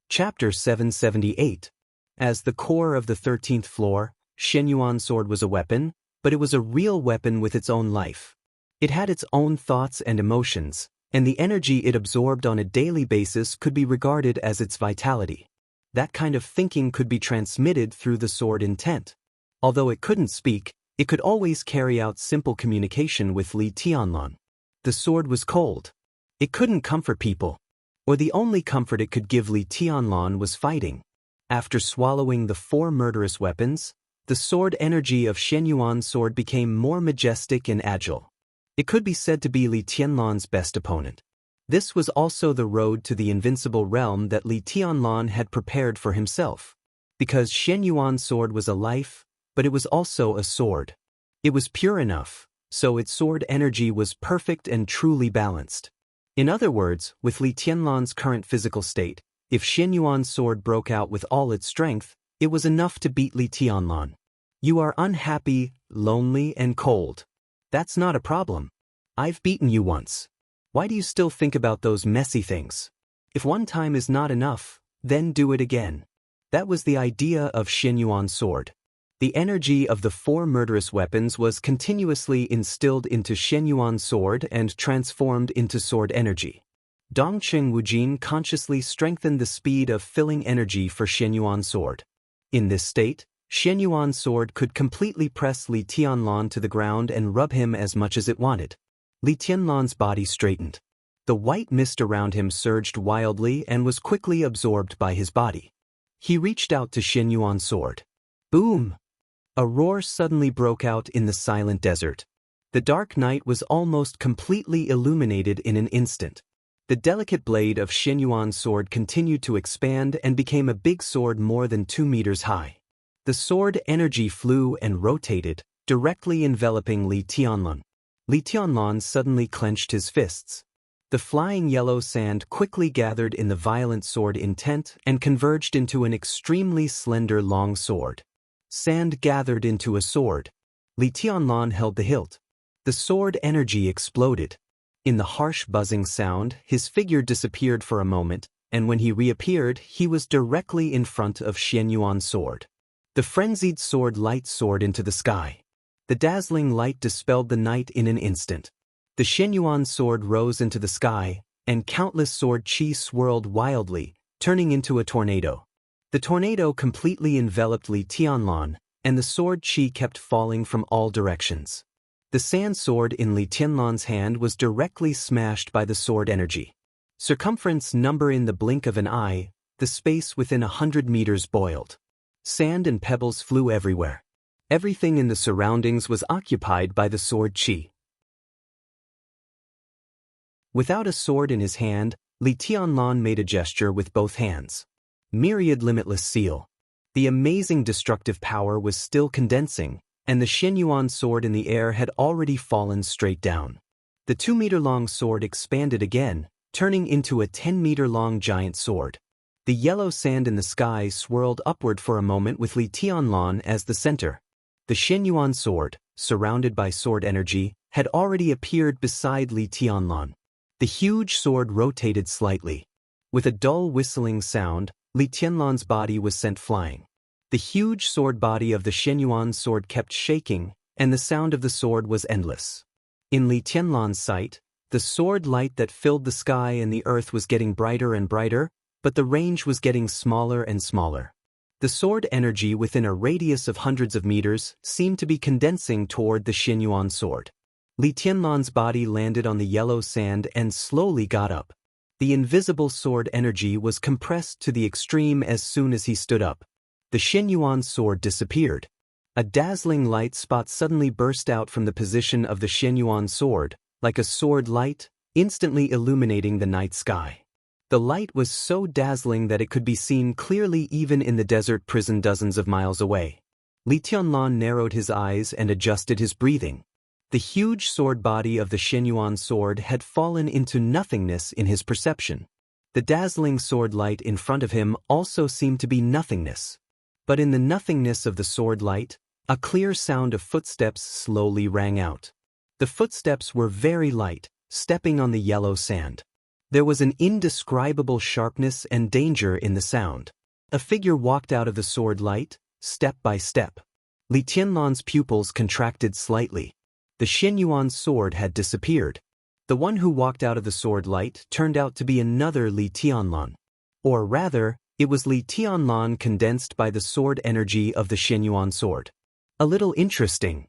Chapter 778. As the core of the 13th floor, Xian Yuan sword was a weapon, but it was a real weapon with its own life. It had its own thoughts and emotions, and the energy it absorbed on a daily basis could be regarded as its vitality. That kind of thinking could be transmitted through the sword intent. Although it couldn't speak, it could always carry out simple communication with Li Tianlan. The sword was cold. It couldn't comfort people. Or the only comfort it could give Li Tianlan was fighting. After swallowing the 4 murderous weapons, the sword energy of Xian Yuan's sword became more majestic and agile. It could be said to be Li Tianlan's best opponent. This was also the road to the invincible realm that Li Tianlan had prepared for himself. Because Xian Yuan's sword was a life, but it was also a sword. It was pure enough, so its sword energy was perfect and truly balanced. In other words, with Li Tianlan's current physical state, if Xian Yuan's sword broke out with all its strength, it was enough to beat Li Tianlan. You are unhappy, lonely, and cold. That's not a problem. I've beaten you once. Why do you still think about those messy things? If one time is not enough, then do it again. That was the idea of Xian Yuan's sword. The energy of the 4 murderous weapons was continuously instilled into Xian Yuan's sword and transformed into sword energy. Dongqing Wujin consciously strengthened the speed of filling energy for Xian Yuan's sword. In this state, Xian Yuan's sword could completely press Li Tianlan to the ground and rub him as much as it wanted. Li Tianlan's body straightened. The white mist around him surged wildly and was quickly absorbed by his body. He reached out to Xian Yuan's sword. Boom! A roar suddenly broke out in the silent desert. The dark night was almost completely illuminated in an instant. The delicate blade of Xian Yuan's sword continued to expand and became a big sword more than 2 meters high. The sword energy flew and rotated, directly enveloping Li Tianlan. Li Tianlan suddenly clenched his fists. The flying yellow sand quickly gathered in the violent sword intent and converged into an extremely slender long sword. Sand gathered into a sword. Li Tianlan held the hilt. The sword energy exploded. In the harsh buzzing sound, his figure disappeared for a moment, and when he reappeared, he was directly in front of Xian Yuan's sword. The frenzied sword light soared into the sky. The dazzling light dispelled the night in an instant. The Xian Yuan sword rose into the sky, and countless sword chi swirled wildly, turning into a tornado. The tornado completely enveloped Li Tianlan, and the sword chi kept falling from all directions. The sand sword in Li Tianlan's hand was directly smashed by the sword energy. Circumference number in the blink of an eye, the space within 100 meters boiled. Sand and pebbles flew everywhere. Everything in the surroundings was occupied by the sword chi. Without a sword in his hand, Li Tianlan made a gesture with both hands. Myriad limitless seal. The amazing destructive power was still condensing, and the Xian Yuan sword in the air had already fallen straight down. The 2-meter-long sword expanded again, turning into a 10-meter-long giant sword. The yellow sand in the sky swirled upward for a moment with Li Tianlan as the center. The Xian Yuan sword, surrounded by sword energy, had already appeared beside Li Tianlan. The huge sword rotated slightly. With a dull whistling sound, Li Tianlan's body was sent flying. The huge sword body of the Xian Yuan sword kept shaking, and the sound of the sword was endless. In Li Tianlan's sight, the sword light that filled the sky and the earth was getting brighter and brighter, but the range was getting smaller and smaller. The sword energy within a radius of hundreds of meters seemed to be condensing toward the Xian Yuan sword. Li Tianlan's body landed on the yellow sand and slowly got up. The invisible sword energy was compressed to the extreme as soon as he stood up. The Xinyuan sword disappeared. A dazzling light spot suddenly burst out from the position of the Xinyuan sword, like a sword light, instantly illuminating the night sky. The light was so dazzling that it could be seen clearly even in the desert prison dozens of miles away. Li Tianlan narrowed his eyes and adjusted his breathing. The huge sword body of the Xinyuan sword had fallen into nothingness in his perception. The dazzling sword light in front of him also seemed to be nothingness. But in the nothingness of the sword light, a clear sound of footsteps slowly rang out. The footsteps were very light, stepping on the yellow sand. There was an indescribable sharpness and danger in the sound. A figure walked out of the sword light, step by step. Li Tianlan's pupils contracted slightly. The Xinyuan sword had disappeared. The one who walked out of the sword light turned out to be another Li Tianlan. Or rather, it was Li Tianlan condensed by the sword energy of the Xinyuan sword. A little interesting.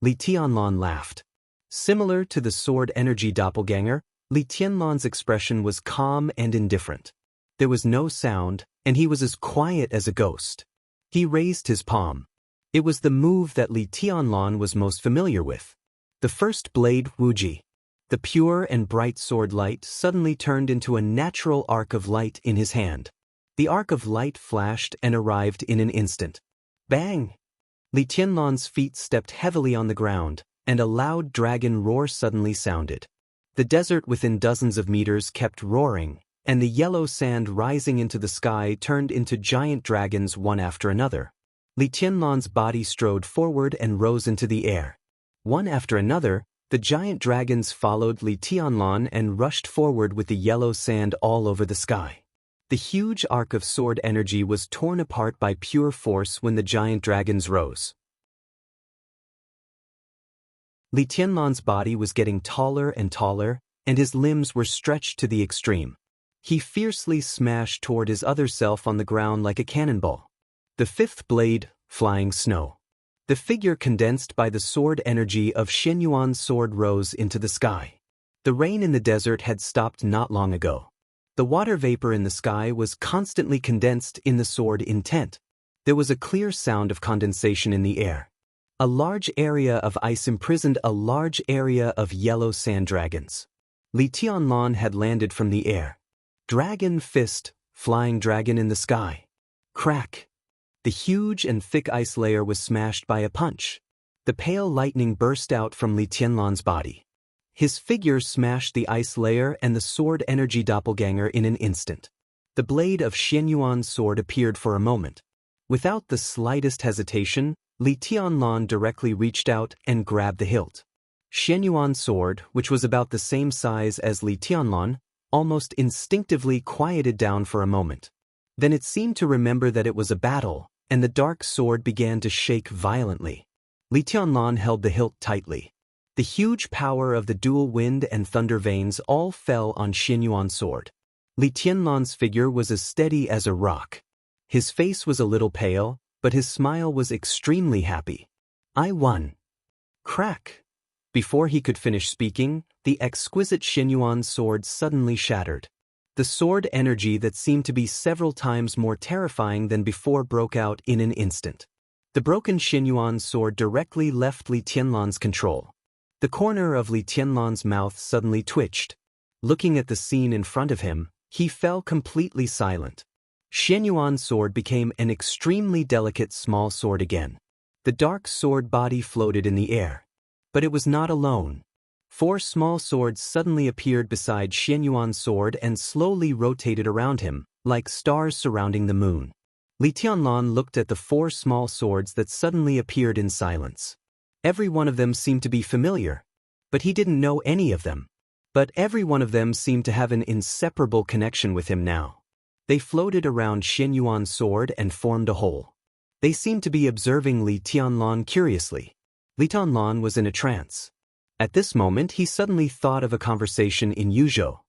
Li Tianlan laughed. Similar to the sword energy doppelganger, Li Tianlan's expression was calm and indifferent. There was no sound, and he was as quiet as a ghost. He raised his palm. It was the move that Li Tianlan was most familiar with. The first blade, Wuji. The pure and bright sword light suddenly turned into a natural arc of light in his hand. The arc of light flashed and arrived in an instant. Bang! Li Tianlan's feet stepped heavily on the ground, and a loud dragon roar suddenly sounded. The desert within dozens of meters kept roaring, and the yellow sand rising into the sky turned into giant dragons one after another. Li Tianlan's body strode forward and rose into the air. One after another, the giant dragons followed Li Tianlan and rushed forward with the yellow sand all over the sky. The huge arc of sword energy was torn apart by pure force when the giant dragons rose. Li Tianlan's body was getting taller and taller, and his limbs were stretched to the extreme. He fiercely smashed toward his other self on the ground like a cannonball. The fifth blade, flying snow. The figure condensed by the sword energy of Xinyuan's sword rose into the sky. The rain in the desert had stopped not long ago. The water vapor in the sky was constantly condensed in the sword intent. There was a clear sound of condensation in the air. A large area of ice imprisoned a large area of yellow sand dragons. Li Tianlan had landed from the air. Dragon fist, flying dragon in the sky. Crack! The huge and thick ice layer was smashed by a punch. The pale lightning burst out from Li Tianlan's body. His figure smashed the ice layer and the sword energy doppelganger in an instant. The blade of Xinyuan's sword appeared for a moment. Without the slightest hesitation, Li Tianlan directly reached out and grabbed the hilt. Xinyuan's sword, which was about the same size as Li Tianlan, almost instinctively quieted down for a moment. Then it seemed to remember that it was a battle, and the dark sword began to shake violently. Li Tianlan held the hilt tightly. The huge power of the dual wind and thunder veins all fell on Xinyuan's sword. Li Tianlan's figure was as steady as a rock. His face was a little pale, but his smile was extremely happy. I won. Crack! Before he could finish speaking, the exquisite Xinyuan's sword suddenly shattered. The sword energy that seemed to be several times more terrifying than before broke out in an instant. The broken Xinyuan's sword directly left Li Tianlan's control. The corner of Li Tianlan's mouth suddenly twitched. Looking at the scene in front of him, he fell completely silent. Xinyuan's sword became an extremely delicate small sword again. The dark sword body floated in the air. But it was not alone. 4 small swords suddenly appeared beside Xinyuan's sword and slowly rotated around him, like stars surrounding the moon. Li Tianlan looked at the 4 small swords that suddenly appeared in silence. Every one of them seemed to be familiar, but he didn't know any of them. But every one of them seemed to have an inseparable connection with him now. They floated around Xinyuan's sword and formed a whole. They seemed to be observing Li Tianlan curiously. Li Tianlan was in a trance. At this moment he suddenly thought of a conversation in Yuzhou.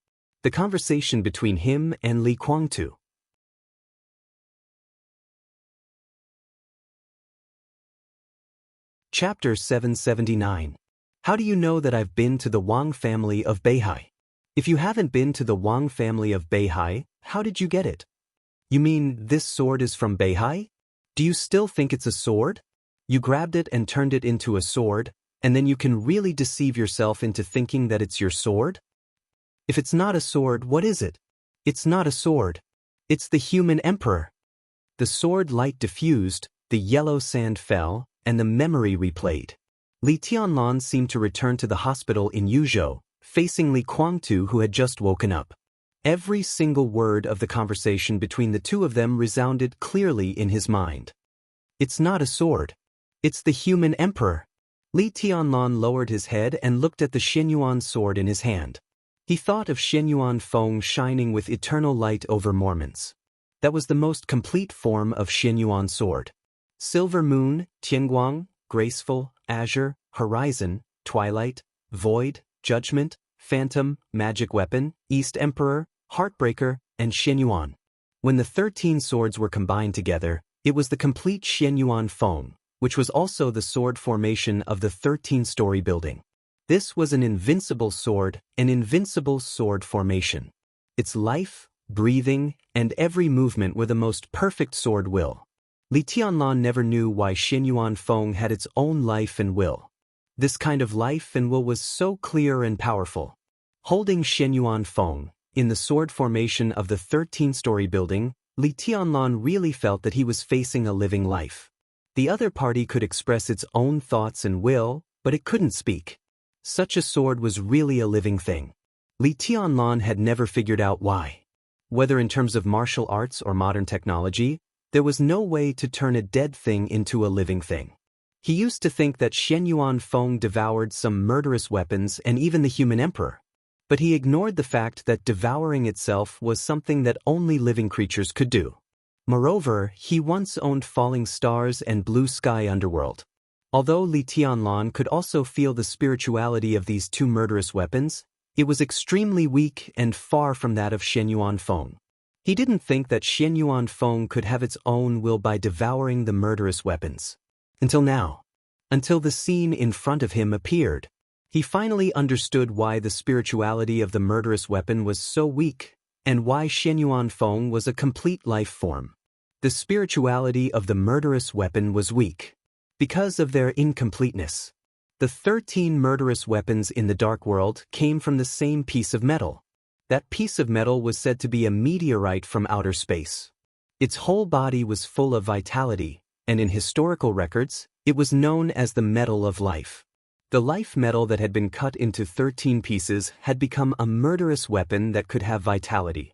The conversation between him and Li Guangtu. Chapter 779. How do you know that I've been to the Wang family of Beihai? If you haven't been to the Wang family of Beihai, how did you get it? You mean this sword is from Beihai? Do you still think it's a sword? You grabbed it and turned it into a sword, and then you can really deceive yourself into thinking that it's your sword? If it's not a sword, what is it? It's not a sword. It's the human emperor. The sword light diffused, the yellow sand fell, and the memory replayed. Li Tianlan seemed to return to the hospital in Yuzhou, facing Li Guangtu, who had just woken up. Every single word of the conversation between the two of them resounded clearly in his mind. It's not a sword. It's the human emperor. Li Tianlan lowered his head and looked at the Xianyuan sword in his hand. He thought of Xianyuan Feng shining with eternal light over Mormons. That was the most complete form of Xianyuan sword. Silver moon, Tianguang, graceful, azure, horizon, twilight, void, judgment, phantom, magic weapon, East Emperor, heartbreaker, and Xianyuan. When the 13 swords were combined together, it was the complete Xianyuan Feng, which was also the sword formation of the 13-story building. This was an invincible sword formation. Its life, breathing, and every movement were the most perfect sword will. Li Tianlan never knew why Xianyuan Feng had its own life and will. This kind of life and will was so clear and powerful. Holding Xianyuan Feng, in the sword formation of the 13-story building, Li Tianlan really felt that he was facing a living life. The other party could express its own thoughts and will, but it couldn't speak. Such a sword was really a living thing. Li Tianlan had never figured out why. Whether in terms of martial arts or modern technology, there was no way to turn a dead thing into a living thing. He used to think that Xianyuan Feng devoured some murderous weapons and even the human emperor. But he ignored the fact that devouring itself was something that only living creatures could do. Moreover, he once owned falling stars and blue sky underworld. Although Li Tianlan could also feel the spirituality of these two murderous weapons, it was extremely weak and far from that of Xianyuan Feng. He didn't think that Xianyuan Feng could have its own will by devouring the murderous weapons. Until now. Until the scene in front of him appeared. He finally understood why the spirituality of the murderous weapon was so weak, and why Xianyuan Feng was a complete life form. The spirituality of the murderous weapon was weak. Because of their incompleteness. The 13 murderous weapons in the dark world came from the same piece of metal. That piece of metal was said to be a meteorite from outer space. Its whole body was full of vitality, and in historical records, it was known as the metal of life. The life metal that had been cut into 13 pieces had become a murderous weapon that could have vitality.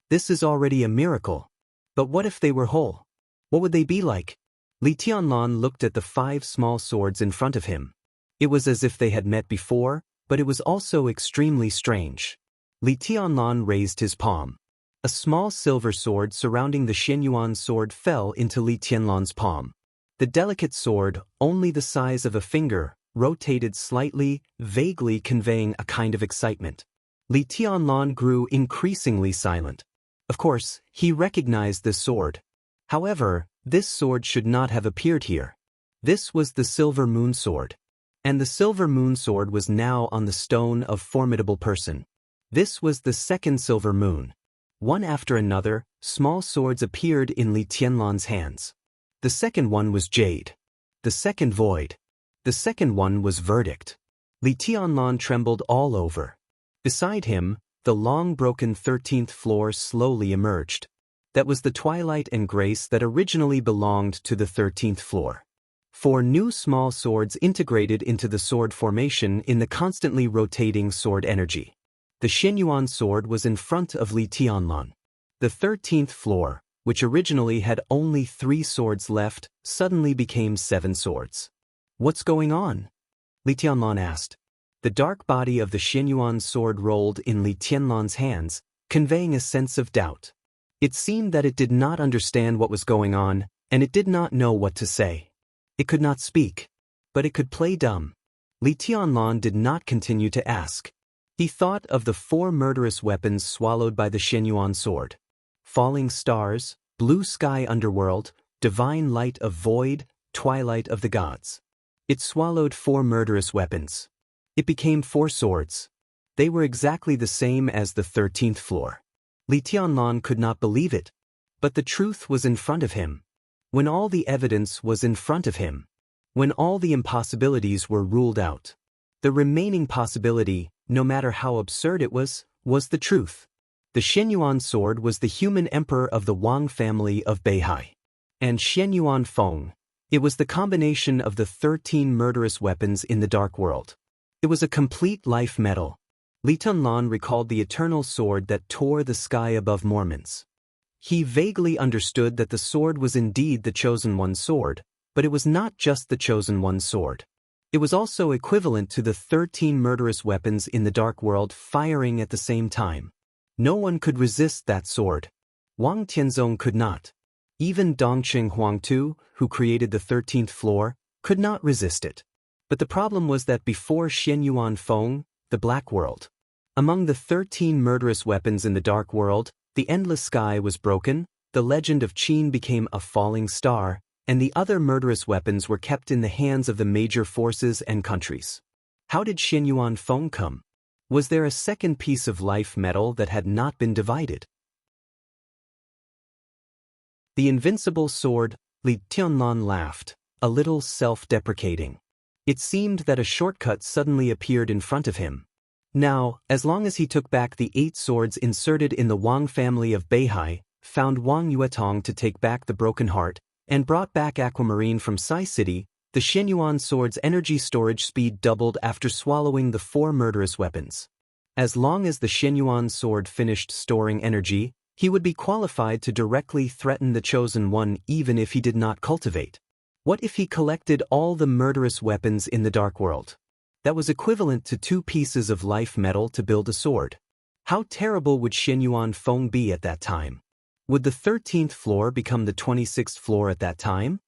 This is already a miracle. But what if they were whole? What would they be like? Li Tianlan looked at the 5 small swords in front of him. It was as if they had met before, but it was also extremely strange. Li Tianlan raised his palm. A small silver sword surrounding the Xianyuan sword fell into Li Tianlan's palm. The delicate sword, only the size of a finger, rotated slightly, vaguely conveying a kind of excitement. Li Tianlan grew increasingly silent. Of course, he recognized this sword. However, this sword should not have appeared here. This was the Silver Moon Sword. And the Silver Moon Sword was now on the stone of formidable person. This was the second Silver Moon. One after another, small swords appeared in Li Tianlan's hands. The second one was Jade. The second Void. The second one was Verdict. Li Tianlan trembled all over. Beside him, the long broken 13th floor slowly emerged. That was the twilight and grace that originally belonged to the 13th floor. 4 new small swords integrated into the sword formation in the constantly rotating sword energy. The Xianyuan sword was in front of Li Tianlan. The 13th floor, which originally had only 3 swords left, suddenly became 7 swords. What's going on? Li Tianlan asked. The dark body of the Xianyuan sword rolled in Li Tianlan's hands, conveying a sense of doubt. It seemed that it did not understand what was going on, and it did not know what to say. It could not speak, but it could play dumb. Li Tianlan did not continue to ask. He thought of the 4 murderous weapons swallowed by the Xianyuan sword. Falling stars, blue sky underworld, divine light of void, twilight of the gods. It swallowed 4 murderous weapons. It became 4 swords. They were exactly the same as the 13th floor. Li Tianlan could not believe it. But the truth was in front of him. When all the evidence was in front of him. When all the impossibilities were ruled out. The remaining possibility, no matter how absurd it was the truth. The Xianyuan sword was the human emperor of the Wang family of Beihai. And Xianyuan Feng. It was the combination of the 13 murderous weapons in the dark world. It was a complete life metal. Li Tianlan recalled the eternal sword that tore the sky above Mormons. He vaguely understood that the sword was indeed the Chosen One's sword, but it was not just the Chosen One's sword. It was also equivalent to the 13 murderous weapons in the dark world firing at the same time. No one could resist that sword. Wang Tianzong could not. Even Dongqing Huangtu, who created the 13th floor, could not resist it. But the problem was that before Xianyuan Feng, the black world. Among the 13 murderous weapons in the dark world, the endless sky was broken, the legend of Qin became a falling star, and the other murderous weapons were kept in the hands of the major forces and countries. How did Xianyuan Feng come? Was there a second piece of life metal that had not been divided? The invincible sword, Li Tianlan laughed, a little self-deprecating. It seemed that a shortcut suddenly appeared in front of him. Now, as long as he took back the 8 swords inserted in the Wang family of Beihai, found Wang Yuetong to take back the broken heart, and brought back Aquamarine from Sai City, the Xianyuan sword's energy storage speed doubled after swallowing the 4 murderous weapons. As long as the Xianyuan sword finished storing energy, he would be qualified to directly threaten the Chosen One even if he did not cultivate. What if he collected all the murderous weapons in the dark world? That was equivalent to 2 pieces of life metal to build a sword. How terrible would Xianyuan Feng be at that time? Would the 13th floor become the 26th floor at that time?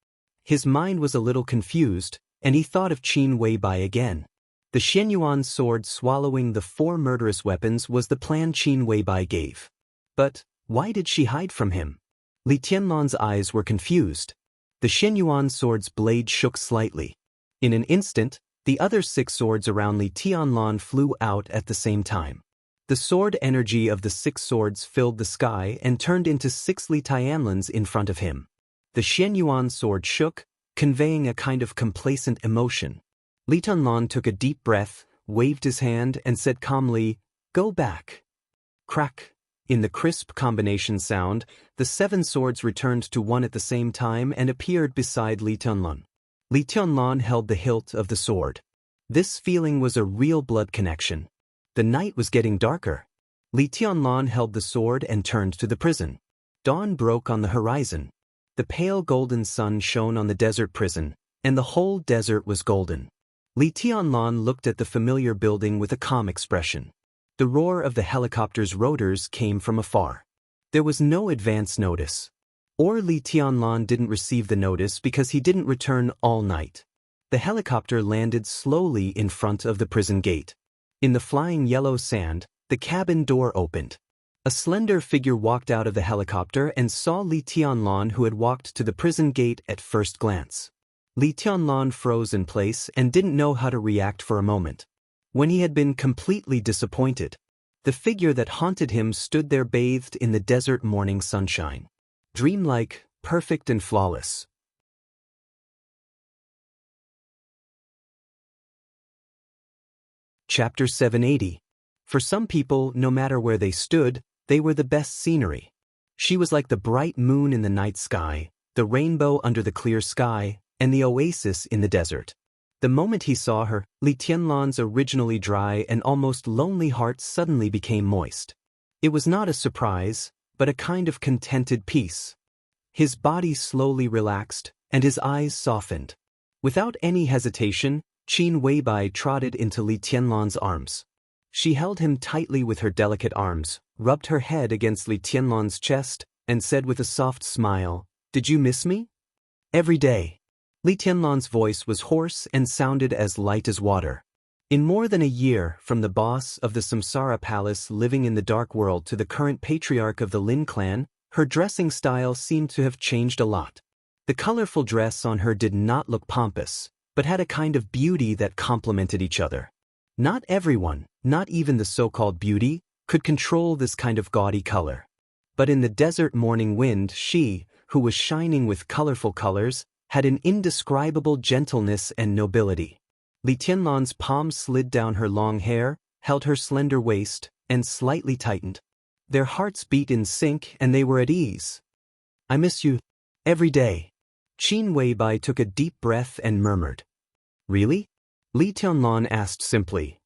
His mind was a little confused, and he thought of Qin Weibai again. The Xianyuan sword swallowing the 4 murderous weapons was the plan Qin Weibai gave. But why did she hide from him? Li Tianlan's eyes were confused. The Xianyuan sword's blade shook slightly. In an instant, the other 6 swords around Li Tianlan flew out at the same time. The sword energy of the 6 swords filled the sky and turned into 6 Li Tianlans in front of him. The Xianyuan sword shook, conveying a kind of complacent emotion. Li Tianlan took a deep breath, waved his hand, and said calmly, "Go back." Crack. In the crisp combination sound, the 7 swords returned to one at the same time and appeared beside Li Tianlan. Li Tianlan held the hilt of the sword. This feeling was a real blood connection. The night was getting darker. Li Tianlan held the sword and turned to the prison. Dawn broke on the horizon. The pale golden sun shone on the desert prison, and the whole desert was golden. Li Tianlan looked at the familiar building with a calm expression. The roar of the helicopter's rotors came from afar. There was no advance notice. Or Li Tianlan didn't receive the notice because he didn't return all night. The helicopter landed slowly in front of the prison gate. In the flying yellow sand, the cabin door opened. A slender figure walked out of the helicopter and saw Li Tianlan, who had walked to the prison gate at first glance. Li Tianlan froze in place and didn't know how to react for a moment. When he had been completely disappointed, the figure that haunted him stood there bathed in the desert morning sunshine. Dreamlike, perfect and flawless. Chapter 780. For some people, no matter where they stood, they were the best scenery. She was like the bright moon in the night sky, the rainbow under the clear sky, and the oasis in the desert. The moment he saw her, Li Tianlan's originally dry and almost lonely heart suddenly became moist. It was not a surprise, but a kind of contented peace. His body slowly relaxed, and his eyes softened. Without any hesitation, Qin Weibai trotted into Li Tianlan's arms. She held him tightly with her delicate arms, rubbed her head against Li Tianlan's chest, and said with a soft smile, "Did you miss me?" "Every day." Li Tianlan's voice was hoarse and sounded as light as water. In more than a year, from the boss of the Samsara Palace living in the dark world to the current patriarch of the Lin clan, her dressing style seemed to have changed a lot. The colorful dress on her did not look pompous, but had a kind of beauty that complemented each other. Not everyone, not even the so-called beauty, could control this kind of gaudy color. But in the desert morning wind she, who was shining with colorful colors, had an indescribable gentleness and nobility. Li Tianlan's palm slid down her long hair, held her slender waist, and slightly tightened. Their hearts beat in sync and they were at ease. "I miss you. Every day." Qin Weibai took a deep breath and murmured. "Really?" Li Tianlan asked simply.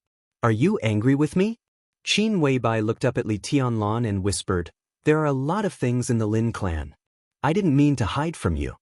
"Are you angry with me?" Qin Weibai looked up at Li Tianlan and whispered, "There are a lot of things in the Lin clan. I didn't mean to hide from you."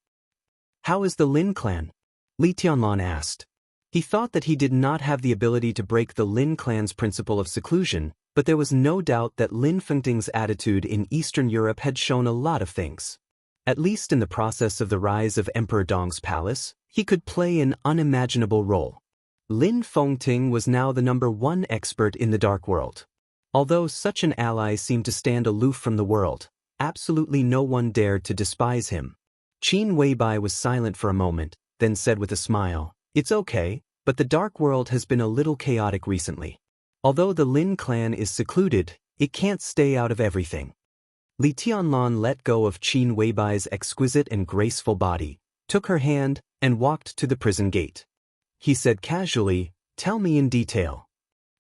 "How is the Lin clan?" Li Tianlan asked. He thought that he did not have the ability to break the Lin clan's principle of seclusion, but there was no doubt that Lin Fengting's attitude in Eastern Europe had shown a lot of things. At least in the process of the rise of Emperor Dong's palace, he could play an unimaginable role. Lin Fengting was now the #1 expert in the dark world. Although such an ally seemed to stand aloof from the world, absolutely no one dared to despise him. Qin Weibai was silent for a moment, then said with a smile, "It's okay, but the dark world has been a little chaotic recently. Although the Lin clan is secluded, it can't stay out of everything." Li Tianlan let go of Qin Weibai's exquisite and graceful body, took her hand, and walked to the prison gate. He said casually, "Tell me in detail."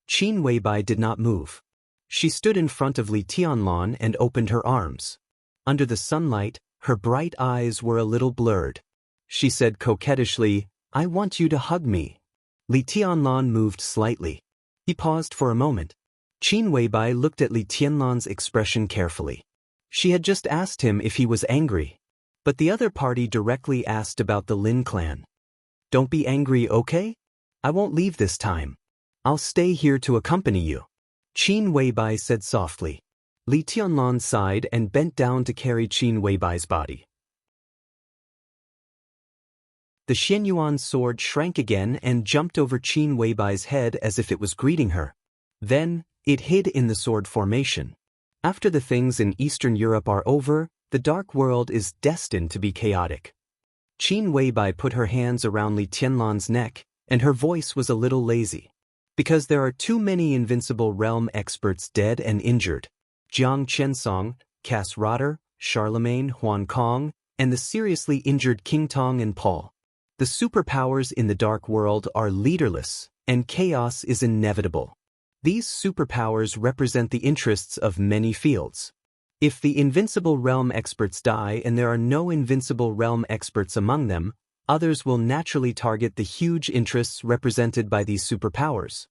Qin Weibai did not move. She stood in front of Li Tianlan and opened her arms. Under the sunlight, her bright eyes were a little blurred. She said coquettishly, "I want you to hug me." Li Tianlan moved slightly. He paused for a moment. Qin Weibai looked at Li Tianlan's expression carefully. She had just asked him if he was angry. But the other party directly asked about the Lin clan. "Don't be angry, okay? I won't leave this time. I'll stay here to accompany you," Qin Weibai said softly. Li Tianlan sighed and bent down to carry Qin Weibai's body. The Xianyuan sword shrank again and jumped over Qin Weibai's head as if it was greeting her. Then, it hid in the sword formation. After the things in Eastern Europe are over, the dark world is destined to be chaotic. Qin Weibai put her hands around Li Tianlan's neck, and her voice was a little lazy. "Because there are too many invincible realm experts dead and injured. Jiang Chensong, Cass Rotter, Charlemagne Huan Kong, and the seriously injured King Tong and Paul. The superpowers in the dark world are leaderless, and chaos is inevitable. These superpowers represent the interests of many fields. If the invincible realm experts die and there are no invincible realm experts among them, others will naturally target the huge interests represented by these superpowers.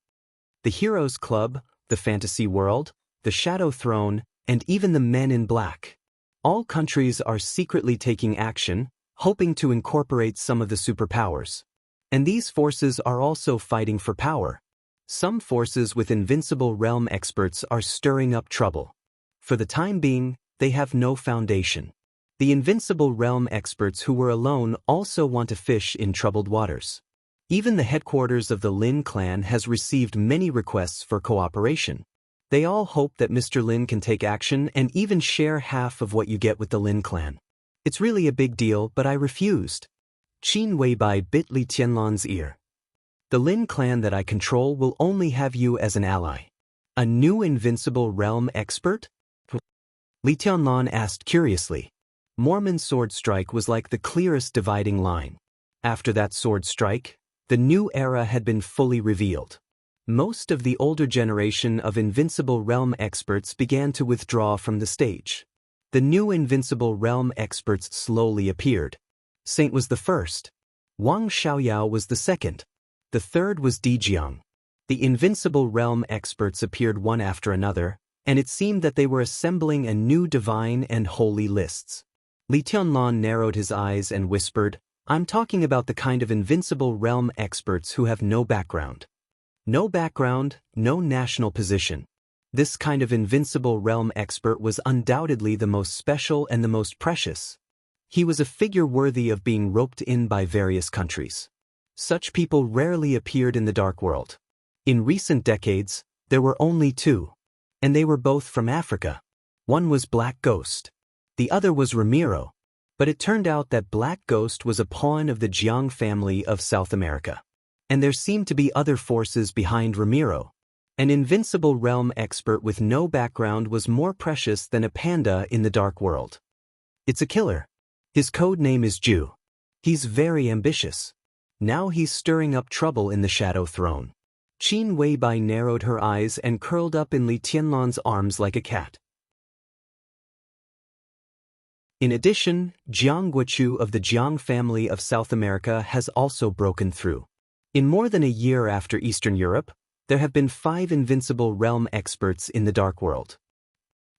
The Heroes Club, the Fantasy World, the Shadow Throne, and even the Men in Black. All countries are secretly taking action, hoping to incorporate some of the superpowers. And these forces are also fighting for power. Some forces with invincible realm experts are stirring up trouble. For the time being, they have no foundation. The invincible realm experts who were alone also want to fish in troubled waters. Even the headquarters of the Lin clan has received many requests for cooperation. They all hope that Mr. Lin can take action and even share half of what you get with the Lin clan. It's really a big deal, but I refused. Qin Weibai bit Li Tianlan's ear. The Lin clan that I control will only have you as an ally. A new invincible realm expert? Li Tianlan asked curiously. Mormon's sword strike was like the clearest dividing line. After that sword strike, the new era had been fully revealed. Most of the older generation of invincible realm experts began to withdraw from the stage. The new invincible realm experts slowly appeared. Saint was the first. Wang Xiaoyao was the second. The third was Di Jiang. The invincible realm experts appeared one after another, and it seemed that they were assembling a new divine and holy lists. Li Tianlan narrowed his eyes and whispered, "I'm talking about the kind of invincible realm experts who have no background. No background, no national position. This kind of invincible realm expert was undoubtedly the most special and the most precious. He was a figure worthy of being roped in by various countries. Such people rarely appeared in the dark world. In recent decades, there were only two. And they were both from Africa. One was Black Ghost. The other was Ramiro. But it turned out that Black Ghost was a pawn of the Jiang family of South America. And there seemed to be other forces behind Ramiro. An invincible realm expert with no background was more precious than a panda in the dark world. It's a killer. His code name is Ju. He's very ambitious. Now he's stirring up trouble in the Shadow Throne. Qin Weibai narrowed her eyes and curled up in Li Tianlan's arms like a cat. In addition, Jiang Guochu of the Jiang family of South America has also broken through. In more than a year after Eastern Europe, there have been 5 invincible realm experts in the dark world.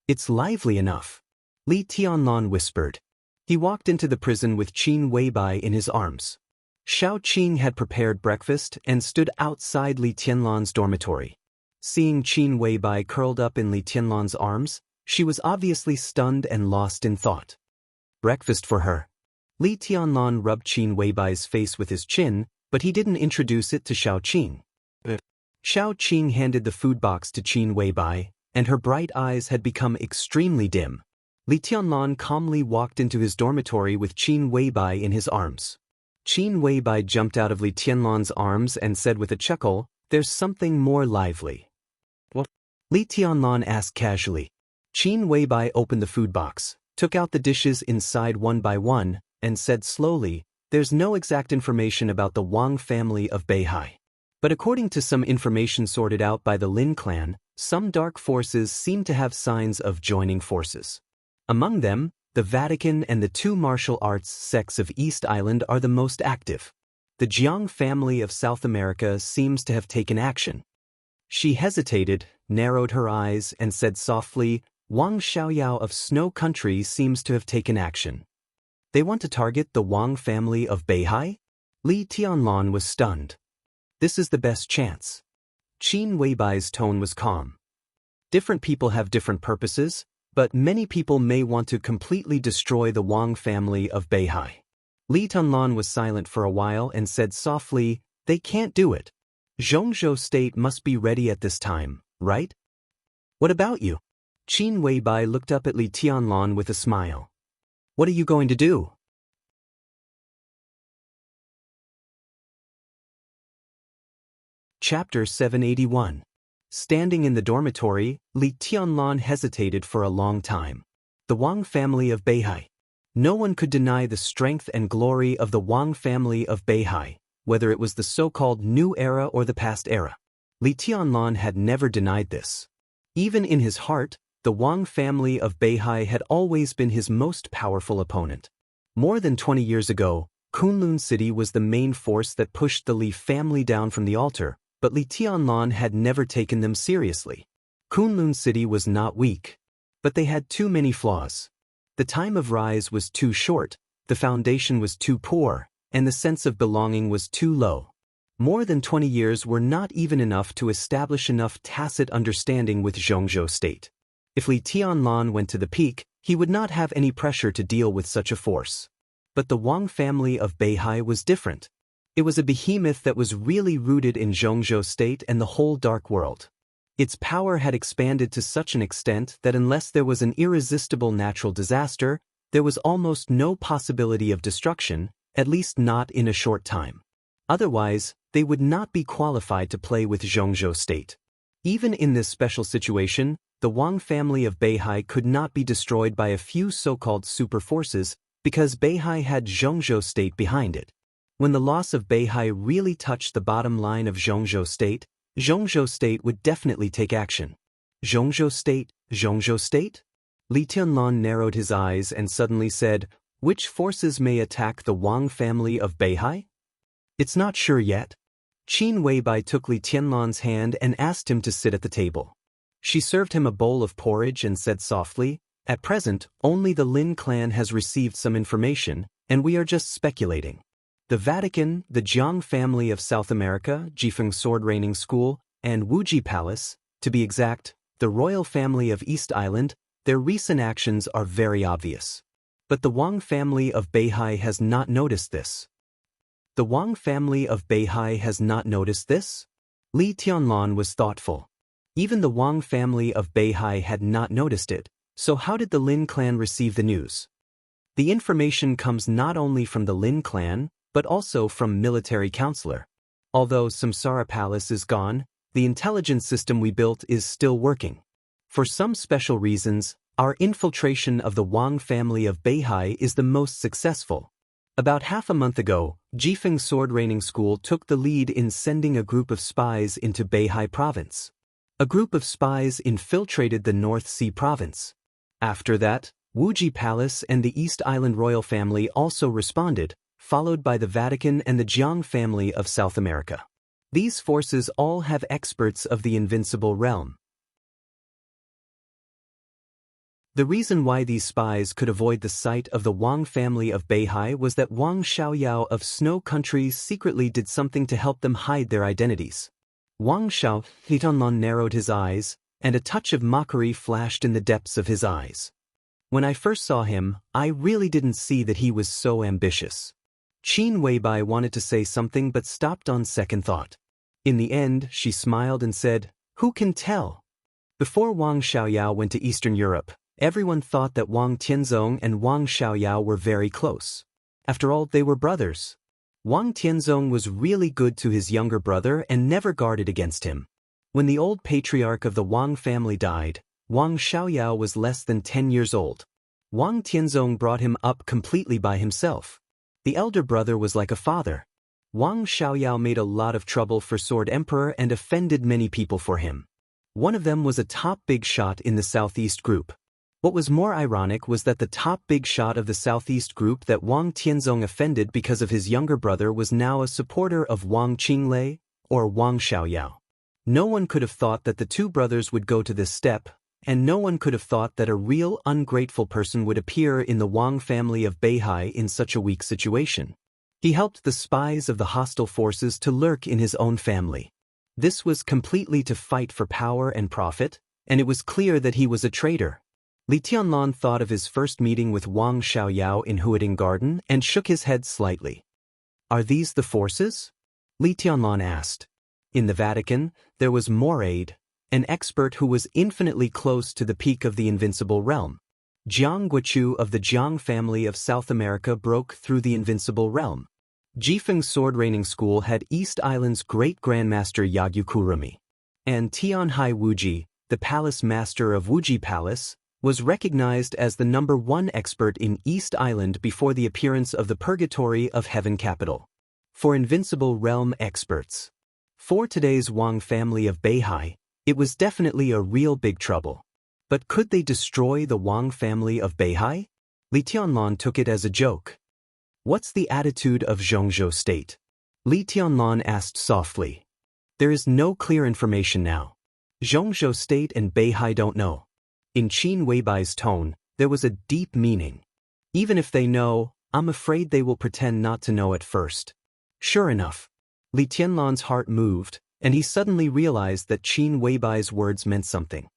It's lively enough, Li Tianlan whispered. He walked into the prison with Qin Weibai in his arms. Shao Qing had prepared breakfast and stood outside Li Tianlan's dormitory. Seeing Qin Weibai curled up in Li Tianlan's arms, she was obviously stunned and lost in thought. Breakfast for her. Li Tianlan rubbed Qin Weibai's face with his chin, but he didn't introduce it to Shao Qing. Shao Qing handed the food box to Qin Weibai, and her bright eyes had become extremely dim. Li Tianlan calmly walked into his dormitory with Qin Weibai in his arms. Qin Weibai jumped out of Li Tianlan's arms and said with a chuckle, "There's something more lively." "What?" Li Tianlan asked casually. Qin Weibai opened the food box, took out the dishes inside one by one, and said slowly, "There's no exact information about the Wang family of Beihai. But according to some information sorted out by the Lin clan, some dark forces seem to have signs of joining forces. Among them, the Vatican and the 2 martial arts sects of East Island are the most active. The Jiang family of South America seems to have taken action." She hesitated, narrowed her eyes, and said softly, "Wang Xiaoyao of Snow Country seems to have taken action. They want to target the Wang family of Beihai?" Li Tianlan was stunned. "This is the best chance." Qin Weibai's tone was calm. "Different people have different purposes, but many people may want to completely destroy the Wang family of Beihai." Li Tianlan was silent for a while and said softly, "They can't do it. Zhongzhou State must be ready at this time, right?" "What about you?" Qin Weibai looked up at Li Tianlan with a smile. "What are you going to do?" Chapter 781. Standing in the dormitory, Li Tianlan hesitated for a long time. The Wang family of Beihai. No one could deny the strength and glory of the Wang family of Beihai, whether it was the so-called new era or the past era. Li Tianlan had never denied this. Even in his heart, the Wang family of Beihai had always been his most powerful opponent. More than 20 years ago, Kunlun City was the main force that pushed the Li family down from the altar, but Li Tianlan had never taken them seriously. Kunlun City was not weak, but they had too many flaws. The time of rise was too short, the foundation was too poor, and the sense of belonging was too low. More than 20 years were not even enough to establish enough tacit understanding with Zhongzhou State. If Li Tianlan went to the peak, he would not have any pressure to deal with such a force. But the Wang family of Beihai was different. It was a behemoth that was really rooted in Zhongzhou State and the whole dark world. Its power had expanded to such an extent that unless there was an irresistible natural disaster, there was almost no possibility of destruction, at least not in a short time. Otherwise, they would not be qualified to play with Zhongzhou State. Even in this special situation, the Wang family of Beihai could not be destroyed by a few so-called super forces because Beihai had Zhongzhou State behind it. When the loss of Beihai really touched the bottom line of Zhongzhou State would definitely take action. Zhongzhou State? Li Tianlan narrowed his eyes and suddenly said, "Which forces may attack the Wang family of Beihai?" "It's not sure yet." Qin Weibai took Li Tianlan's hand and asked him to sit at the table. She served him a bowl of porridge and said softly, "At present, only the Lin clan has received some information, and we are just speculating. The Vatican, the Jiang family of South America, Jifeng Sword Reigning School, and Wuji Palace, to be exact, the royal family of East Island, their recent actions are very obvious. But the Wang family of Beihai has not noticed this." "The Wang family of Beihai has not noticed this?" Li Tianlan was thoughtful. Even the Wang family of Beihai had not noticed it, so how did the Lin clan receive the news? The information comes not only from the Lin clan, but also from military counselor. Although Samsara Palace is gone, The intelligence system we built is still working. For some special reasons, our infiltration of the Wang family of Beihai is the most successful. About half a month ago, Jifeng Sword Training School took the lead in sending a group of spies into Beihai province. A group of spies infiltrated the North Sea province. After that, Wuji Palace and the East Island royal family also responded, followed by the Vatican and the Jiang family of South America. These forces all have experts of the invincible realm. The reason why these spies could avoid the sight of the Wang family of Beihai was that Wang Xiaoyao of Snow Country secretly did something to help them hide their identities. Wang Xiaoyao narrowed his eyes, and a touch of mockery flashed in the depths of his eyes. When I first saw him, I really didn't see that he was so ambitious. Qin Weibai wanted to say something but stopped on second thought. In the end, she smiled and said, "Who can tell?" Before Wang Xiaoyao went to Eastern Europe, everyone thought that Wang Tianzong and Wang Xiaoyao were very close. After all, they were brothers. Wang Tianzong was really good to his younger brother and never guarded against him. When the old patriarch of the Wang family died, Wang Xiaoyao was less than 10 years old. Wang Tianzong brought him up completely by himself. The elder brother was like a father. Wang Xiaoyao made a lot of trouble for Sword Emperor and offended many people for him. One of them was a top big shot in the Southeast group. What was more ironic was that the top big shot of the Southeast group that Wang Tianzong offended because of his younger brother was now a supporter of Wang Qinglei, or Wang Xiaoyao. No one could have thought that the two brothers would go to this step, and no one could have thought that a real ungrateful person would appear in the Wang family of Beihai in such a weak situation. He helped the spies of the hostile forces to lurk in his own family. This was completely to fight for power and profit, and it was clear that he was a traitor. Li Tianlan thought of his first meeting with Wang Xiaoyao in Huading Garden and shook his head slightly. "Are these the forces?" Li Tianlan asked. In the Vatican, there was Moraid, an expert who was infinitely close to the peak of the invincible realm. Jiang Guochu of the Jiang family of South America broke through the invincible realm. Jifeng Sword Training School had East Island's great grandmaster Yagyu Kurumi. And Tianhai Wuji, the palace master of Wuji Palace, was recognized as the #1 expert in East Island before the appearance of the Purgatory of Heaven capital. For invincible realm experts. For today's Wang family of Beihai, it was definitely a real big trouble. But could they destroy the Wang family of Beihai? Li Tianlan took it as a joke. "What's the attitude of Zhongzhou state?" Li Tianlan asked softly. "There is no clear information now. Zhongzhou state and Beihai don't know." In Qin Weibai's tone, there was a deep meaning. "Even if they know, I'm afraid they will pretend not to know at first." Sure enough, Li Tianlan's heart moved, and he suddenly realized that Qin Weibai's words meant something.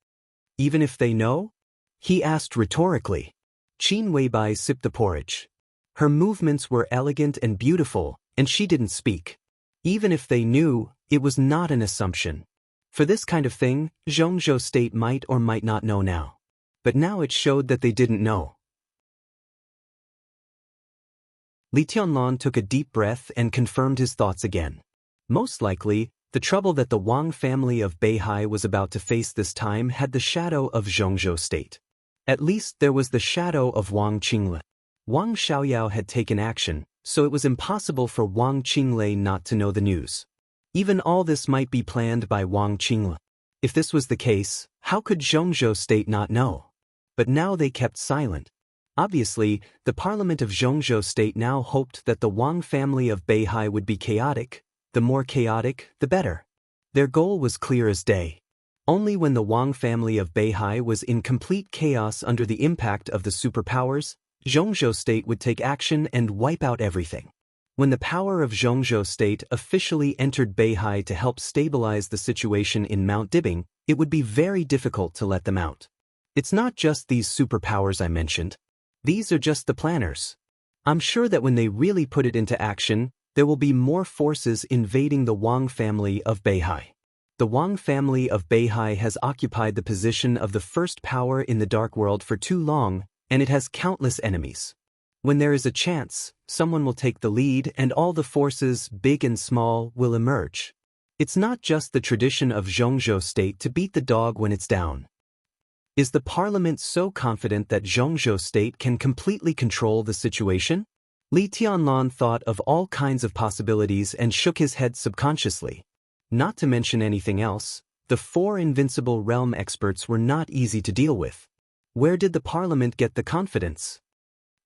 "Even if they know?" he asked rhetorically. Qin Weibai sipped the porridge. Her movements were elegant and beautiful, and she didn't speak. Even if they knew, it was not an assumption. For this kind of thing, Zhongzhou state might or might not know now. But now it showed that they didn't know. Li Tianlan took a deep breath and confirmed his thoughts again. Most likely, the trouble that the Wang family of Beihai was about to face this time had the shadow of Zhongzhou state. At least there was the shadow of Wang Qinglei. Wang Xiaoyao had taken action, so it was impossible for Wang Qinglei not to know the news. Even all this might be planned by Wang Qinglei. If this was the case, how could Zhongzhou state not know? But now they kept silent. Obviously, the parliament of Zhongzhou state now hoped that the Wang family of Beihai would be chaotic. The more chaotic, the better. Their goal was clear as day. Only when the Wang family of Beihai was in complete chaos under the impact of the superpowers, Zhongzhou state would take action and wipe out everything. When the power of Zhongzhou state officially entered Beihai to help stabilize the situation in Mount Dibing, it would be very difficult to let them out. It's not just these superpowers I mentioned. These are just the planners. I'm sure that when they really put it into action, there will be more forces invading the Wang family of Beihai. The Wang family of Beihai has occupied the position of the first power in the Dark World for too long, and it has countless enemies. When there is a chance, someone will take the lead and all the forces, big and small, will emerge. It's not just the tradition of Zhongzhou state to beat the dog when it's down. Is the parliament so confident that Zhongzhou state can completely control the situation? Li Tianlan thought of all kinds of possibilities and shook his head subconsciously. Not to mention anything else, the 4 invincible realm experts were not easy to deal with. Where did the parliament get the confidence?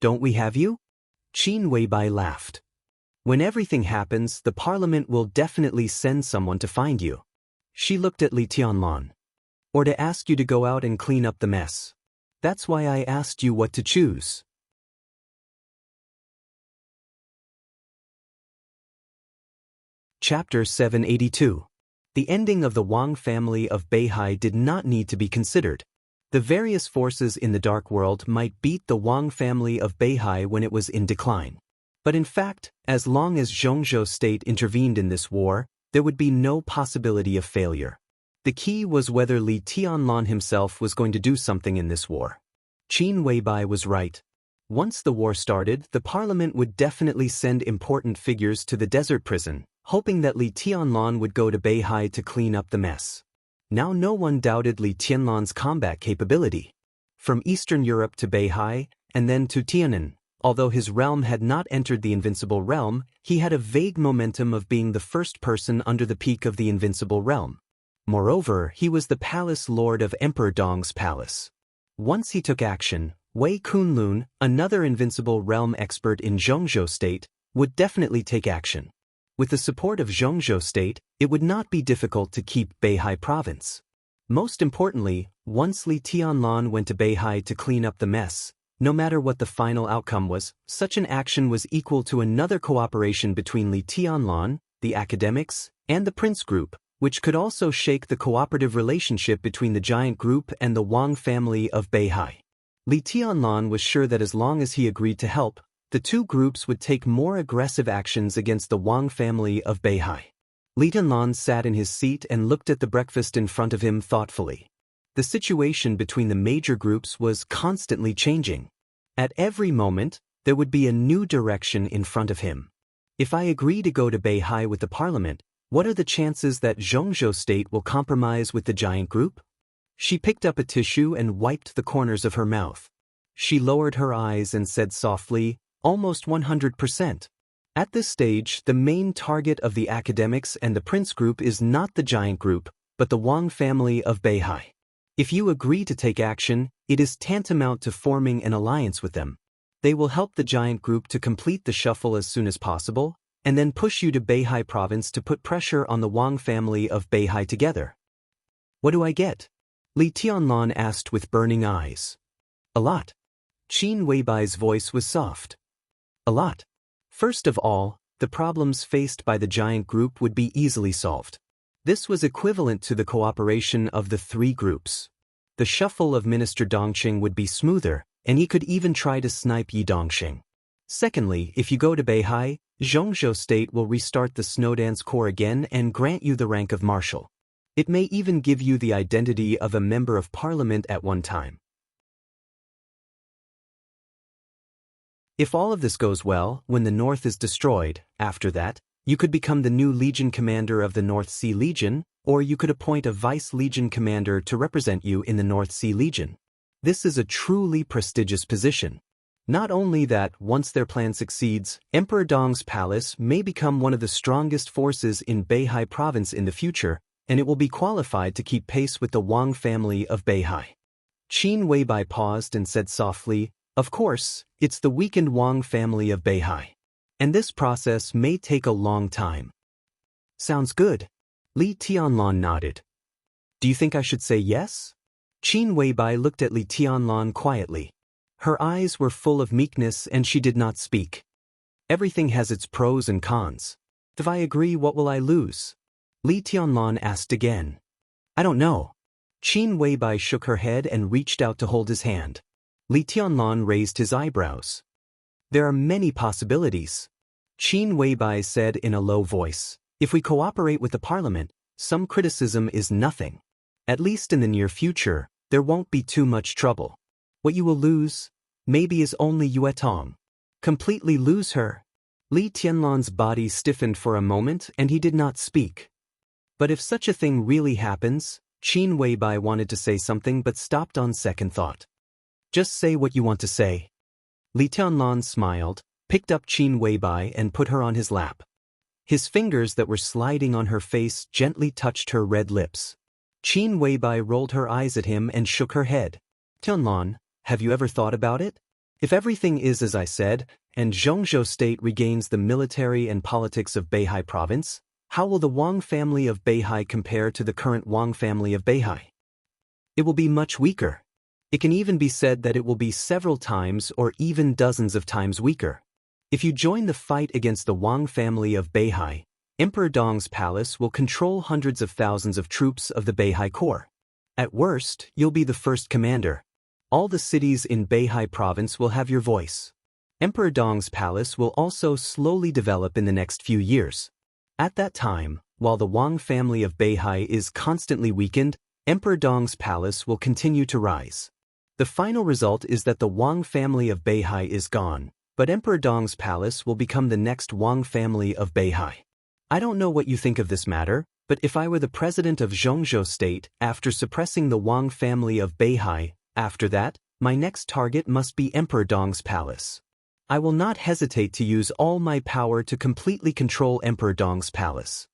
Don't we have you? Qin Weibai laughed. When everything happens, the parliament will definitely send someone to find you. She looked at Li Tianlan. Or to ask you to go out and clean up the mess. That's why I asked you what to choose. Chapter 782. The ending of the Wang family of Beihai did not need to be considered. The various forces in the Dark World might beat the Wang family of Beihai when it was in decline. But in fact, as long as Zhongzhou state intervened in this war, there would be no possibility of failure. The key was whether Li Tianlan himself was going to do something in this war. Qin Weibai was right. Once the war started, the parliament would definitely send important figures to the desert prison, hoping that Li Tianlan would go to Beihai to clean up the mess. Now no one doubted Li Tianlan's combat capability. From Eastern Europe to Beihai, and then to Tianan, although his realm had not entered the Invincible Realm, he had a vague momentum of being the first person under the peak of the Invincible Realm. Moreover, he was the palace lord of Emperor Dong's palace. Once he took action, Wei Kunlun, another Invincible Realm expert in Zhongzhou state, would definitely take action. With the support of Zhongzhou state, it would not be difficult to keep Beihai province. Most importantly, once Li Tianlan went to Beihai to clean up the mess, no matter what the final outcome was, such an action was equal to another cooperation between Li Tianlan, the academics, and the Prince Group, which could also shake the cooperative relationship between the giant group and the Wang family of Beihai. Li Tianlan was sure that as long as he agreed to help, the two groups would take more aggressive actions against the Wang family of Beihai. Li Tianlan sat in his seat and looked at the breakfast in front of him thoughtfully. The situation between the major groups was constantly changing. At every moment, there would be a new direction in front of him. If I agree to go to Beihai with the parliament, what are the chances that Zhongzhou state will compromise with the giant group? She picked up a tissue and wiped the corners of her mouth. She lowered her eyes and said softly, almost 100%. At this stage, the main target of the academics and the Prince Group is not the giant group, but the Wang family of Beihai. If you agree to take action, it is tantamount to forming an alliance with them. They will help the giant group to complete the shuffle as soon as possible, and then push you to Beihai province to put pressure on the Wang family of Beihai together. What do I get? Li Tianlan asked with burning eyes. A lot. Qin Weibai's voice was soft. A lot. First of all, the problems faced by the giant group would be easily solved. This was equivalent to the cooperation of the three groups. The shuffle of Minister Dongqing would be smoother, and he could even try to snipe Yi Dongxing. Secondly, if you go to Beihai, Zhongzhou state will restart the Snowdance Corps again and grant you the rank of marshal. It may even give you the identity of a member of parliament at one time. If all of this goes well, when the North is destroyed, after that, you could become the new Legion commander of the North Sea Legion, or you could appoint a Vice Legion commander to represent you in the North Sea Legion. This is a truly prestigious position. Not only that, once their plan succeeds, Emperor Dong's palace may become one of the strongest forces in Beihai province in the future, and it will be qualified to keep pace with the Wang family of Beihai. Qin Weibai paused and said softly, of course, it's the weakened Wang family of Beihai. And this process may take a long time. Sounds good. Li Tianlan nodded. Do you think I should say yes? Qin Weibai looked at Li Tianlan quietly. Her eyes were full of meekness and she did not speak. Everything has its pros and cons. If I agree, what will I lose? Li Tianlan asked again. I don't know. Qin Weibai shook her head and reached out to hold his hand. Li Tianlan raised his eyebrows. There are many possibilities. Qin Weibai said in a low voice. If we cooperate with the parliament, some criticism is nothing. At least in the near future, there won't be too much trouble. What you will lose, maybe, is only Yue Tong. Completely lose her? Li Tianlan's body stiffened for a moment and he did not speak. But if such a thing really happens, Qin Weibai wanted to say something but stopped on second thought. Just say what you want to say. Li Tianlan smiled, picked up Qin Weibai and put her on his lap. His fingers that were sliding on her face gently touched her red lips. Qin Weibai rolled her eyes at him and shook her head. Tianlan, have you ever thought about it? If everything is as I said, and Zhongzhou state regains the military and politics of Beihai province, how will the Wang family of Beihai compare to the current Wang family of Beihai? It will be much weaker. It can even be said that it will be several times or even dozens of times weaker. If you join the fight against the Wang family of Beihai, Emperor Dong's palace will control hundreds of thousands of troops of the Beihai Corps. At worst, you'll be the first commander. All the cities in Beihai province will have your voice. Emperor Dong's palace will also slowly develop in the next few years. At that time, while the Wang family of Beihai is constantly weakened, Emperor Dong's palace will continue to rise. The final result is that the Wang family of Beihai is gone, but Emperor Dong's palace will become the next Wang family of Beihai. I don't know what you think of this matter, but if I were the president of Zhongzhou state, after suppressing the Wang family of Beihai, after that, my next target must be Emperor Dong's palace. I will not hesitate to use all my power to completely control Emperor Dong's palace.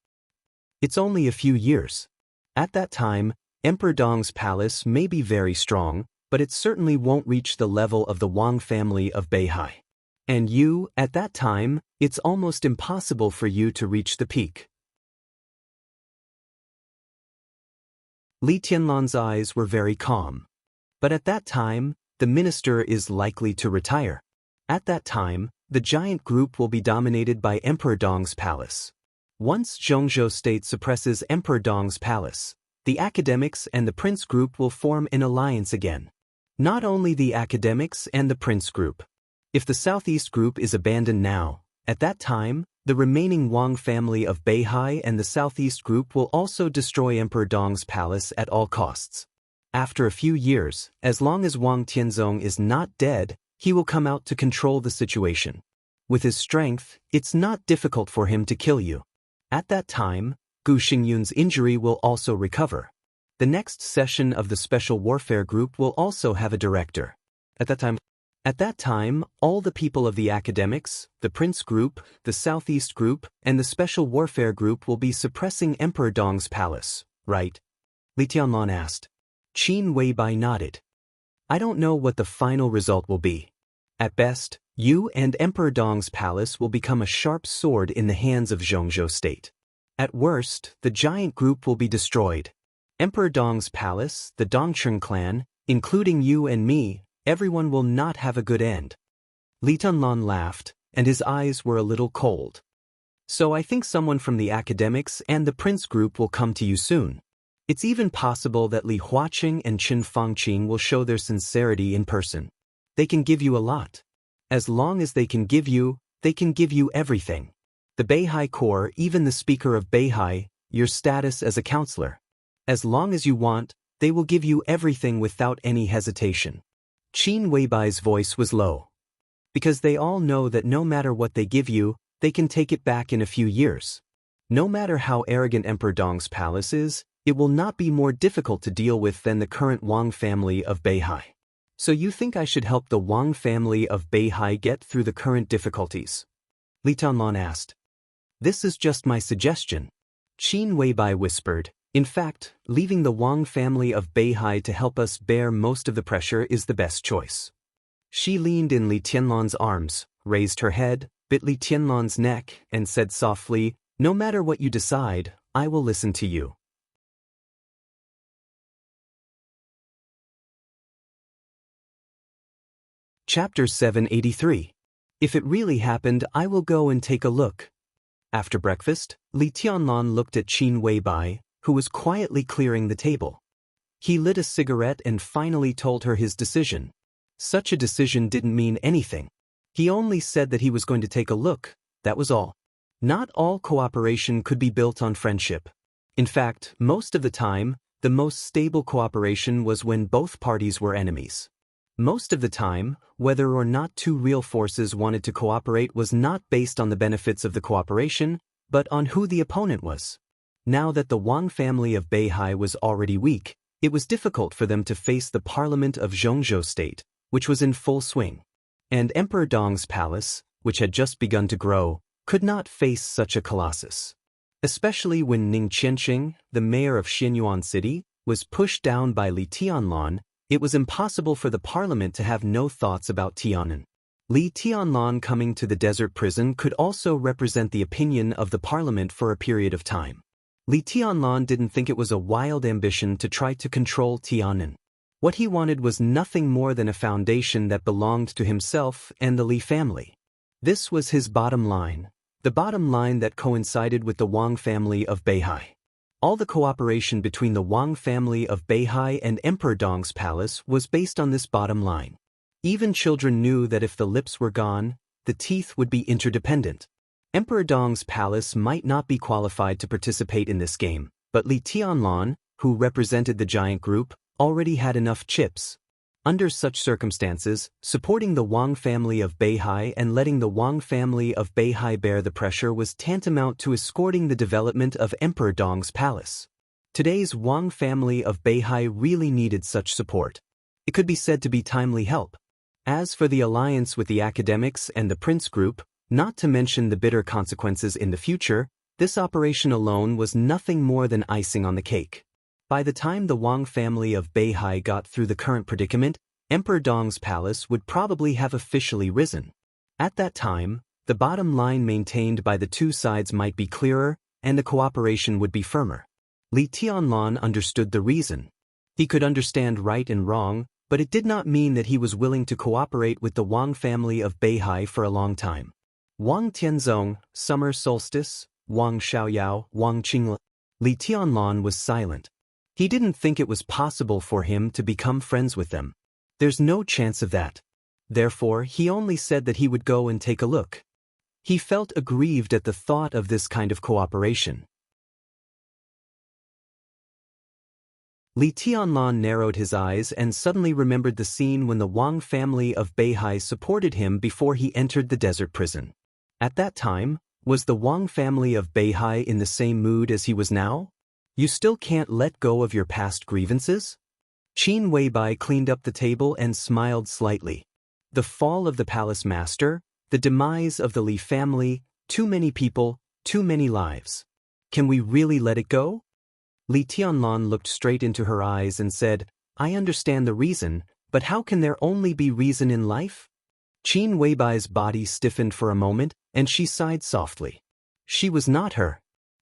It's only a few years. At that time, Emperor Dong's palace may be very strong, but it certainly won't reach the level of the Wang family of Beihai. And you, at that time, it's almost impossible for you to reach the peak. Li Tianlan's eyes were very calm. But at that time, the minister is likely to retire. At that time, the giant group will be dominated by Emperor Dong's palace. Once Zhongzhou state suppresses Emperor Dong's palace, the academics and the prince group will form an alliance again. Not only the academics and the prince group. If the southeast group is abandoned now, at that time, the remaining Wang family of Beihai and the southeast group will also destroy Emperor Dong's palace at all costs. After a few years, as long as Wang Tianzong is not dead, he will come out to control the situation. With his strength, it's not difficult for him to kill you. At that time, Gu Xingyun's injury will also recover. The next session of the Special Warfare Group will also have a director. At that time, all the people of the academics, the Prince Group, the Southeast Group, and the Special Warfare Group will be suppressing Emperor Dong's palace, right? Li Tianlan asked. Qin Weibai nodded. I don't know what the final result will be. At best, you and Emperor Dong's palace will become a sharp sword in the hands of Zhongzhou state. At worst, the giant group will be destroyed. Emperor Dong's palace, the Dongcheng clan, including you and me, everyone will not have a good end. Li Tianlan laughed, and his eyes were a little cold. So I think someone from the academics and the prince group will come to you soon. It's even possible that Li Huaqing and Qin Fangqing will show their sincerity in person. They can give you a lot. As long as they can give you everything. The Beihai Corps, even the speaker of Beihai, your status as a counselor. As long as you want, they will give you everything without any hesitation. Qin Weibai's voice was low. Because they all know that no matter what they give you, they can take it back in a few years. No matter how arrogant Emperor Dong's palace is, it will not be more difficult to deal with than the current Wang family of Beihai. So you think I should help the Wang family of Beihai get through the current difficulties? Li Tianlan asked. This is just my suggestion. Qin Weibai whispered. In fact, leaving the Wang family of Beihai to help us bear most of the pressure is the best choice. She leaned in Li Tianlan's arms, raised her head, bit Li Tianlan's neck, and said softly, no matter what you decide, I will listen to you. Chapter 783. If it really happened, I will go and take a look. After breakfast, Li Tianlan looked at Qin Weibai, who was quietly clearing the table. He lit a cigarette and finally told her his decision. Such a decision didn't mean anything. He only said that he was going to take a look, that was all. Not all cooperation could be built on friendship. In fact, most of the time, the most stable cooperation was when both parties were enemies. Most of the time, whether or not two real forces wanted to cooperate was not based on the benefits of the cooperation, but on who the opponent was. Now that the Wang family of Beihai was already weak, it was difficult for them to face the parliament of Zhongzhou state, which was in full swing. And Emperor Dong's palace, which had just begun to grow, could not face such a colossus. Especially when Ning Qianqing, the mayor of Xinyuan City, was pushed down by Li Tianlan, it was impossible for the parliament to have no thoughts about Tianan. Li Tianlan coming to the desert prison could also represent the opinion of the parliament for a period of time. Li Tianlan didn't think it was a wild ambition to try to control Tianan. What he wanted was nothing more than a foundation that belonged to himself and the Li family. This was his bottom line, the bottom line that coincided with the Wang family of Beihai. All the cooperation between the Wang family of Beihai and Emperor Dong's palace was based on this bottom line. Even children knew that if the lips were gone, the teeth would be interdependent. Emperor Dong's palace might not be qualified to participate in this game, but Li Tianlan, who represented the giant group, already had enough chips. Under such circumstances, supporting the Wang family of Beihai and letting the Wang family of Beihai bear the pressure was tantamount to escorting the development of Emperor Dong's palace. Today's Wang family of Beihai really needed such support. It could be said to be timely help. As for the alliance with the academics and the prince group, not to mention the bitter consequences in the future, this operation alone was nothing more than icing on the cake. By the time the Wang family of Beihai got through the current predicament, Emperor Dong's palace would probably have officially risen. At that time, the bottom line maintained by the two sides might be clearer, and the cooperation would be firmer. Li Tianlan understood the reason. He could understand right and wrong, but it did not mean that he was willing to cooperate with the Wang family of Beihai for a long time. Wang Tianzong, summer solstice, Wang Xiaoyao, Wang Qingla. Li Tianlan was silent. He didn't think it was possible for him to become friends with them. There's no chance of that. Therefore, he only said that he would go and take a look. He felt aggrieved at the thought of this kind of cooperation. Li Tianlan narrowed his eyes and suddenly remembered the scene when the Wang family of Beihai supported him before he entered the desert prison. At that time, was the Wang family of Beihai in the same mood as he was now? You still can't let go of your past grievances? Qin Weibai cleaned up the table and smiled slightly. The fall of the palace master, the demise of the Li family, too many people, too many lives. Can we really let it go? Li Tianlan looked straight into her eyes and said, I understand the reason, but how can there only be reason in life? Qin Weibai's body stiffened for a moment, and she sighed softly. She was not her.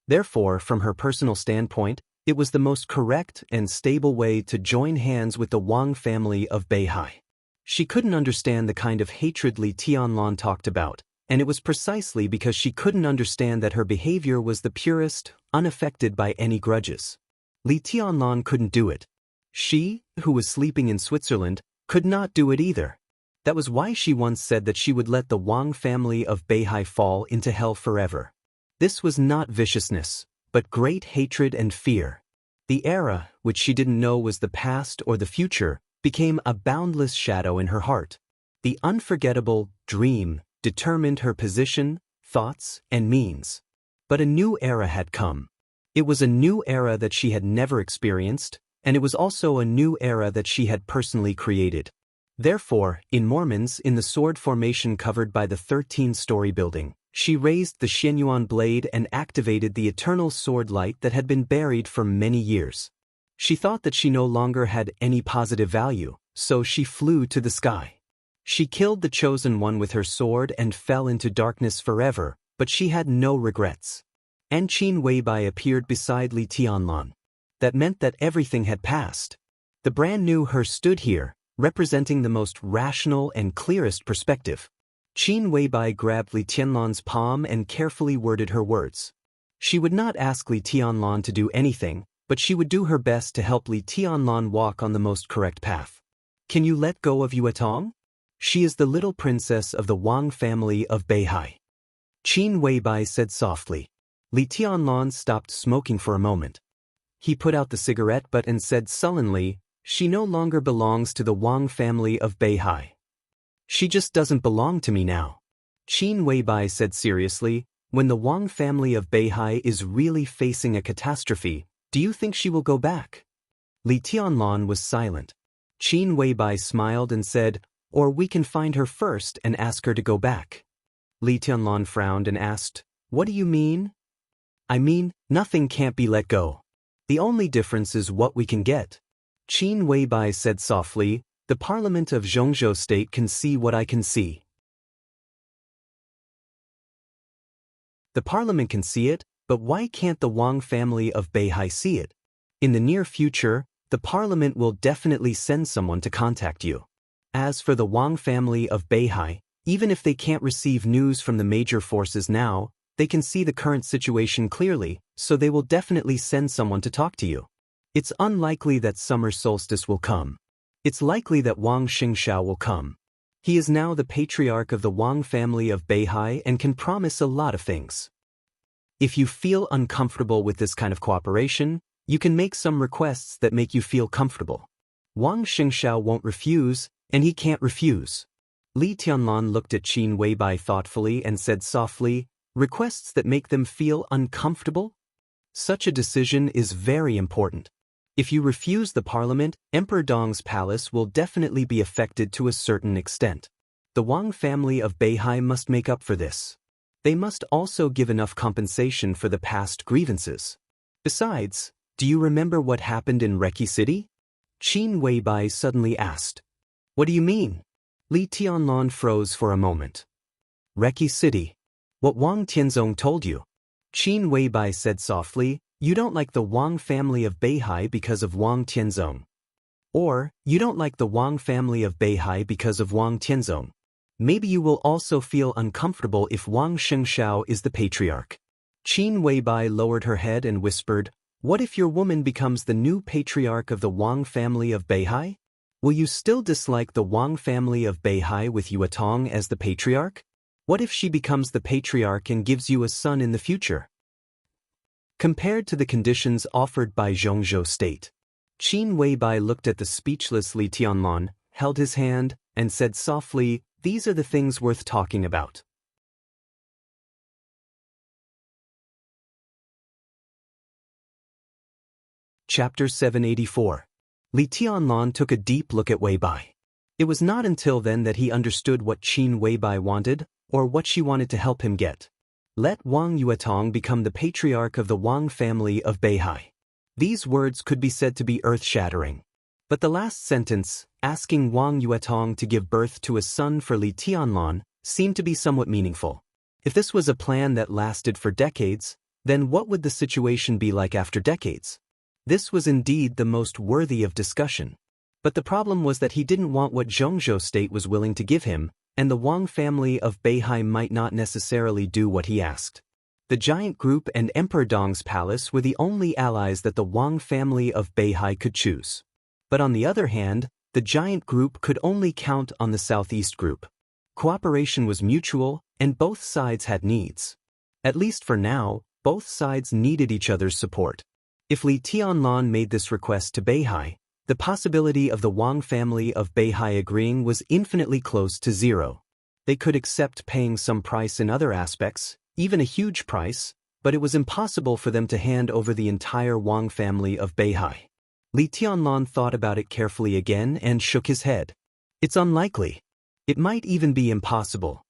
Therefore, from her personal standpoint, it was the most correct and stable way to join hands with the Wang family of Beihai. She couldn't understand the kind of hatred Li Tianlan talked about, and it was precisely because she couldn't understand that her behavior was the purest, unaffected by any grudges. Li Tianlan couldn't do it. She, who was sleeping in Switzerland, could not do it either. That was why she once said that she would let the Wang family of Beihai fall into hell forever. This was not viciousness, but great hatred and fear. The era, which she didn't know was the past or the future, became a boundless shadow in her heart. The unforgettable dream determined her position, thoughts, and means. But a new era had come. It was a new era that she had never experienced, and it was also a new era that she had personally created. Therefore, in Mormons, in the sword formation covered by the 13-story building, she raised the Xianyuan blade and activated the eternal sword light that had been buried for many years. She thought that she no longer had any positive value, so she flew to the sky. She killed the chosen one with her sword and fell into darkness forever, but she had no regrets. And Qin Weibai appeared beside Li Tianlan. That meant that everything had passed. The brand new her stood here, representing the most rational and clearest perspective. Qin Weibai grabbed Li Tianlan's palm and carefully worded her words. She would not ask Li Tianlan to do anything, but she would do her best to help Li Tianlan walk on the most correct path. Can you let go of Yuetong? She is the little princess of the Wang family of Beihai. Qin Weibai said softly. Li Tianlan stopped smoking for a moment. He put out the cigarette butt and said sullenly, she no longer belongs to the Wang family of Beihai. She just doesn't belong to me now. Qin Weibai said seriously, When the Wang family of Beihai is really facing a catastrophe, do you think she will go back? Li Tianlan was silent. Qin Weibai smiled and said, or we can find her first and ask her to go back. Li Tianlan frowned and asked, what do you mean? I mean, nothing can't be let go. The only difference is what we can get. Qin Weibai said softly, the parliament of Zhongzhou state can see what I can see. The parliament can see it, but why can't the Wang family of Beihai see it? In the near future, the parliament will definitely send someone to contact you. As for the Wang family of Beihai, even if they can't receive news from the major forces now, they can see the current situation clearly, so they will definitely send someone to talk to you. It's unlikely that summer solstice will come. It's likely that Wang Xingshao will come. He is now the patriarch of the Wang family of Beihai and can promise a lot of things. If you feel uncomfortable with this kind of cooperation, you can make some requests that make you feel comfortable. Wang Xingshao won't refuse, and he can't refuse. Li Tianlan looked at Qin Weibai thoughtfully and said softly, requests that make them feel uncomfortable? Such a decision is very important. If you refuse the parliament, Emperor Dong's palace will definitely be affected to a certain extent. The Wang family of Beihai must make up for this. They must also give enough compensation for the past grievances. Besides, do you remember what happened in Reki City? Qin Weibai suddenly asked. What do you mean? Li Tianlan froze for a moment. Reki City. What Wang Tianzong told you. Qin Weibai said softly, you don't like the Wang family of Beihai because of Wang Tianzong. Or, you don't like the Wang family of Beihai because of Wang Tianzong. Maybe you will also feel uncomfortable if Wang Xingshao is the patriarch. Qin Weibai lowered her head and whispered, what if your woman becomes the new patriarch of the Wang family of Beihai? Will you still dislike the Wang family of Beihai with Yuetong as the patriarch? What if she becomes the patriarch and gives you a son in the future? Compared to the conditions offered by Zhongzhou state, Qin Weibai looked at the speechless Li Tianlan, held his hand, and said softly, these are the things worth talking about. Chapter 784. Li Tianlan took a deep look at Weibai. It was not until then that he understood what Qin Weibai wanted, or what she wanted to help him get. Let Wang Yuetong become the patriarch of the Wang family of Beihai. These words could be said to be earth-shattering. But the last sentence, asking Wang Yuetong to give birth to a son for Li Tianlan, seemed to be somewhat meaningful. If this was a plan that lasted for decades, then what would the situation be like after decades? This was indeed the most worthy of discussion. But the problem was that he didn't want what Zhongzhou state was willing to give him, and the Wang family of Beihai might not necessarily do what he asked. The giant group and Emperor Dong's palace were the only allies that the Wang family of Beihai could choose. But on the other hand, the giant group could only count on the southeast group. Cooperation was mutual, and both sides had needs. At least for now, both sides needed each other's support. If Li Tianlan made this request to Beihai, the possibility of the Wang family of Beihai agreeing was infinitely close to zero. They could accept paying some price in other aspects, even a huge price, but it was impossible for them to hand over the entire Wang family of Beihai. Li Tianlan thought about it carefully again and shook his head. It's unlikely. It might even be impossible.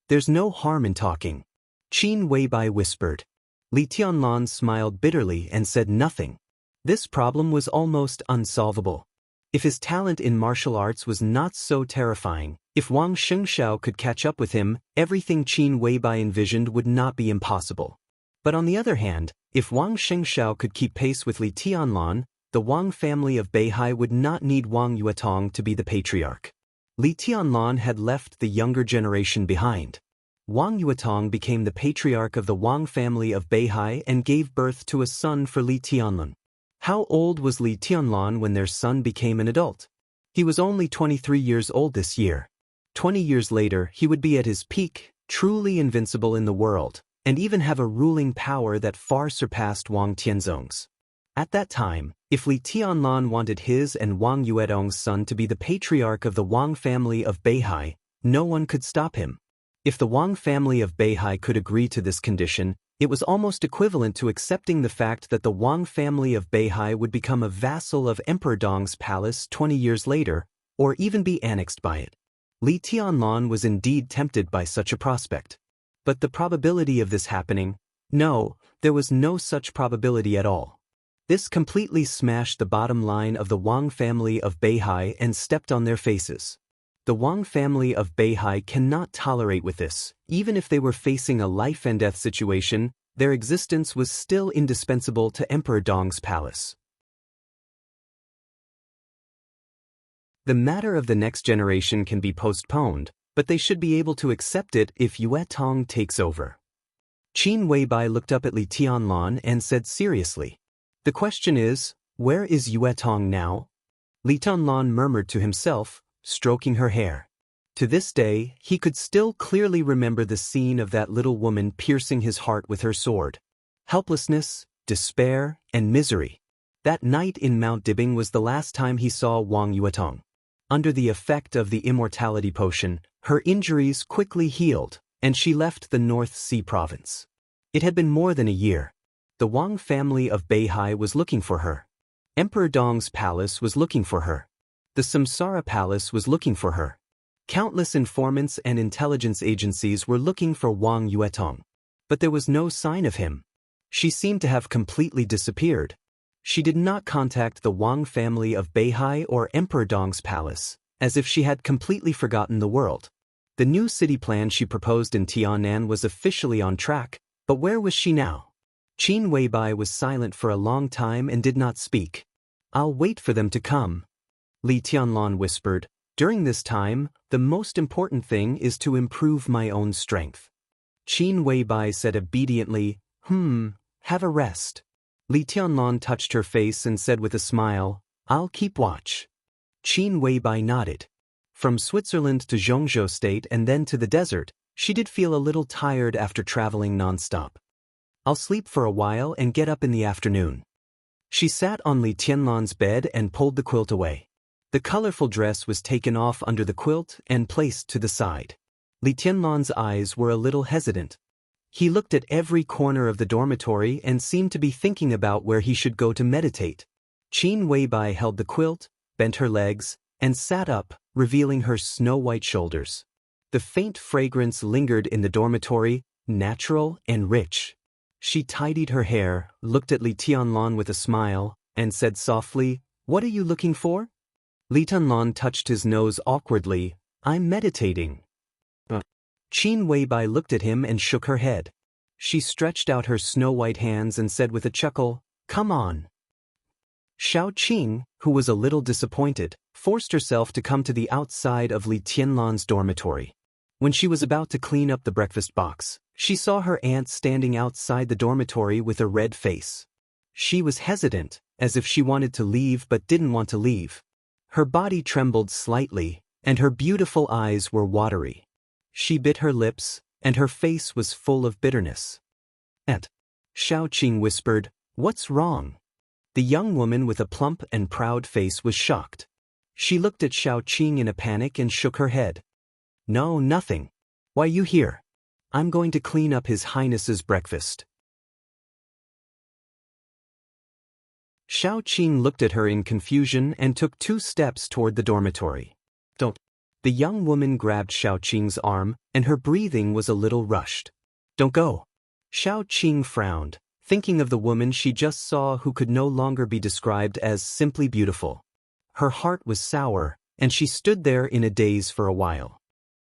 There's no harm in talking. Qin Weibai whispered. Li Tianlan smiled bitterly and said nothing. This problem was almost unsolvable. If his talent in martial arts was not so terrifying, if Wang Xingshao could catch up with him, everything Qin Weibai envisioned would not be impossible. But on the other hand, if Wang Xingshao could keep pace with Li Tianlan, the Wang family of Beihai would not need Wang Yuetong to be the patriarch. Li Tianlan had left the younger generation behind. Wang Yuetong became the patriarch of the Wang family of Beihai and gave birth to a son for Li Tianlan. How old was Li Tianlan when their son became an adult? He was only 23 years old this year. 20 years later, he would be at his peak, truly invincible in the world, and even have a ruling power that far surpassed Wang Tianzong's. At that time, if Li Tianlan wanted his and Wang Yuetong's son to be the patriarch of the Wang family of Beihai, no one could stop him. If the Wang family of Beihai could agree to this condition, it was almost equivalent to accepting the fact that the Wang family of Beihai would become a vassal of Emperor Dong's palace 20 years later, or even be annexed by it. Li Tianlan was indeed tempted by such a prospect. But the probability of this happening? No, there was no such probability at all. This completely smashed the bottom line of the Wang family of Beihai and stepped on their faces. The Wang family of Beihai cannot tolerate with this. Even if they were facing a life-and-death situation, their existence was still indispensable to Emperor Dong's palace. The matter of the next generation can be postponed, but they should be able to accept it if Yue Tong takes over. Qin Weibai looked up at Li Tianlan and said seriously, "The question is, where is Yue Tong now?" Li Tianlan murmured to himself, stroking her hair. To this day, he could still clearly remember the scene of that little woman piercing his heart with her sword. Helplessness, despair, and misery. That night in Mount Dibing was the last time he saw Wang Yuetong. Under the effect of the immortality potion, her injuries quickly healed, and she left the North Sea province. It had been more than a year. The Wang family of Beihai was looking for her. Emperor Dong's palace was looking for her. The Samsara palace was looking for her. Countless informants and intelligence agencies were looking for Wang Yuetong. But there was no sign of him. She seemed to have completely disappeared. She did not contact the Wang family of Beihai or Emperor Dong's palace, as if she had completely forgotten the world. The new city plan she proposed in Tianan was officially on track, but where was she now? Qin Weibai was silent for a long time and did not speak. "I'll wait for them to come," Li Tianlan whispered. "During this time, the most important thing is to improve my own strength." Qin Weibai said obediently, "Have a rest." Li Tianlan touched her face and said with a smile, "I'll keep watch." Qin Weibai nodded. From Switzerland to Zhongzhou State and then to the desert, she did feel a little tired after traveling non-stop. "I'll sleep for a while and get up in the afternoon." She sat on Li Tianlan's bed and pulled the quilt away. The colorful dress was taken off under the quilt and placed to the side. Li Tianlan's eyes were a little hesitant. He looked at every corner of the dormitory and seemed to be thinking about where he should go to meditate. Qin Weibai held the quilt, bent her legs, and sat up, revealing her snow-white shoulders. The faint fragrance lingered in the dormitory, natural and rich. She tidied her hair, looked at Li Tianlan with a smile, and said softly, "What are you looking for?" Li Tianlan touched his nose awkwardly. "I'm meditating." Qin Weibai looked at him and shook her head. She stretched out her snow-white hands and said with a chuckle, "Come on." Xiao Qing, who was a little disappointed, forced herself to come to the outside of Li Tianlan's dormitory. When she was about to clean up the breakfast box, she saw her aunt standing outside the dormitory with a red face. She was hesitant, as if she wanted to leave but didn't want to leave. Her body trembled slightly, and her beautiful eyes were watery. She bit her lips, and her face was full of bitterness. "Aunt," Xiao Qing whispered, "what's wrong?" The young woman with a plump and proud face was shocked. She looked at Xiao Qing in a panic and shook her head. "No, nothing. Why you here? I'm going to clean up His Highness's breakfast." Xiao Qing looked at her in confusion and took 2 steps toward the dormitory. "Don't." The young woman grabbed Xiao Qing's arm, and her breathing was a little rushed. "Don't go." Xiao Qing frowned, thinking of the woman she just saw who could no longer be described as simply beautiful. Her heart was sour, and she stood there in a daze for a while.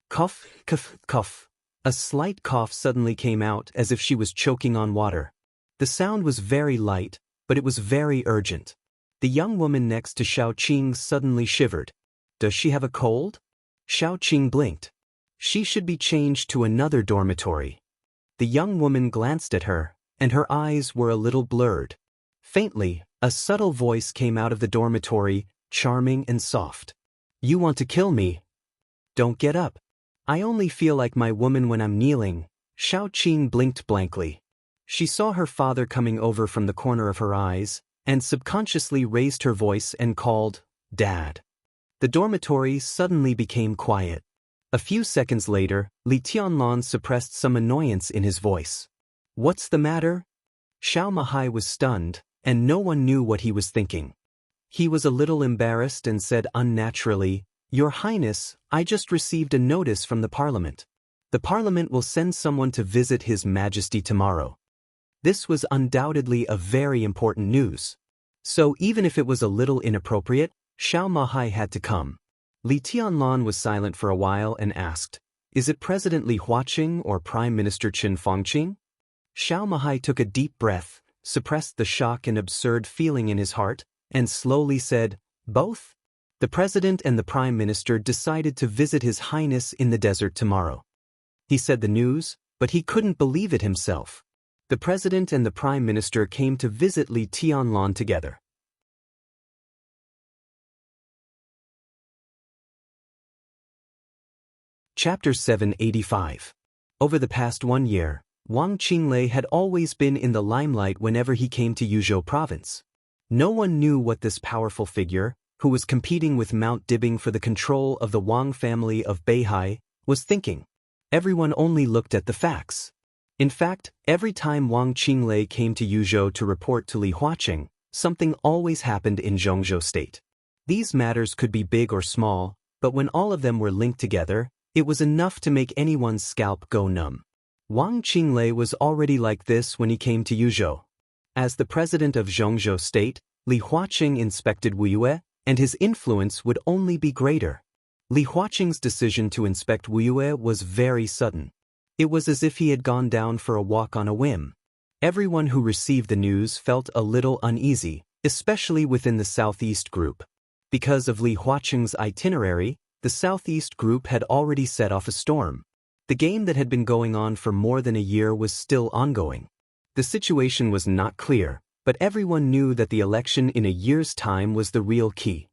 Cough, cough, cough. A slight cough suddenly came out as if she was choking on water. The sound was very light, but it was very urgent. The young woman next to Xiao Qing suddenly shivered. "Does she have a cold?" Xiao Qing blinked. She should be changed to another dormitory. The young woman glanced at her, and her eyes were a little blurred. Faintly, a subtle voice came out of the dormitory, charming and soft. "You want to kill me? Don't get up. I only feel like my woman when I'm kneeling." Xiao Qing blinked blankly. She saw her father coming over from the corner of her eyes, and subconsciously raised her voice and called, "Dad." The dormitory suddenly became quiet. A few seconds later, Li Tianlan suppressed some annoyance in his voice. "What's the matter?" Xiao Mahai was stunned, and no one knew what he was thinking. He was a little embarrassed and said unnaturally, "Your Highness, I just received a notice from the Parliament. The Parliament will send someone to visit His Majesty tomorrow." This was undoubtedly a very important news. So even if it was a little inappropriate, Xiao Mahai had to come. Li Tianlan was silent for a while and asked, "Is it President Li Huaqing or Prime Minister Qin Fangqing?" Xiao Mahai took a deep breath, suppressed the shock and absurd feeling in his heart, and slowly said, "Both?" The President and the Prime Minister decided to visit His Highness in the desert tomorrow. He said the news, but he couldn't believe it himself. The President and the Prime Minister came to visit Li Tianlan together. Chapter 785. Over the past 1 year, Wang Qinglei had always been in the limelight whenever he came to Yuzhou province. No one knew what this powerful figure, who was competing with Mount Dibing for the control of the Wang family of Beihai, was thinking. Everyone only looked at the facts. In fact, every time Wang Qinglei came to Yuzhou to report to Li Huaqing, something always happened in Zhongzhou State. These matters could be big or small, but when all of them were linked together, it was enough to make anyone's scalp go numb. Wang Qinglei was already like this when he came to Yuzhou. As the president of Zhongzhou State, Li Huaqing inspected Wuyue, and his influence would only be greater. Li Huaqing's decision to inspect Wuyue was very sudden. It was as if he had gone down for a walk on a whim. Everyone who received the news felt a little uneasy, especially within the Southeast Group. Because of Li Huaqing's itinerary, the Southeast Group had already set off a storm. The game that had been going on for more than a year was still ongoing. The situation was not clear, but everyone knew that the election in a year's time was the real key.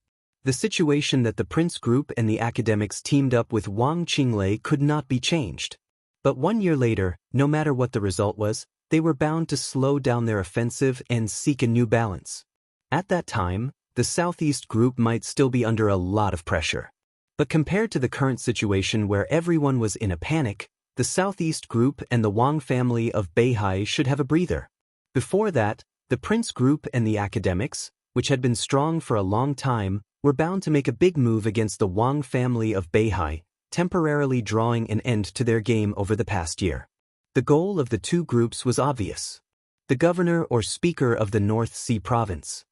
The situation that the Prince Group and the academics teamed up with Wang Qinglei could not be changed. But 1 year later, no matter what the result was, they were bound to slow down their offensive and seek a new balance. At that time, the Southeast Group might still be under a lot of pressure. But compared to the current situation where everyone was in a panic, the Southeast Group and the Wang family of Beihai should have a breather. Before that, the Prince Group and the academics, which had been strong for a long time, were bound to make a big move against the Wang family of Beihai, temporarily drawing an end to their game over the past year. The goal of the two groups was obvious: the governor or speaker of the North Sea province.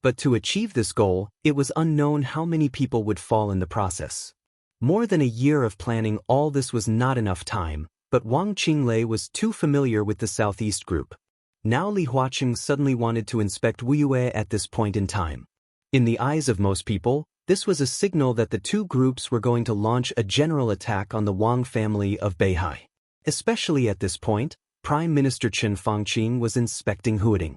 But to achieve this goal, it was unknown how many people would fall in the process. More than a year of planning all this was not enough time, but Wang Qinglei was too familiar with the Southeast Group. Now Li Huaqing suddenly wanted to inspect Wuyue at this point in time. In the eyes of most people, this was a signal that the two groups were going to launch a general attack on the Wang family of Beihai. Especially at this point, Prime Minister Qin Fangqing was inspecting Huading.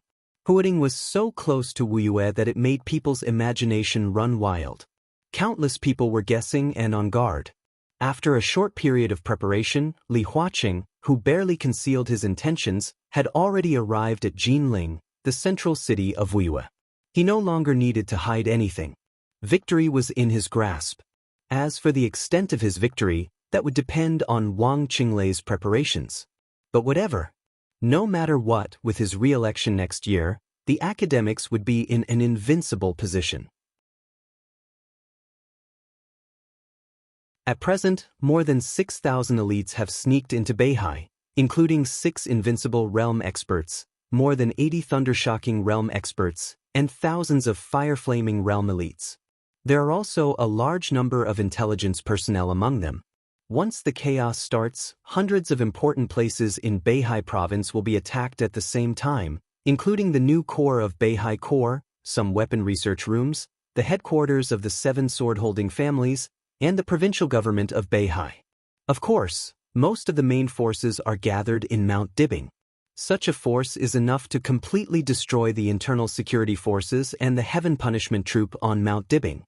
Huading was so close to Wuyue that it made people's imagination run wild. Countless people were guessing and on guard. After a short period of preparation, Li Huaqing, who barely concealed his intentions, had already arrived at Jinling, the central city of Wuyue. He no longer needed to hide anything. Victory was in his grasp. As for the extent of his victory, that would depend on Wang Qinglei's preparations. But whatever. No matter what, with his re-election next year, the academics would be in an invincible position. At present, more than 6,000 elites have sneaked into Beihai, including 6 invincible realm experts, more than 80 thundershocking realm experts, and thousands of fire-flaming realm elites. There are also a large number of intelligence personnel among them. Once the chaos starts, hundreds of important places in Beihai province will be attacked at the same time, including the new core of Beihai Core, some weapon research rooms, the headquarters of the 7 sword-holding families, and the provincial government of Beihai. Of course, most of the main forces are gathered in Mount Dibing. Such a force is enough to completely destroy the internal security forces and the Heaven Punishment Troop on Mount Dibing.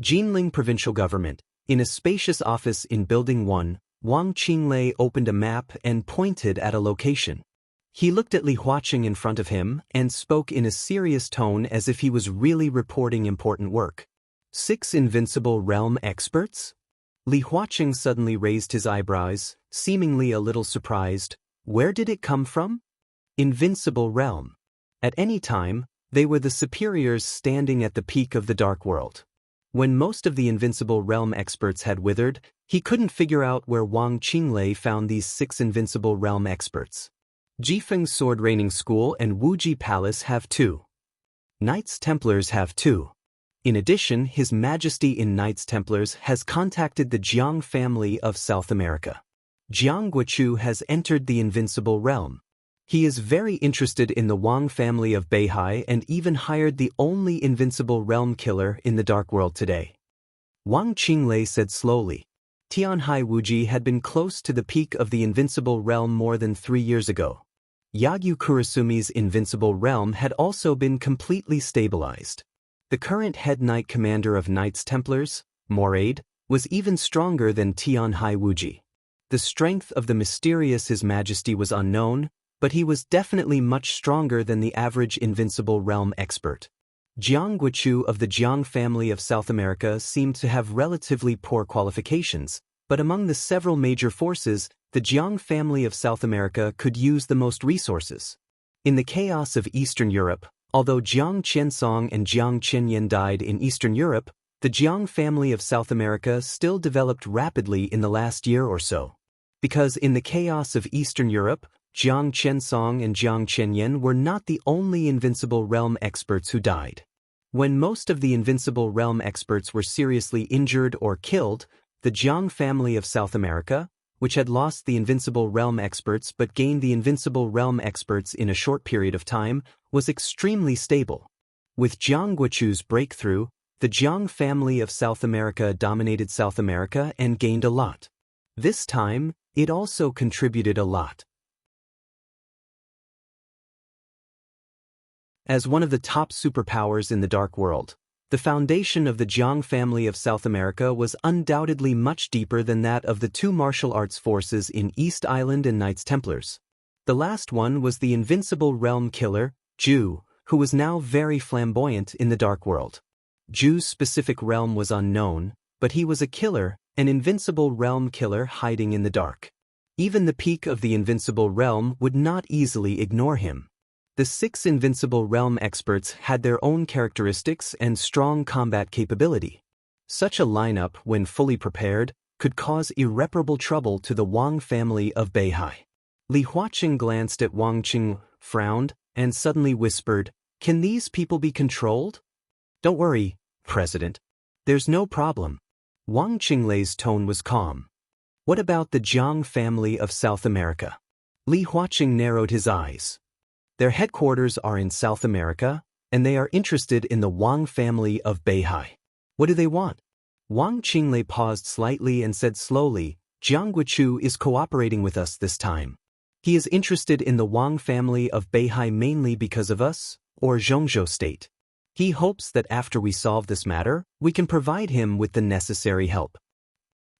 Jinling Provincial Government. In a spacious office in Building 1, Wang Qinglei opened a map and pointed at a location. He looked at Li Huaqing in front of him and spoke in a serious tone as if he was really reporting important work. 6 invincible realm experts? Li Huaqing suddenly raised his eyebrows, seemingly a little surprised. Where did it come from? Invincible realm. At any time, they were the superiors standing at the peak of the dark world. When most of the invincible realm experts had withered, he couldn't figure out where Wang Qinglei found these 6 invincible realm experts. Jifeng Sword Raining School and Wuji Palace have 2. Knights Templars have 2. In addition, His Majesty in Knights Templars has contacted the Jiang family of South America. Jiang Guochu has entered the invincible realm. He is very interested in the Wang family of Beihai and even hired the only invincible realm killer in the dark world today. Wang Qinglei said slowly. Tianhai Wuji had been close to the peak of the invincible realm more than 3 years ago. Yagyu Kurasumi's invincible realm had also been completely stabilized. The current head knight commander of Knights Templars, Moraid, was even stronger than Tianhai Wuji. The strength of the mysterious His Majesty was unknown, but he was definitely much stronger than the average invincible realm expert. Jiang Guochu of the Jiang family of South America seemed to have relatively poor qualifications, but among the several major forces, the Jiang family of South America could use the most resources. In the chaos of Eastern Europe, although Jiang Qiansong and Jiang Qianyan died in Eastern Europe, the Jiang family of South America still developed rapidly in the last year or so. Because in the chaos of Eastern Europe, Jiang Qiansong and Jiang Qianyan were not the only invincible realm experts who died. When most of the invincible realm experts were seriously injured or killed, the Jiang family of South America, which had lost the invincible realm experts but gained the invincible realm experts in a short period of time, was extremely stable. With Jiang Guochu's breakthrough, the Jiang family of South America dominated South America and gained a lot. This time, it also contributed a lot. As one of the top superpowers in the dark world, the foundation of the Jiang family of South America was undoubtedly much deeper than that of the 2 martial arts forces in East Island and Knights Templars. The last one was the invincible realm killer, Zhu, who was now very flamboyant in the dark world. Zhu's specific realm was unknown, but he was a killer, an invincible realm killer hiding in the dark. Even the peak of the invincible realm would not easily ignore him. The 6 invincible realm experts had their own characteristics and strong combat capability. Such a lineup, when fully prepared, could cause irreparable trouble to the Wang family of Beihai. Li Huaqing glanced at Wang Qing, frowned, and suddenly whispered, "Can these people be controlled?" "Don't worry, President. There's no problem." Wang Qinglei's tone was calm. "What about the Jiang family of South America?" Li Huaqing narrowed his eyes. "Their headquarters are in South America, and they are interested in the Wang family of Beihai. What do they want?" Wang Qinglei paused slightly and said slowly, "Jiang Guochu is cooperating with us this time. He is interested in the Wang family of Beihai mainly because of us, or Zhongzhou State. He hopes that after we solve this matter, we can provide him with the necessary help."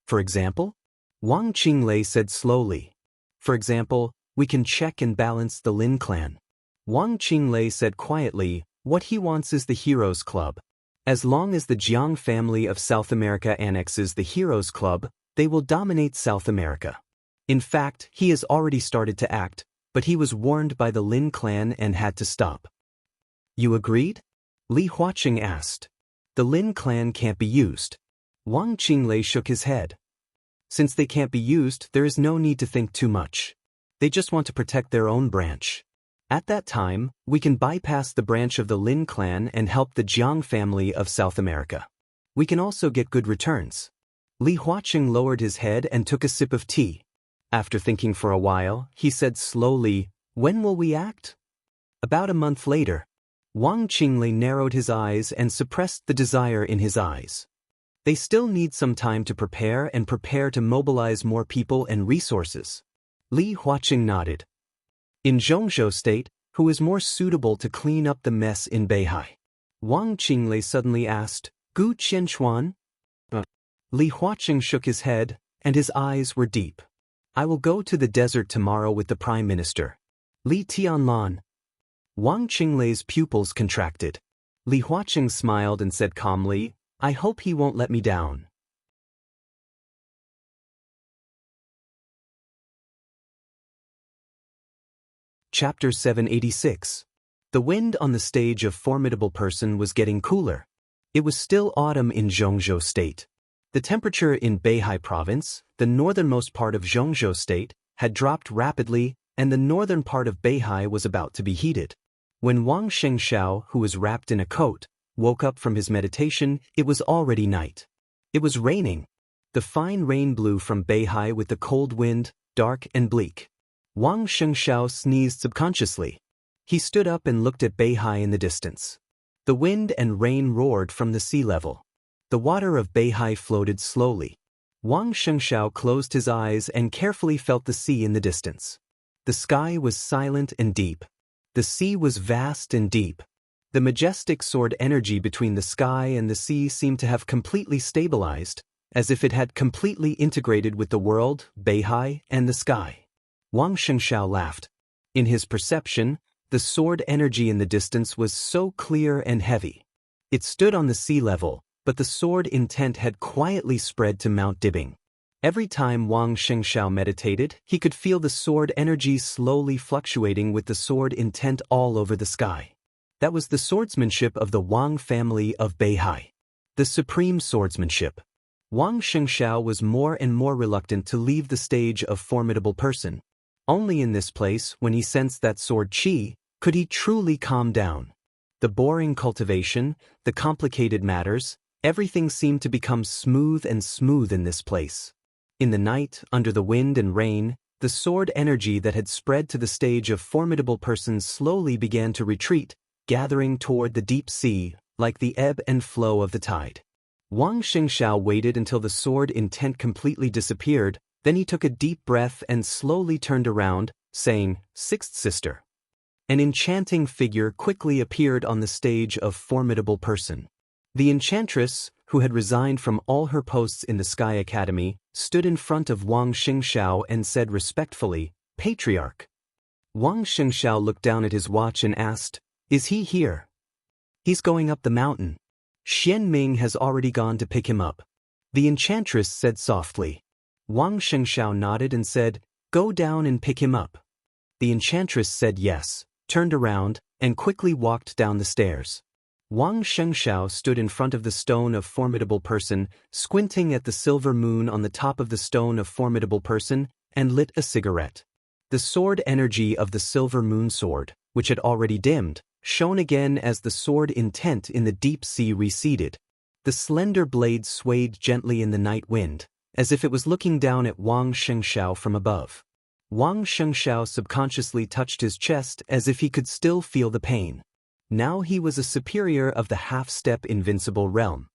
"For example?" Wang Qinglei said slowly. "For example, we can check and balance the Lin clan." Wang Qinglei said quietly, "What he wants is the Heroes Club. As long as the Jiang family of South America annexes the Heroes Club, they will dominate South America. In fact, he has already started to act, but he was warned by the Lin clan and had to stop." "You agreed?" Li Huaqing asked. "The Lin clan can't be used." Wang Qinglei shook his head. "Since they can't be used, there is no need to think too much. They just want to protect their own branch. At that time, we can bypass the branch of the Lin clan and help the Jiang family of South America. We can also get good returns." Li Huaqing lowered his head and took a sip of tea. After thinking for a while, he said slowly, "When will we act?" "About a month later." Wang Qinglei narrowed his eyes and suppressed the desire in his eyes. They still need some time to prepare to mobilize more people and resources. Li Huaqing nodded. "In Zhongzhou State, who is more suitable to clean up the mess in Beihai?" Wang Qinglei suddenly asked, "Gu Qianchuan?" Li Huaqing shook his head, and his eyes were deep. "I will go to the desert tomorrow with the Prime Minister." "Li Tianlan." Wang Qinglei's pupils contracted. Li Huaqing smiled and said calmly, "I hope he won't let me down." Chapter 786. The wind on the stage of Formidable Person was getting cooler. It was still autumn in Zhongzhou State. The temperature in Beihai Province, the northernmost part of Zhongzhou State, had dropped rapidly, and the northern part of Beihai was about to be heated. When Wang Shengxiao, who was wrapped in a coat, woke up from his meditation, it was already night. It was raining. The fine rain blew from Beihai with the cold wind, dark and bleak. Wang Shengxiao sneezed subconsciously. He stood up and looked at Beihai in the distance. The wind and rain roared from the sea level. The water of Beihai floated slowly. Wang Shengxiao closed his eyes and carefully felt the sea in the distance. The sky was silent and deep. The sea was vast and deep. The majestic sword energy between the sky and the sea seemed to have completely stabilized, as if it had completely integrated with the world, Beihai, and the sky. Wang Shengxiao laughed. In his perception, the sword energy in the distance was so clear and heavy. It stood on the sea level, but the sword intent had quietly spread to Mount Dibing. Every time Wang Shengxiao meditated, he could feel the sword energy slowly fluctuating with the sword intent all over the sky. That was the swordsmanship of the Wang family of Beihai. The supreme swordsmanship. Wang Shengxiao was more and more reluctant to leave the stage of Formidable Person. Only in this place, when he sensed that sword qi, could he truly calm down. The boring cultivation, the complicated matters, everything seemed to become smooth and smooth in this place. In the night, under the wind and rain, the sword energy that had spread to the stage of Formidable Person slowly began to retreat, gathering toward the deep sea, like the ebb and flow of the tide. Wang Shengxiao waited until the sword intent completely disappeared. Then he took a deep breath and slowly turned around, saying, "Sixth sister." An enchanting figure quickly appeared on the stage of Formidable Person. The enchantress, who had resigned from all her posts in the Sky Academy, stood in front of Wang Shengxiao and said respectfully, "Patriarch." Wang Shengxiao looked down at his watch and asked, "Is he here?" "He's going up the mountain. Xian Ming has already gone to pick him up," the enchantress said softly. Wang Shengxiao nodded and said, "Go down and pick him up." The enchantress said yes, turned around, and quickly walked down the stairs. Wang Shengxiao stood in front of the stone of Formidable Person, squinting at the silver moon on the top of the stone of Formidable Person, and lit a cigarette. The sword energy of the silver moon sword, which had already dimmed, shone again as the sword intent in the deep sea receded. The slender blade swayed gently in the night wind, as if it was looking down at Wang Shengxiao from above. Wang Shengxiao subconsciously touched his chest as if he could still feel the pain. Now he was a superior of the half-step invincible realm.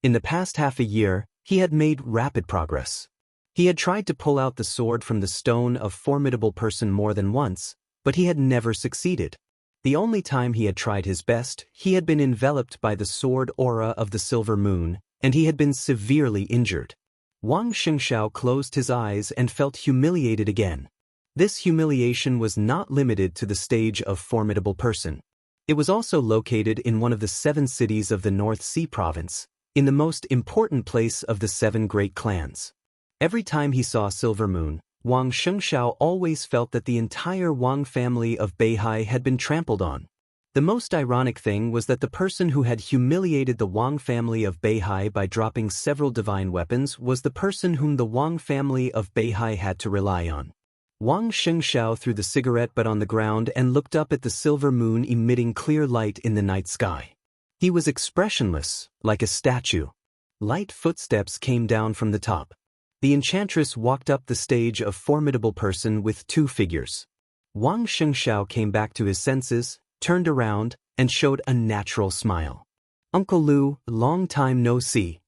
In the past half a year, he had made rapid progress. He had tried to pull out the sword from the stone of Formidable Person more than once, but he had never succeeded. The only time he had tried his best, he had been enveloped by the sword aura of the silver moon, and he had been severely injured. Wang Shengxiao closed his eyes and felt humiliated again. This humiliation was not limited to the stage of Formidable Person. It was also located in one of the 7 cities of the North Sea province, in the most important place of the 7 great clans. Every time he saw Silver Moon, Wang Shengxiao always felt that the entire Wang family of Beihai had been trampled on. The most ironic thing was that the person who had humiliated the Wang family of Beihai by dropping several divine weapons was the person whom the Wang family of Beihai had to rely on. Wang Shengxiao threw the cigarette butt on the ground and looked up at the silver moon emitting clear light in the night sky. He was expressionless, like a statue. Light footsteps came down from the top. The enchantress walked up the stage of Formidable Person with 2 figures. Wang Shengxiao came back to his senses, turned around, and showed a natural smile. "Uncle Lu, long time no see."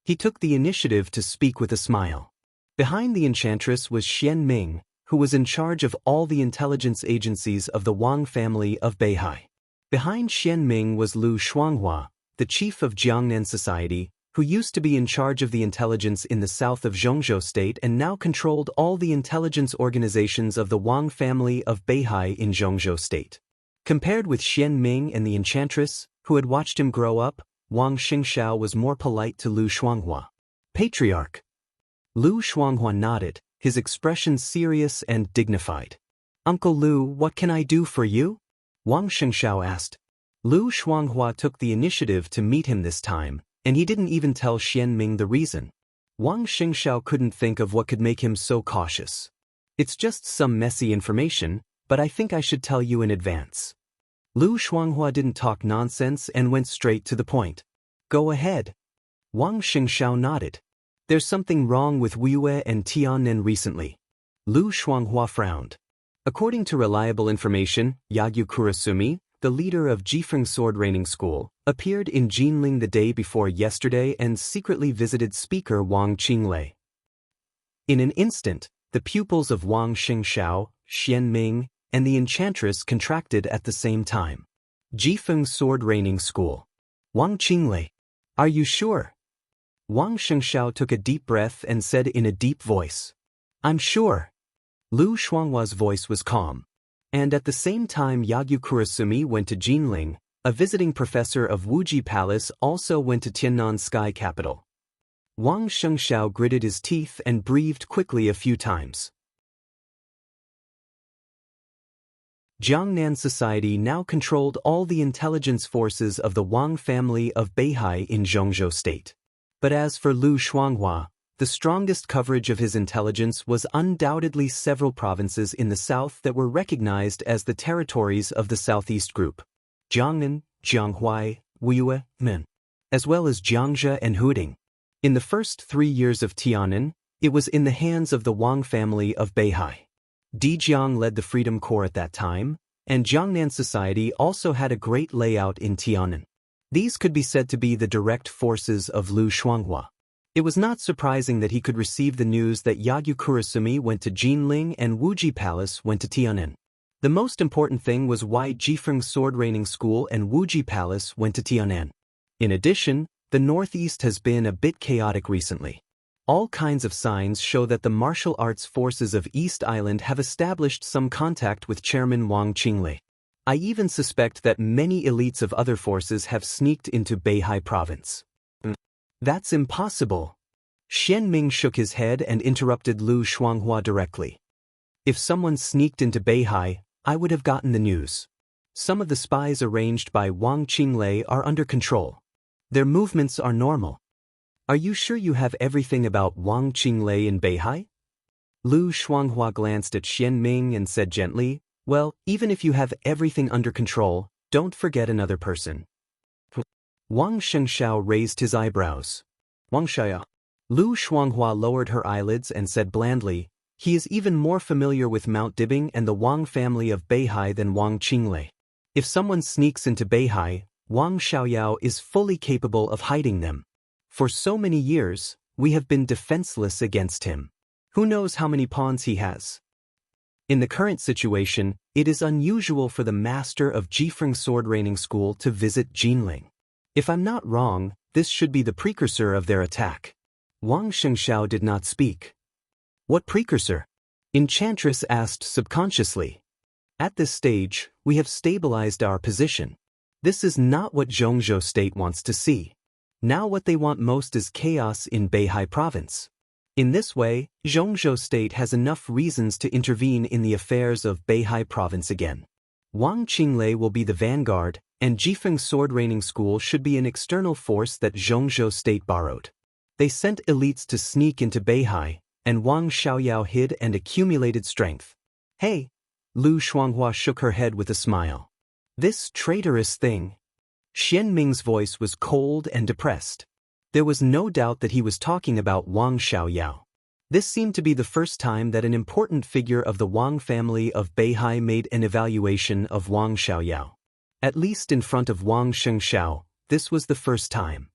He took the initiative to speak with a smile. Behind the enchantress was Xian Ming, who was in charge of all the intelligence agencies of the Wang family of Beihai. Behind Xian Ming was Lu Shuanghua, the chief of Jiangnan Society, who used to be in charge of the intelligence in the south of Zhongzhou State and now controlled all the intelligence organizations of the Wang family of Beihai in Zhongzhou State. Compared with Xian Ming and the enchantress, who had watched him grow up, Wang Shengxiao was more polite to Lu Shuanghua. "Patriarch." Lu Shuanghua nodded, his expression serious and dignified. "Uncle Lu, what can I do for you?" Wang Shengshao asked. Lu Shuanghua took the initiative to meet him this time, and he didn't even tell Xianming the reason. Wang Shengshao couldn't think of what could make him so cautious. "It's just some messy information, but I think I should tell you in advance." Lu Shuanghua didn't talk nonsense and went straight to the point. "Go ahead." Wang Shengshao nodded. "There's something wrong with Wuyue and Tiannan recently." Lu Shuanghua frowned. According to reliable information, Yagyu Kurasumi, the leader of Jifeng Sword Raining School, appeared in Jinling the day before yesterday and secretly visited speaker Wang Qinglei. In an instant, the pupils of Wang Shengshao, Xianming, and the enchantress contracted at the same time. Jifeng Sword Raining School. Wang Qinglei. "Are you sure?" Wang Shengshao took a deep breath and said in a deep voice, "I'm sure." Lu Shuanghua's voice was calm. And at the same time Yagyu Kurasumi went to Jinling, a visiting professor of Wuji Palace also went to Tiannan Sky Capital. Wang Shengshao gritted his teeth and breathed quickly a few times. Jiangnan society now controlled all the intelligence forces of the Wang family of Beihai in Zhongzhou State. But as for Lu Shuanghua, the strongest coverage of his intelligence was undoubtedly several provinces in the south that were recognized as the territories of the Southeast Group. Jiangnan, Jianghuai, Wuyue, Min, as well as Jiangzhe and Huding. In the first 3 years of Tiannan, it was in the hands of the Wang family of Beihai. Di Jiang led the Freedom Corps at that time, and Jiangnan society also had a great layout in Tiannan. These could be said to be the direct forces of Lu Shuanghua. It was not surprising that he could receive the news that Yagyu Kurasumi went to Jinling and Wuji Palace went to Tiannan. The most important thing was why Jifeng Sword Raining School and Wuji Palace went to Tiannan. In addition, the Northeast has been a bit chaotic recently. All kinds of signs show that the martial arts forces of East Island have established some contact with Chairman Wang Qinglei. I even suspect that many elites of other forces have sneaked into Beihai province. That's impossible. Xianming shook his head and interrupted Lu Shuanghua directly. If someone sneaked into Beihai, I would have gotten the news. Some of the spies arranged by Wang Qinglei are under control. Their movements are normal. Are you sure you have everything about Wang Qinglei in Beihai? Lu Shuanghua glanced at Xianming and said gently, "Well, even if you have everything under control, don't forget another person." Wang Shengshao raised his eyebrows. "Wang Shaya." Lu Shuanghua lowered her eyelids and said blandly, "He is even more familiar with Mount Dibing and the Wang family of Beihai than Wang Qinglei. If someone sneaks into Beihai, Wang Xiaoyao is fully capable of hiding them. For so many years, we have been defenseless against him. Who knows how many pawns he has?" In the current situation, it is unusual for the master of Jifeng Sword Raining School to visit Jinling. If I'm not wrong, this should be the precursor of their attack. Wang Shengshao did not speak. "What precursor?" Enchantress asked subconsciously. "At this stage, we have stabilized our position. This is not what Zhongzhou State wants to see. Now what they want most is chaos in Beihai province. In this way, Zhongzhou State has enough reasons to intervene in the affairs of Beihai province again. Wang Qinglei will be the vanguard, and Jifeng Sword Raining School should be an external force that Zhongzhou State borrowed. They sent elites to sneak into Beihai, and Wang Xiaoyao hid and accumulated strength. Hey! Lu Shuanghua shook her head with a smile. This traitorous thing. Xianming's voice was cold and depressed. There was no doubt that he was talking about Wang Xiaoyao. This seemed to be the first time that an important figure of the Wang family of Beihai made an evaluation of Wang Xiaoyao. At least in front of Wang Shengshao, this was the first time.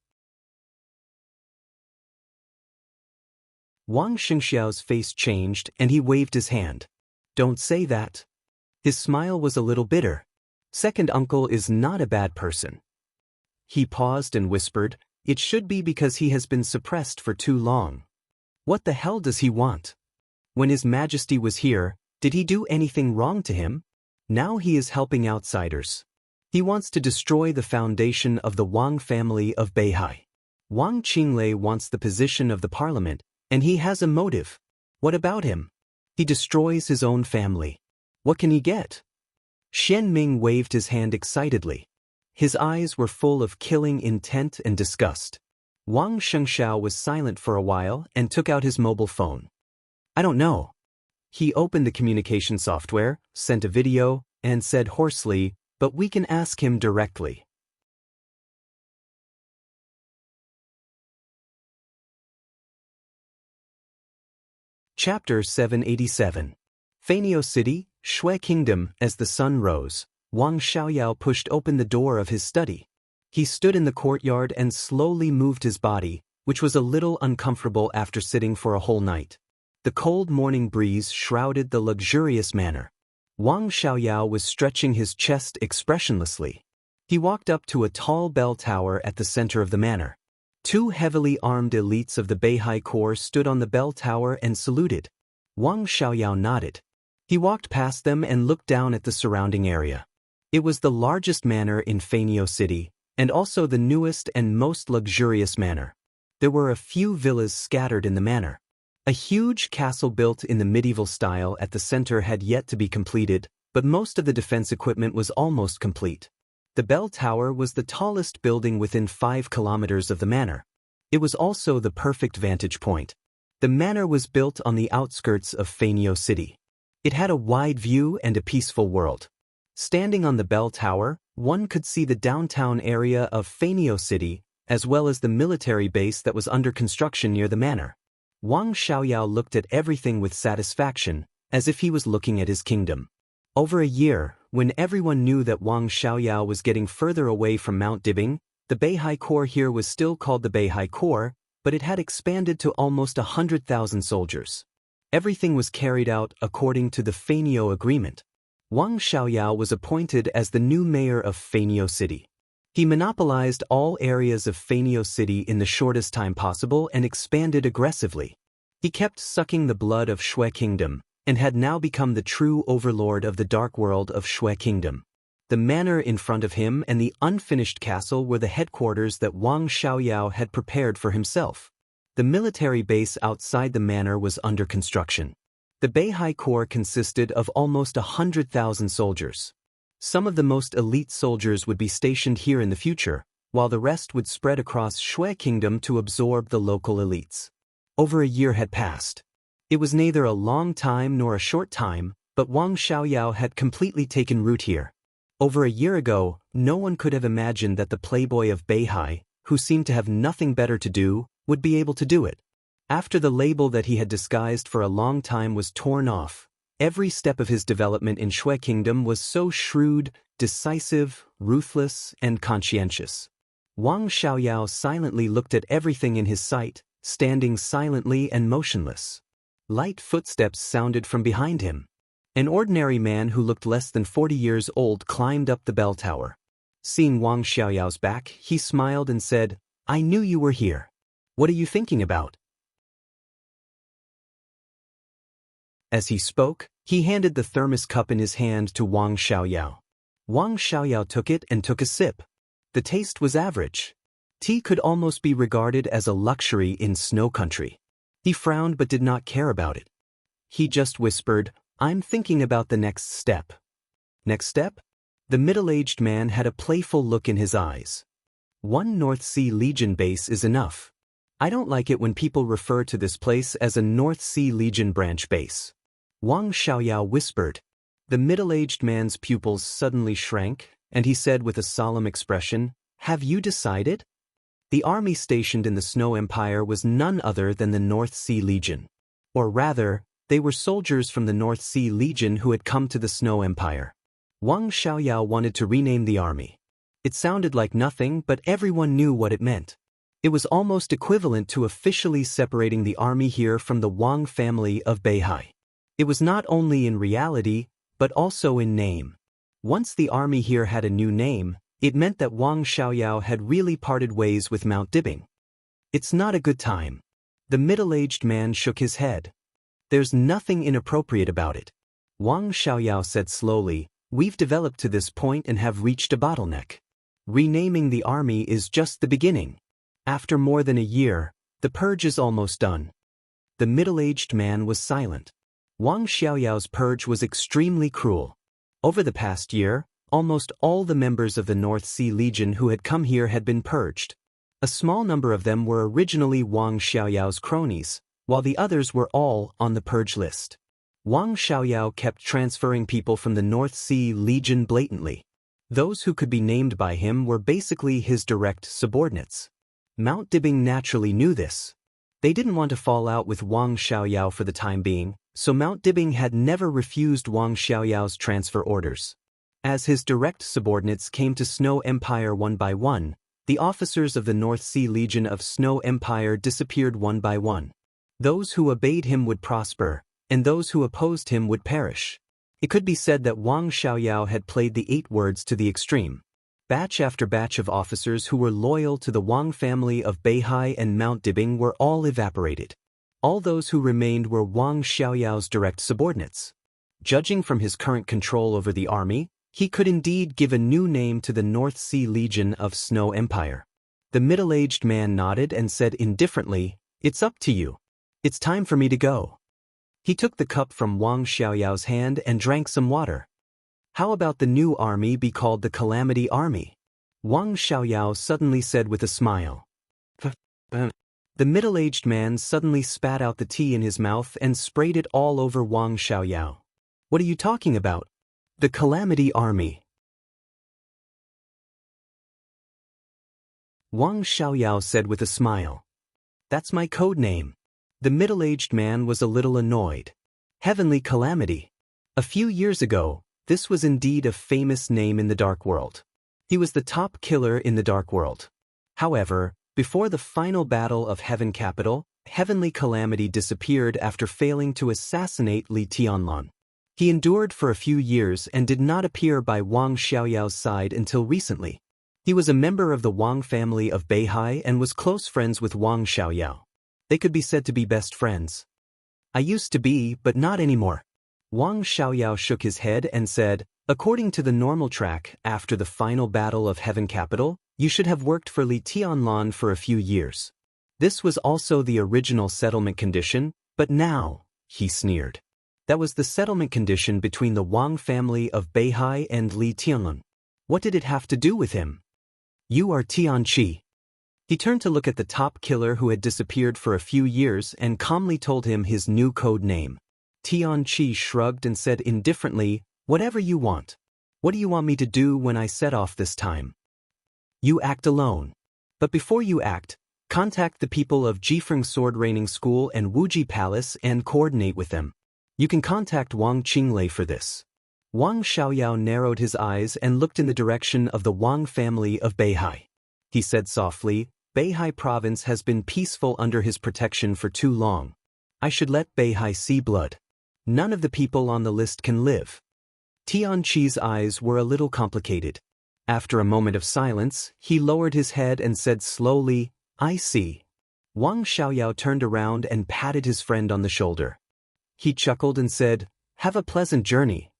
Wang Shengxiao's face changed and he waved his hand. "Don't say that." His smile was a little bitter. "Second uncle is not a bad person." He paused and whispered, "It should be because he has been suppressed for too long. What the hell does he want? When His Majesty was here, did he do anything wrong to him? Now he is helping outsiders. He wants to destroy the foundation of the Wang family of Beihai. Wang Qinglei wants the position of the parliament, and he has a motive. What about him? He destroys his own family. What can he get? Xian Ming waved his hand excitedly. His eyes were full of killing intent and disgust. Wang Shengxiao was silent for a while and took out his mobile phone. I don't know. He opened the communication software, sent a video, and said hoarsely, but we can ask him directly. Chapter 787. Fanio City, Shui Kingdom. As the sun rose, Wang Xiaoyao pushed open the door of his study. He stood in the courtyard and slowly moved his body, which was a little uncomfortable after sitting for a whole night. The cold morning breeze shrouded the luxurious manor. Wang Xiaoyao was stretching his chest expressionlessly. He walked up to a tall bell tower at the center of the manor. Two heavily armed elites of the Beihai Corps stood on the bell tower and saluted. Wang Xiaoyao nodded. He walked past them and looked down at the surrounding area. It was the largest manor in Fanio City, and also the newest and most luxurious manor. There were a few villas scattered in the manor. A huge castle built in the medieval style at the center had yet to be completed, but most of the defense equipment was almost complete. The bell tower was the tallest building within 5 kilometers of the manor. It was also the perfect vantage point. The manor was built on the outskirts of Fanio City. It had a wide view and a peaceful world. Standing on the bell tower, one could see the downtown area of Fanio City, as well as the military base that was under construction near the manor. Wang Xiaoyao looked at everything with satisfaction, as if he was looking at his kingdom. Over a year, when everyone knew that Wang Xiaoyao was getting further away from Mount Dibing, the Beihai Corps here was still called the Beihai Corps, but it had expanded to almost 100,000 soldiers. Everything was carried out according to the Fanio Agreement. Wang Xiaoyao was appointed as the new mayor of Fanio City. He monopolized all areas of Fanio City in the shortest time possible and expanded aggressively. He kept sucking the blood of Shui Kingdom, and had now become the true overlord of the dark world of Shui Kingdom. The manor in front of him and the unfinished castle were the headquarters that Wang Xiaoyao had prepared for himself. The military base outside the manor was under construction. The Beihai Corps consisted of almost 100,000 soldiers. Some of the most elite soldiers would be stationed here in the future, while the rest would spread across Shui Kingdom to absorb the local elites. Over a year had passed. It was neither a long time nor a short time, but Wang Xiaoyao had completely taken root here. Over a year ago, no one could have imagined that the playboy of Beihai, who seemed to have nothing better to do, would be able to do it. After the label that he had disguised for a long time was torn off, every step of his development in Shui Kingdom was so shrewd, decisive, ruthless, and conscientious. Wang Xiaoyao silently looked at everything in his sight, standing silently and motionless. Light footsteps sounded from behind him. An ordinary man who looked less than 40 years old climbed up the bell tower. Seeing Wang Xiaoyao's back, he smiled and said, "I knew you were here. What are you thinking about?" As he spoke, he handed the thermos cup in his hand to Wang Xiaoyao. Wang Xiaoyao took it and took a sip. The taste was average. Tea could almost be regarded as a luxury in snow country. He frowned but did not care about it. He just whispered, "I'm thinking about the next step." Next step? The middle-aged man had a playful look in his eyes. "One North Sea Legion base is enough. I don't like it when people refer to this place as a North Sea Legion branch base." Wang Xiaoyao whispered. The middle-aged man's pupils suddenly shrank, and he said with a solemn expression, "Have you decided?" The army stationed in the Snow Empire was none other than the North Sea Legion. Or rather, they were soldiers from the North Sea Legion who had come to the Snow Empire. Wang Xiaoyao wanted to rename the army. It sounded like nothing, but everyone knew what it meant. It was almost equivalent to officially separating the army here from the Wang family of Beihai. It was not only in reality, but also in name. Once the army here had a new name, it meant that Wang Xiaoyao had really parted ways with Mount Dibing. "It's not a good time." The middle-aged man shook his head. "There's nothing inappropriate about it." Wang Xiaoyao said slowly, "We've developed to this point and have reached a bottleneck. Renaming the army is just the beginning. After more than a year, the purge is almost done." The middle-aged man was silent. Wang Xiaoyao's purge was extremely cruel. Over the past year, almost all the members of the North Sea Legion who had come here had been purged. A small number of them were originally Wang Xiaoyao's cronies, while the others were all on the purge list. Wang Xiaoyao kept transferring people from the North Sea Legion blatantly. Those who could be named by him were basically his direct subordinates. Mount Dibing naturally knew this. They didn't want to fall out with Wang Xiaoyao for the time being, so Mount Dibing had never refused Wang Xiaoyao's transfer orders. As his direct subordinates came to Snow Empire one by one, the officers of the North Sea Legion of Snow Empire disappeared one by one. Those who obeyed him would prosper, and those who opposed him would perish. It could be said that Wang Xiaoyao had played the 8 words to the extreme. Batch after batch of officers who were loyal to the Wang family of Beihai and Mount Dibing were all evaporated. All those who remained were Wang Xiaoyao's direct subordinates. Judging from his current control over the army, he could indeed give a new name to the North Sea Legion of Snow Empire. The middle-aged man nodded and said indifferently, "It's up to you. It's time for me to go." He took the cup from Wang Xiaoyao's hand and drank some water. "How about the new army be called the Calamity Army?" Wang Xiaoyao suddenly said with a smile. The middle-aged man suddenly spat out the tea in his mouth and sprayed it all over Wang Xiaoyao. "What are you talking about? The Calamity Army." Wang Xiaoyao said with a smile. "That's my code name." The middle-aged man was a little annoyed. Heavenly Calamity. A few years ago, this was indeed a famous name in the Dark World. He was the top killer in the Dark World. However, before the final battle of Heaven Capital, Heavenly Calamity disappeared after failing to assassinate Li Tianlan. He endured for a few years and did not appear by Wang Xiaoyao's side until recently. He was a member of the Wang family of Beihai and was close friends with Wang Xiaoyao. They could be said to be best friends. "I used to be, but not anymore." Wang Xiaoyao shook his head and said, "According to the normal track, after the final battle of Heaven Capital, you should have worked for Li Tianlan for a few years. This was also the original settlement condition, but now," he sneered. "That was the settlement condition between the Wang family of Beihai and Li Tianlan. What did it have to do with him? You are Tianqi." He turned to look at the top killer who had disappeared for a few years and calmly told him his new code name. Tianqi shrugged and said indifferently, "Whatever you want. What do you want me to do when I set off this time?" "You act alone. But before you act, contact the people of Jifeng Sword Raining School and Wuji Palace and coordinate with them. You can contact Wang Qinglei for this." Wang Xiaoyao narrowed his eyes and looked in the direction of the Wang family of Beihai. He said softly, "Beihai province has been peaceful under his protection for too long. I should let Beihai see blood. None of the people on the list can live." Tianqi's eyes were a little complicated. After a moment of silence, he lowered his head and said slowly, "I see." Wang Xiaoyao turned around and patted his friend on the shoulder. He chuckled and said, "Have a pleasant journey."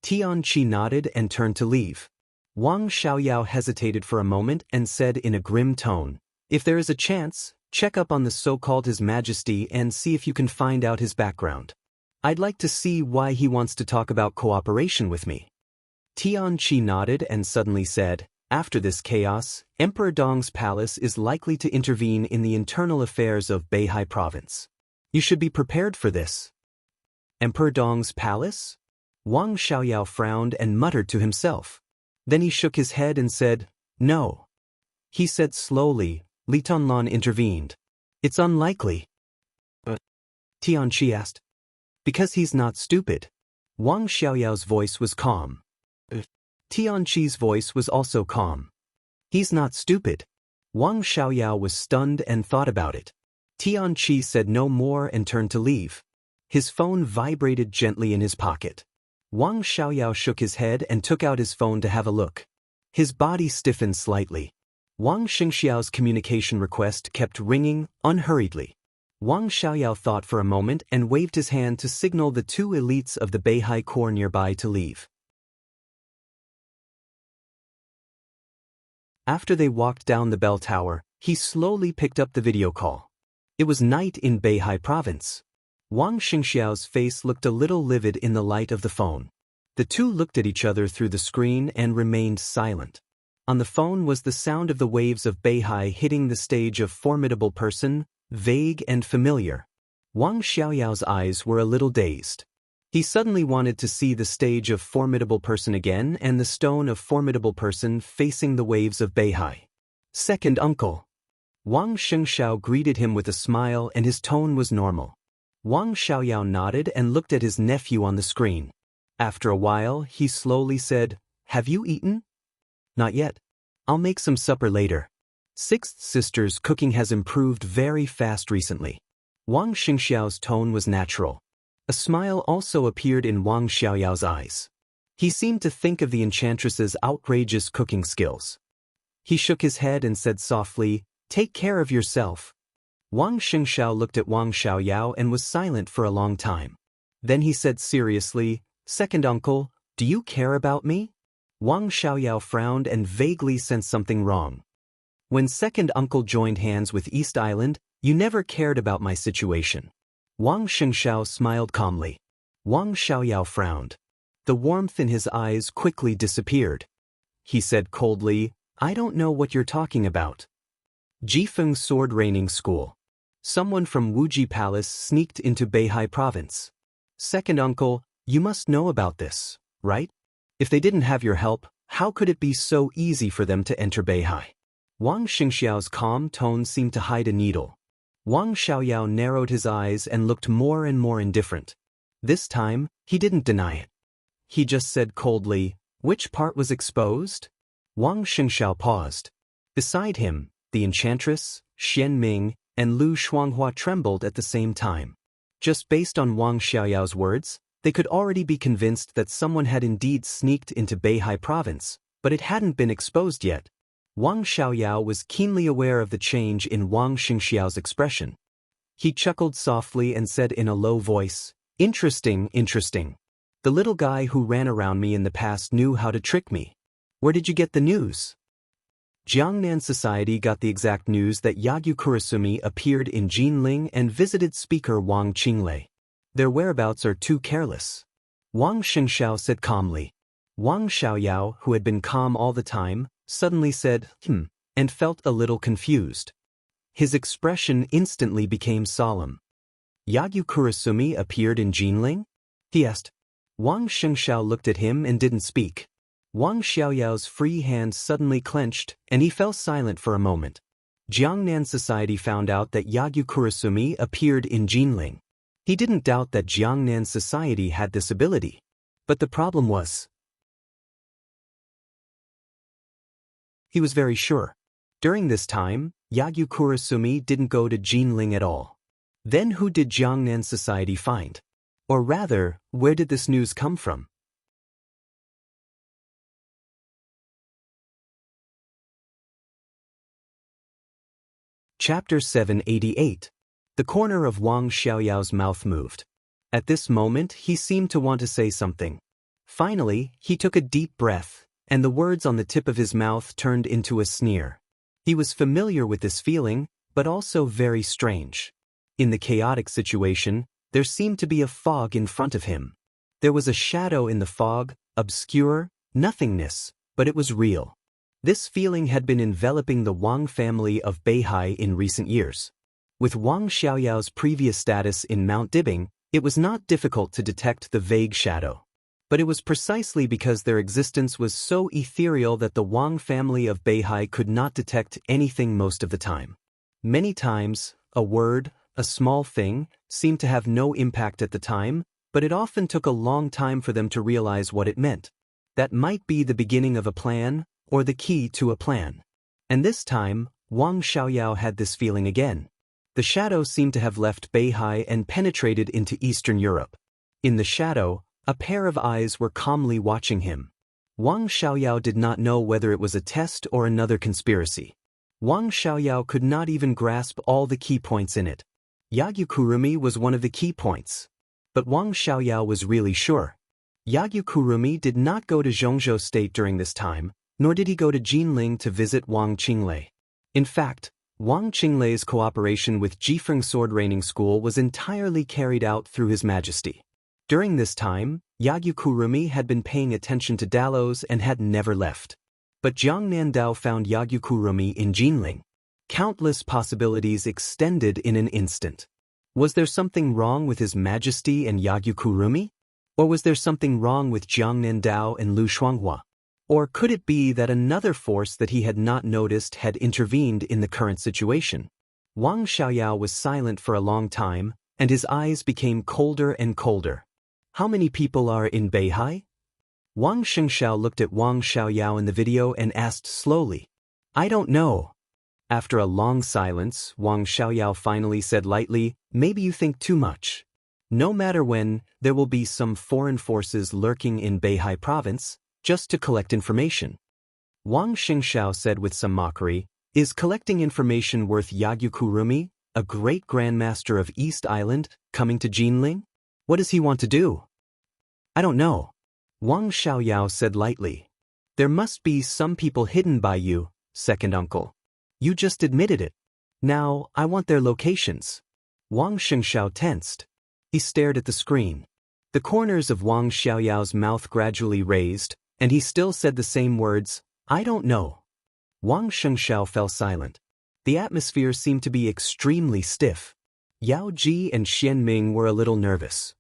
Tianqi nodded and turned to leave. Wang Xiaoyao hesitated for a moment and said in a grim tone, "If there is a chance, check up on the so-called His Majesty and see if you can find out his background. I'd like to see why he wants to talk about cooperation with me." Tianqi nodded and suddenly said, "After this chaos, Emperor Dong's palace is likely to intervene in the internal affairs of Beihai province. You should be prepared for this." "Emperor Dong's palace?" Wang Xiaoyao frowned and muttered to himself. Then he shook his head and said, "No." He said slowly, "Li Tianlan intervened. It's unlikely." "But?" Tianqi asked. "Because he's not stupid." Wang Xiaoyao's voice was calm. Tianqi's voice was also calm. "He's not stupid." Wang Xiaoyao was stunned and thought about it. Tianqi said no more and turned to leave. His phone vibrated gently in his pocket. Wang Xiaoyao shook his head and took out his phone to have a look. His body stiffened slightly. Wang Xingxiao's communication request kept ringing, unhurriedly. Wang Xiaoyao thought for a moment and waved his hand to signal the 2 elites of the Beihai Corps nearby to leave. After they walked down the bell tower, he slowly picked up the video call. It was night in Beihai province. Wang Xingxiao's face looked a little livid in the light of the phone. The two looked at each other through the screen and remained silent. On the phone was the sound of the waves of Beihai hitting the stage of formidable person, vague and familiar. Wang Xiaoyao's eyes were a little dazed. He suddenly wanted to see the stage of formidable person again and the stone of formidable person facing the waves of Beihai. Second uncle. Wang Xingxiao greeted him with a smile and his tone was normal. Wang Xiaoyao nodded and looked at his nephew on the screen. After a while, he slowly said, "Have you eaten?" "Not yet. I'll make some supper later." Sixth sister's cooking has improved very fast recently. Wang Xingxiao's tone was natural. A smile also appeared in Wang Xiaoyao's eyes. He seemed to think of the enchantress's outrageous cooking skills. He shook his head and said softly, "Take care of yourself." Wang Xingxiao looked at Wang Xiaoyao and was silent for a long time. Then he said seriously, "Second uncle, do you care about me?" Wang Xiaoyao frowned and vaguely sensed something wrong. "When second uncle joined hands with East Island, you never cared about my situation." Wang Xingxiao smiled calmly. Wang Xiaoyao frowned. The warmth in his eyes quickly disappeared. He said coldly, "I don't know what you're talking about." Jifeng Sword Raining School. Someone from Wuji Palace sneaked into Beihai province. Second uncle, you must know about this, right? If they didn't have your help, how could it be so easy for them to enter Beihai? Wang Xingxiao's calm tone seemed to hide a needle. Wang Xiaoyao narrowed his eyes and looked more and more indifferent. This time, he didn't deny it. He just said coldly, "Which part was exposed?" Wang Xingxiao paused. Beside him, the enchantress, Xian Ming, and Lu Shuanghua trembled at the same time. Just based on Wang Xiaoyao's words, they could already be convinced that someone had indeed sneaked into Beihai province, but it hadn't been exposed yet. Wang Xiaoyao was keenly aware of the change in Wang Xingxiao's expression. He chuckled softly and said in a low voice, "Interesting, interesting. The little guy who ran around me in the past knew how to trick me. Where did you get the news?" Jiangnan Society got the exact news that Yagyu Kurasumi appeared in Jinling and visited speaker Wang Qinglei. Their whereabouts are too careless. Wang Xingxiao said calmly. Wang Xiaoyao, who had been calm all the time, suddenly said, and felt a little confused. His expression instantly became solemn. "Yagyu Kurasumi appeared in Jinling?" he asked. Wang Xingxiao looked at him and didn't speak. Wang Xiaoyao's free hand suddenly clenched, and he fell silent for a moment. Jiangnan Society found out that Yagyu Kurasumi appeared in Jinling. He didn't doubt that Jiangnan Society had this ability. But the problem was, he was very sure. During this time, Yagyu Kurasumi didn't go to Jinling at all. Then who did Jiangnan Society find? Or rather, where did this news come from? Chapter 788. The corner of Wang Xiaoyao's mouth moved. At this moment, he seemed to want to say something. Finally, he took a deep breath, and the words on the tip of his mouth turned into a sneer. He was familiar with this feeling, but also very strange. In the chaotic situation, there seemed to be a fog in front of him. There was a shadow in the fog, obscure, nothingness, but it was real. This feeling had been enveloping the Wang family of Beihai in recent years. With Wang Xiaoyao's previous status in Mount Dibing, it was not difficult to detect the vague shadow. But it was precisely because their existence was so ethereal that the Wang family of Beihai could not detect anything most of the time. Many times, a word, a small thing, seemed to have no impact at the time, but it often took a long time for them to realize what it meant. That might be the beginning of a plan, or the key to a plan. And this time, Wang Xiaoyao had this feeling again. The shadow seemed to have left Beihai and penetrated into Eastern Europe. In the shadow, a pair of eyes were calmly watching him. Wang Xiaoyao did not know whether it was a test or another conspiracy. Wang Xiaoyao could not even grasp all the key points in it. Yagyu Kurumi was one of the key points. But Wang Xiaoyao was really sure. Yagyu Kurumi did not go to Zhongzhou State during this time, nor did he go to Jinling to visit Wang Qinglei. In fact, Wang Qinglei's cooperation with Jifeng Sword Training School was entirely carried out through His Majesty. During this time, Yagyu Kurumi had been paying attention to Dallows and had never left. But Jiang Nandao found Yagyu Kurumi in Jinling. Countless possibilities extended in an instant. Was there something wrong with His Majesty and Yagyu Kurumi? Or was there something wrong with Jiang Nandao and Lu Shuanghua? Or could it be that another force that he had not noticed had intervened in the current situation? Wang Xiaoyao was silent for a long time, and his eyes became colder and colder. How many people are in Beihai? Wang Shengshao looked at Wang Xiaoyao in the video and asked slowly. I don't know. After a long silence, Wang Xiaoyao finally said lightly, maybe you think too much. No matter when, there will be some foreign forces lurking in Beihai province, just to collect information. Wang Shengshao said with some mockery, is collecting information worth Yagyu Kurumi, a great grandmaster of East Island, coming to Jinling? What does he want to do? I don't know. Wang Xiaoyao said lightly. There must be some people hidden by you, second uncle. You just admitted it. Now, I want their locations. Wang Shengshao tensed. He stared at the screen. The corners of Wang Xiaoyao's mouth gradually raised, and he still said the same words, I don't know. Wang Shengshao fell silent. The atmosphere seemed to be extremely stiff. Yao Ji and Xian Ming were a little nervous.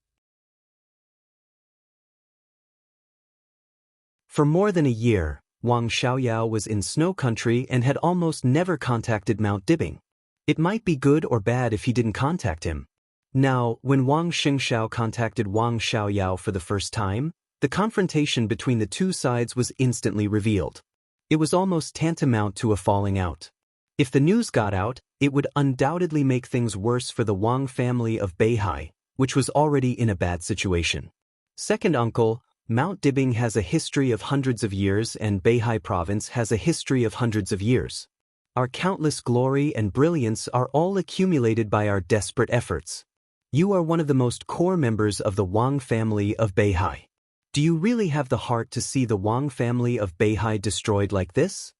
For more than a year, Wang Xiaoyao was in Snow Country and had almost never contacted Mount Dibbing. It might be good or bad if he didn't contact him. Now, when Wang Shengshao contacted Wang Xiaoyao for the first time, the confrontation between the two sides was instantly revealed. It was almost tantamount to a falling out. If the news got out, it would undoubtedly make things worse for the Wang family of Beihai, which was already in a bad situation. Second uncle, Mount Dibbing has a history of hundreds of years and Beihai province has a history of hundreds of years. Our countless glory and brilliance are all accumulated by our desperate efforts. You are one of the most core members of the Wang family of Beihai. Do you really have the heart to see the Wang family of Beihai destroyed like this?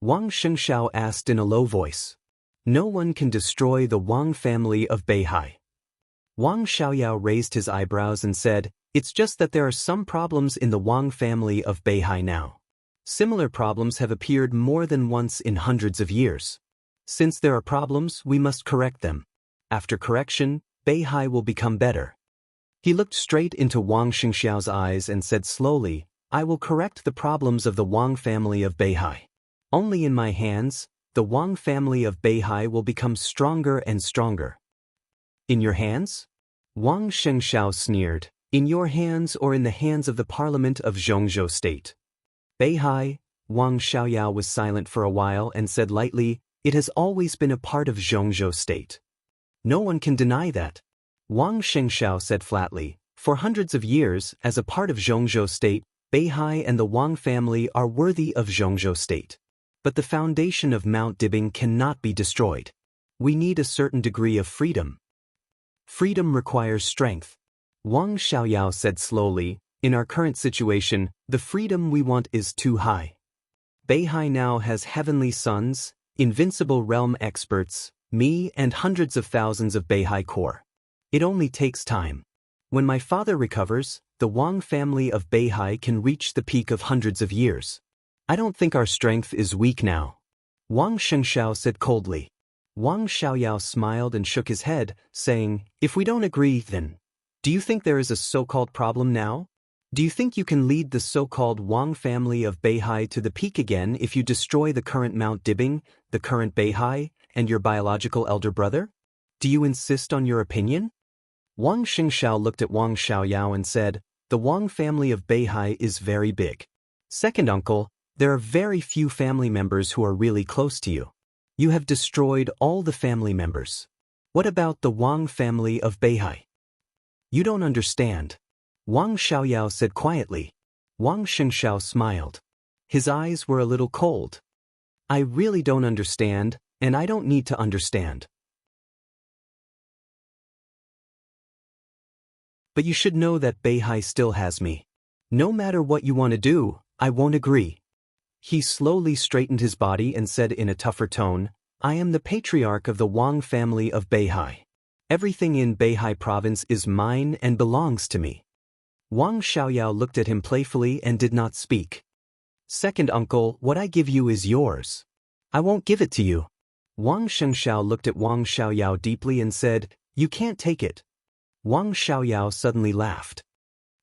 Wang Shengshao asked in a low voice. No one can destroy the Wang family of Beihai. Wang Xiaoyao raised his eyebrows and said, it's just that there are some problems in the Wang family of Beihai now. Similar problems have appeared more than once in hundreds of years. Since there are problems, we must correct them. After correction, Beihai will become better. He looked straight into Wang Shengxiao's eyes and said slowly, I will correct the problems of the Wang family of Beihai. Only in my hands, the Wang family of Beihai will become stronger and stronger. In your hands? Wang Shengxiao sneered. In your hands or in the hands of the parliament of Zhongzhou State? Beihai, Wang Xiaoyao was silent for a while and said lightly, it has always been a part of Zhongzhou State. No one can deny that. Wang Shengxiao said flatly, for hundreds of years, as a part of Zhongzhou State, Beihai and the Wang family are worthy of Zhongzhou State. But the foundation of Mount Dibbing cannot be destroyed. We need a certain degree of freedom. Freedom requires strength. Wang Xiaoyao said slowly, in our current situation, the freedom we want is too high. Beihai now has heavenly sons, invincible realm experts, me and hundreds of thousands of Beihai core. It only takes time. When my father recovers, the Wang family of Beihai can reach the peak of hundreds of years. I don't think our strength is weak now. Wang Shengshao said coldly. Wang Xiaoyao smiled and shook his head, saying, if we don't agree, then, do you think there is a so-called problem now? Do you think you can lead the so-called Wang family of Beihai to the peak again if you destroy the current Mount Dibbing, the current Beihai, and your biological elder brother? Do you insist on your opinion? Wang Shengshao looked at Wang Xiaoyao and said, the Wang family of Beihai is very big. Second uncle, there are very few family members who are really close to you. You have destroyed all the family members. What about the Wang family of Beihai? You don't understand. Wang Xiaoyao said quietly. Wang Shengshao smiled. His eyes were a little cold. I really don't understand, and I don't need to understand. But you should know that Beihai still has me. No matter what you want to do, I won't agree. He slowly straightened his body and said in a tougher tone, I am the patriarch of the Wang family of Beihai. Everything in Beihai province is mine and belongs to me. Wang Xiaoyao looked at him playfully and did not speak. Second uncle, what I give you is yours. I won't give it to you. Wang Shengxiao looked at Wang Xiaoyao deeply and said, You can't take it. Wang Xiaoyao suddenly laughed.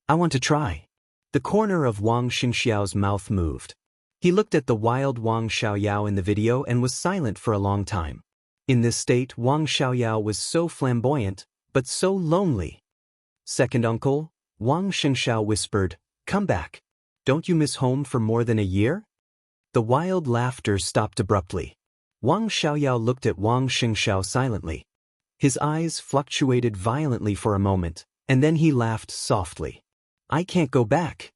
I want to try. The corner of Wang Shengxiao's mouth moved. He looked at the wild Wang Xiaoyao in the video and was silent for a long time. In this state, Wang Xiaoyao was so flamboyant, but so lonely. Second uncle, Wang Shengxiao whispered, Come back. Don't you miss home for more than a year? The wild laughter stopped abruptly. Wang Xiaoyao looked at Wang Shengxiao silently. His eyes fluctuated violently for a moment, and then he laughed softly. I can't go back.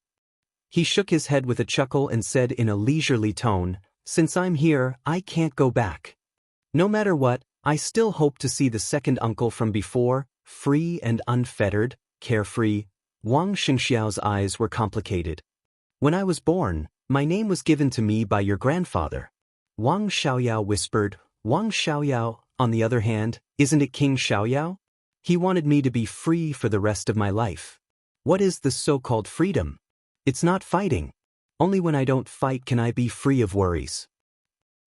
He shook his head with a chuckle and said in a leisurely tone, Since I'm here, I can't go back. No matter what, I still hope to see the second uncle from before, free and unfettered, carefree. Wang Shengxiao's eyes were complicated. When I was born, my name was given to me by your grandfather. Wang Xiaoyao whispered, Wang Xiaoyao, on the other hand, isn't it King Xiaoyao? He wanted me to be free for the rest of my life. What is the so-called freedom? It's not fighting. Only when I don't fight can I be free of worries.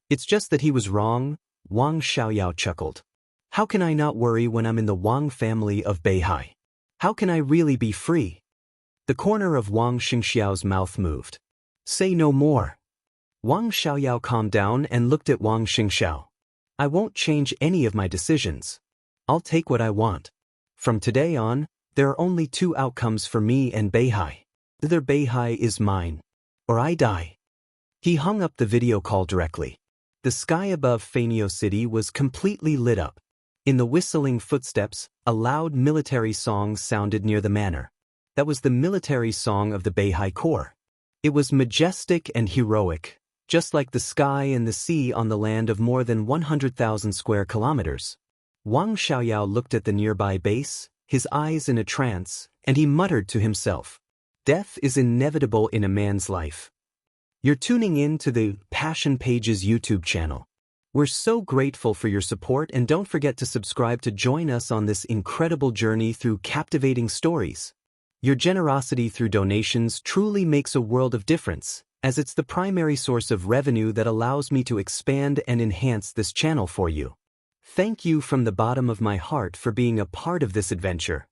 It's just that he was wrong, Wang Xiaoyao chuckled. How can I not worry when I'm in the Wang family of Beihai? How can I really be free? The corner of Wang Shengxiao's mouth moved. Say no more. Wang Xiaoyao calmed down and looked at Wang Shengxiao. I won't change any of my decisions. I'll take what I want. From today on, there are only two outcomes for me and Beihai. Either Beihai is mine, or I die. He hung up the video call directly. The sky above Fanio City was completely lit up. In the whistling footsteps, a loud military song sounded near the manor. That was the military song of the Beihai Corps. It was majestic and heroic, just like the sky and the sea on the land of more than 100,000 square kilometers. Wang Xiaoyao looked at the nearby base, his eyes in a trance, and he muttered to himself, Death is inevitable in a man's life. You're tuning in to the Passion Pages YouTube channel. We're so grateful for your support, and don't forget to subscribe to join us on this incredible journey through captivating stories. Your generosity through donations truly makes a world of difference, as it's the primary source of revenue that allows me to expand and enhance this channel for you. Thank you from the bottom of my heart for being a part of this adventure.